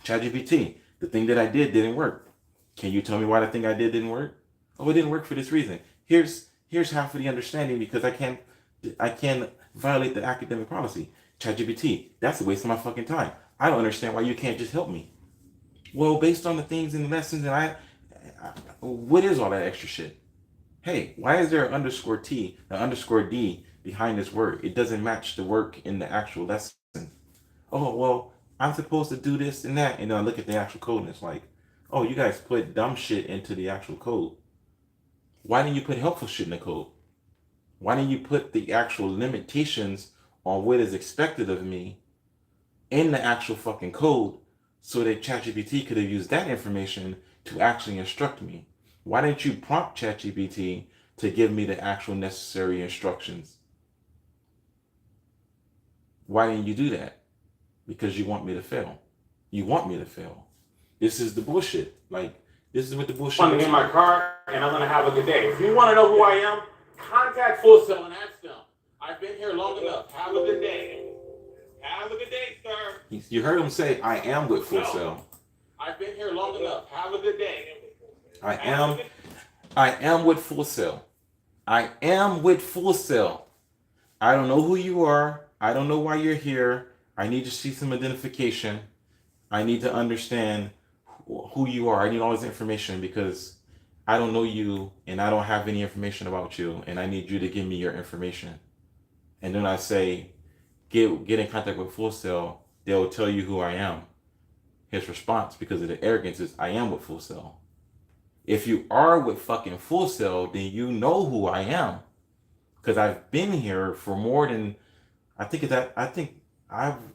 Speaker 1: ChatGPT, the thing that I did didn't work. Can you tell me why the thing I did didn't work? Oh, it didn't work for this reason. Here's half of the understanding because I can't violate the academic policy. ChatGPT, that's a waste of my fucking time. I don't understand why you can't just help me. Well, based on the things in the lessons, and what is all that extra shit? Hey, why is there an underscore T, an underscore D behind this word? It doesn't match the work in the actual lesson. Oh, well, I'm supposed to do this and that. And then I look at the actual code and it's like, oh, you guys put dumb shit into the actual code. Why didn't you put helpful shit in the code? Why didn't you put the actual limitations on what is expected of me in the actual fucking code so that ChatGPT could have used that information to actually instruct me? Why didn't you prompt ChatGPT to give me the actual necessary instructions? Why didn't you do that? Because you want me to fail. You want me to fail. This is the bullshit. Like, this is what the bullshit
Speaker 3: I'm gonna get in my car and I'm gonna have a good day. If you want to know who I am, contact Fullsail and ask them. I've been here long enough. Have a good day. Have a good day, sir.
Speaker 1: You heard him say, I am with Fullsail.
Speaker 3: I've been here long enough. Have a good day.
Speaker 1: I am with Fullsail. I am with Fullsail. I don't know who you are. I don't know why you're here. I need to see some identification. I need to understand who you are. I need all this information because I don't know you and I don't have any information about you, and I need you to give me your information. And then I say, get in contact with Fullsail. They'll tell you who I am. His response, because of the arrogance, is I am with Fullsail. If you are with fucking Fullsail, then you know who I am. Because I've been here for more than, that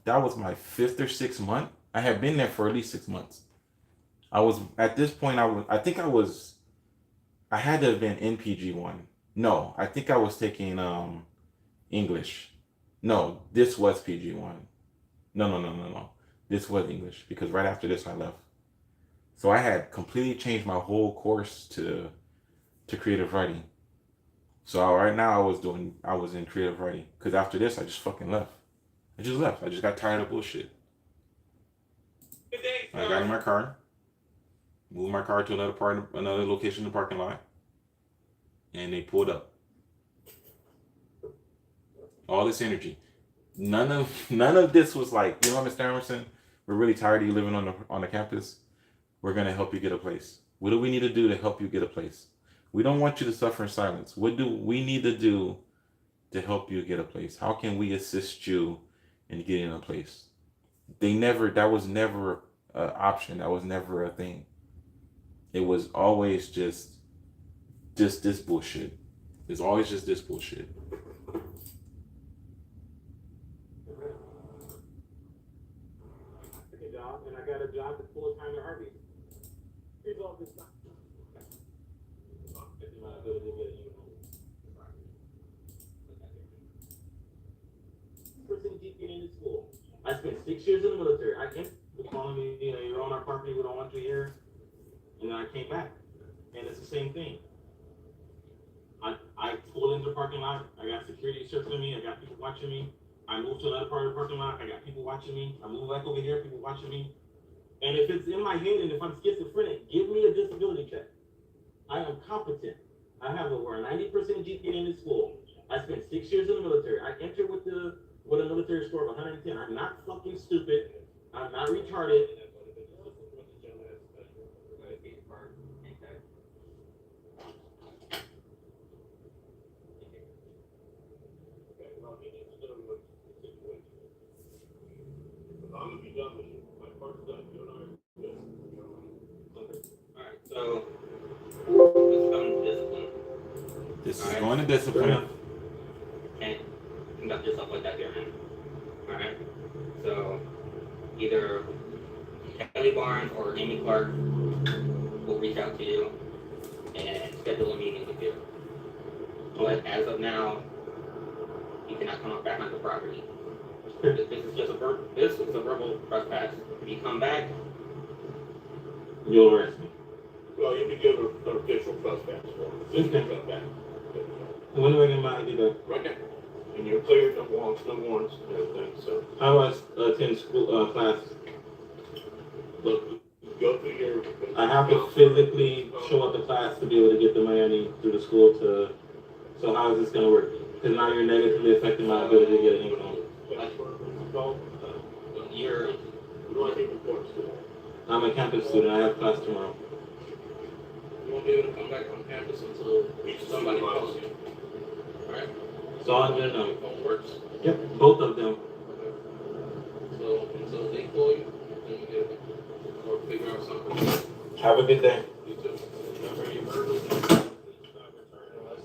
Speaker 1: was my 5th or 6th month. I have been there for at least 6 months. I was at this point. I had to have been in PG1. No, I think I was taking English. No, this was PG1. No. This was English because right after this I left. So I had completely changed my whole course to creative writing. So right now I was in creative writing because after this I just fucking left. I just left. I just got tired of bullshit.
Speaker 3: Good day,
Speaker 1: I got in my car, moved my car to another location in the parking lot, and they pulled up. All this energy. None of this was like, you know, Mr. Emerson, we're really tired of you living on the campus. We're gonna help you get a place. What do we need to do to help you get a place? We don't want you to suffer in silence. What do we need to do to help you get a place? How can we assist you in getting a place? That was never an option. That was never a thing. It was always just this bullshit. It's always just this bullshit.
Speaker 3: a job, and I got a job that's full time at Harvey. Here's all this stuff. Person GPA in school. I spent 6 years in the military. I came calling me, you know, you're on our property, we don't want you here. And then I came back. And it's the same thing. I pulled into the parking lot, I got security circling me, I got people watching me. I moved to another part of the parking lot, I got people watching me. I moved back over here, people watching me. And if it's in my head and if I'm schizophrenic, give me a disability check. I am competent. I have over a 90% GPA in this school. I spent 6 years in the military. I entered with a military score of 110. I'm not fucking stupid. I'm not retarded. I'm gonna be done with you. My part's done. You and I are good.
Speaker 5: Alright, so let's come to discipline.
Speaker 1: This is going to discipline.
Speaker 5: And conduct yourself like that here, man. Alright? So either Kelly Barnes or Amy Clark will reach out to you and schedule a meeting with you. But as of now, you cannot come back on the property. This is just a verbal trespass. If you come back,
Speaker 3: You'll arrest me.
Speaker 6: Well, you can give an official trespass warrant. Just come back.
Speaker 3: When do I get my ID back?
Speaker 6: Right now. And you're cleared, no warrants and everything, so.
Speaker 3: How do I attend school class?
Speaker 6: Look, go through your.
Speaker 3: I have to physically show up to class to be able to get the money I need through the school to. So how is this gonna work? Because now you're negatively affecting my ability to get an income.
Speaker 5: you're
Speaker 6: You want to take report to school.
Speaker 3: I'm a campus student. I have class tomorrow.
Speaker 5: you won't be able to come back on campus until somebody calls you. Alright?
Speaker 3: So I'm gonna know.
Speaker 5: Your phone works.
Speaker 3: Yep, both of them.
Speaker 5: So until they call you, then you get or figure out something.
Speaker 3: Have a good day.
Speaker 5: You too. Remember you heard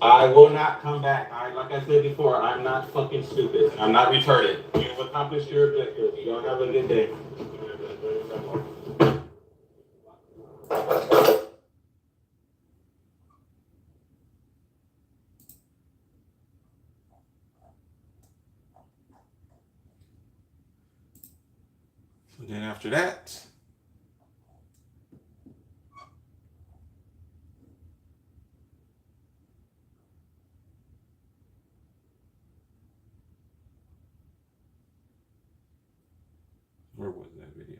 Speaker 3: I will not come back. Like I said before, I'm not fucking stupid. I'm not retarded. You've accomplished your objective. Y'all have a good day.
Speaker 1: So then after that, where was that video?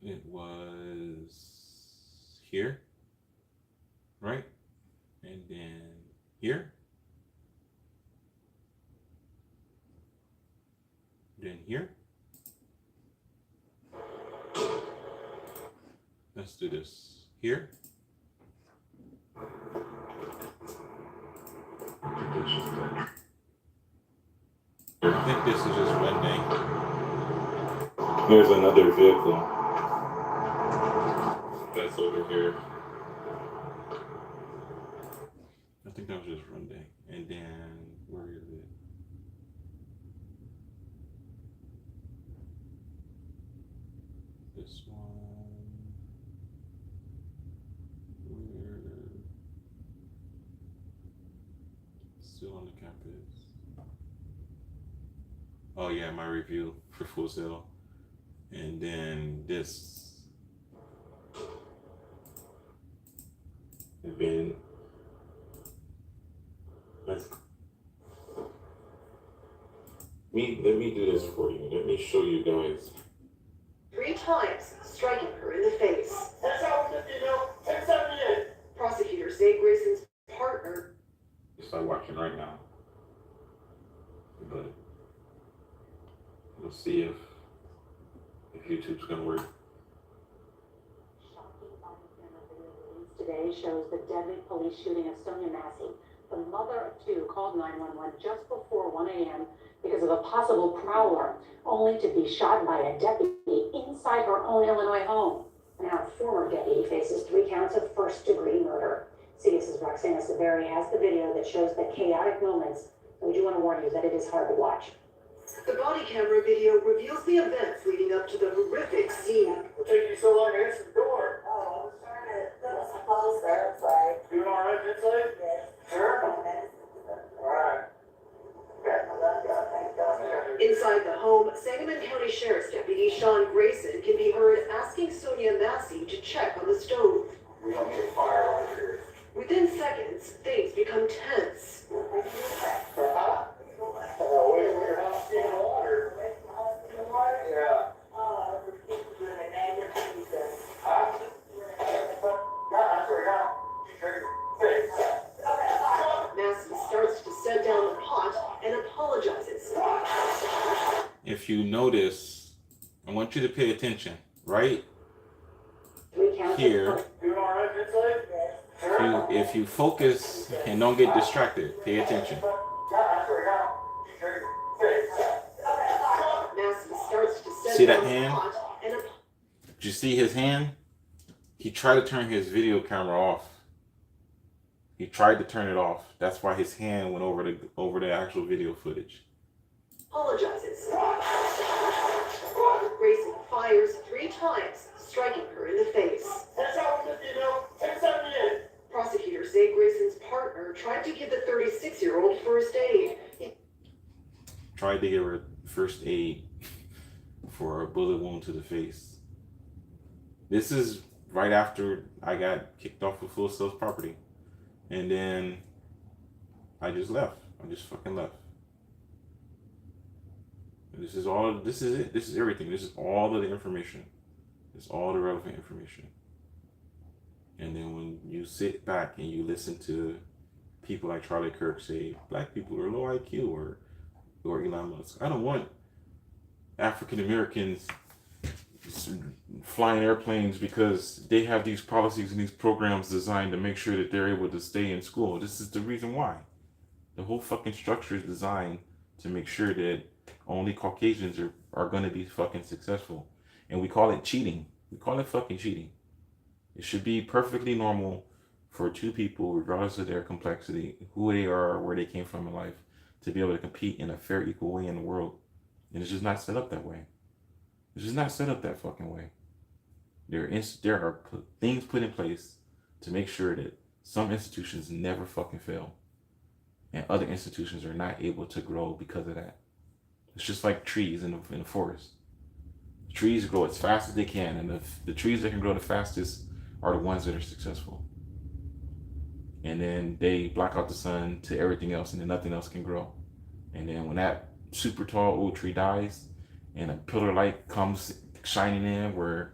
Speaker 1: It was here, right? And then here. Then here. Let's do this here. I think this is just Runday.
Speaker 3: Here's another vehicle.
Speaker 1: That's over here. I think that was just Runday. And then where is it? This one. still on the campus. Oh yeah, my review for Fullsail. And then this. And then let me do this for you. Let me show you guys.
Speaker 7: 3 times, striking her in the face. 1078. Prosecutors say Grayson's partner.
Speaker 1: Start watching right now. But we'll see if YouTube's gonna work.
Speaker 8: Shocking body camera video released today shows the deadly police shooting of Sonia Massey. The mother of 2 called 911 just before 1 a.m. because of a possible prowler, only to be shot by a deputy inside her own Illinois home. Now, a former deputy faces 3 counts of first-degree murder. CBS's Roxana Severi has the video that shows the chaotic moments. We do want to warn you that it is hard to watch.
Speaker 7: The body camera video reveals the events leading up to the horrific scene.
Speaker 6: What took you so long to answer the door?
Speaker 9: Oh, I was trying to put us closer. It's like,
Speaker 6: Doing all right, inside?
Speaker 9: yes.
Speaker 6: Sure.
Speaker 9: All
Speaker 6: right.
Speaker 7: Inside the home, Sangamon County Sheriff's Deputy Sean Grayson can be heard asking Sonia Massey to check on the stove.
Speaker 6: We don't need a fire over here.
Speaker 7: Within seconds, things become tense.
Speaker 6: Huh? Oh, we're not seeing water. Yeah.
Speaker 7: Massey starts to set down the pot and apologizes.
Speaker 1: If you notice, I want you to pay attention, right
Speaker 8: 3 counts
Speaker 1: here.
Speaker 6: Doing all right, inside?
Speaker 1: If you focus and don't get distracted, pay attention.
Speaker 7: Massey starts to set
Speaker 1: See that
Speaker 7: down the
Speaker 1: hand?
Speaker 7: pot and
Speaker 1: Did you see his hand? He tried to turn his video camera off. He tried to turn it off. That's why his hand went over the actual video footage.
Speaker 7: apologizes. Grayson fires 3 times, striking her in the face.
Speaker 6: 1078.
Speaker 7: Prosecutors say Grayson's partner tried to give the 36-year-old first aid.
Speaker 1: Tried to give her first aid for a bullet wound to the face. This is right after I got kicked off of Fullsail's property. And then I just left. I just fucking left. And this is it. This is everything. This is all of the information. It's all the relevant information. And then when you sit back and you listen to people like Charlie Kirk say black people are low IQ or Elon Musk, I don't want African Americans flying airplanes because they have these policies and these programs designed to make sure that they're able to stay in school. This is the reason why. The whole fucking structure is designed to make sure that only Caucasians are going to be fucking successful. And we call it cheating. We call it fucking cheating. It should be perfectly normal for 2 people, regardless of their complexity, who they are, where they came from in life, to be able to compete in a fair, equal way in the world. And it's just not set up that way. It's just not set up that fucking way. There are things put in place to make sure that some institutions never fucking fail. And other institutions are not able to grow because of that. It's just like trees in the forest. Trees grow as fast as they can, and the trees that can grow the fastest are the ones that are successful. And then they block out the sun to everything else, and then nothing else can grow. And then when that super tall old tree dies, and a pillar light comes shining in where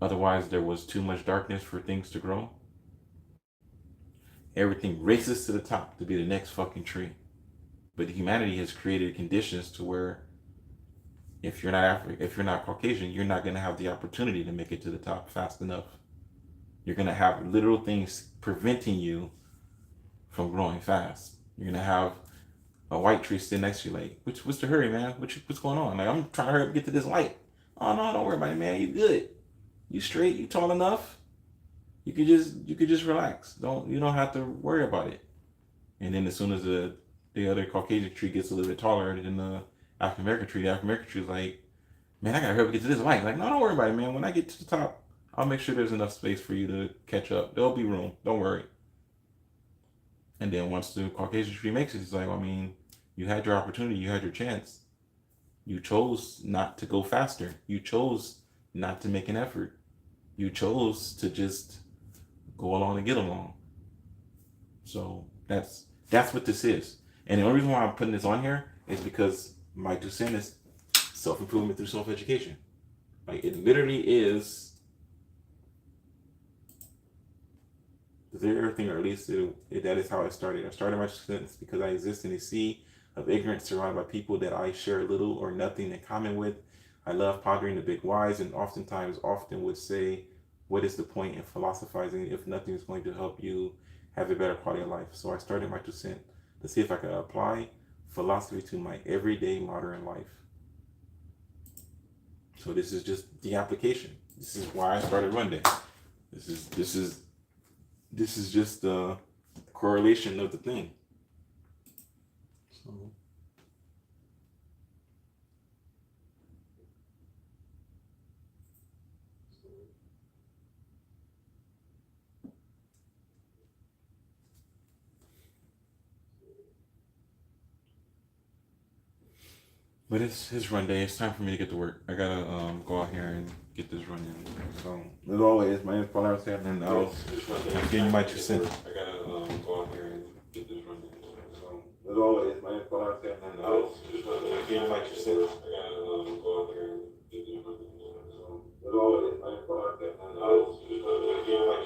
Speaker 1: otherwise there was too much darkness for things to grow, everything races to the top to be the next fucking tree. But humanity has created conditions to where if you're not Caucasian, you're not going to have the opportunity to make it to the top fast enough. You're going to have literal things preventing you from growing fast. You're going to have a white tree sitting next to you like, what's the hurry, man? What's going on? Like, I'm trying to hurry up and get to this light. Oh, no, don't worry about it, man. You good. You straight. You tall enough. You could just relax. You don't have to worry about it. And then as soon as the other Caucasian tree gets a little bit taller than the African American tree is like, man, I gotta hurry up and get to this light. Like, no, don't worry about it, man. When I get to the top, I'll make sure there's enough space for you to catch up. There'll be room. Don't worry. And then once the Caucasian tree makes it, it's like, I mean, you had your opportunity, you had your chance. You chose not to go faster. You chose not to make an effort. You chose to just go along and get along. So that's what this is. And the only reason why I'm putting this on here is because my 2 cents is self-improvement through self-education. Like, it literally is everything, or at least that is how I started. I started my 2 cents because I exist in a sea of ignorance surrounded by people that I share little or nothing in common with. I love pondering the big whys, and often would say, what is the point in philosophizing if nothing is going to help you have a better quality of life? So I started my 2 cents to see if I could apply philosophy to my everyday modern life. So this is just the application. This is why I started Runday. This is just the correlation of the thing. So. But it's run day. It's time for me to get to work. I gotta go out here and get this run in. So as always, my name is Paul Armstead, and I'm giving you my 2 cents. I gotta go out here and get this run in. So as always, my name is Paul Armstead, and I'm giving you my 2 cents. I gotta go out here and get this run in. So as always, my name is Paul Armstead, and I'm giving you my 2 cents.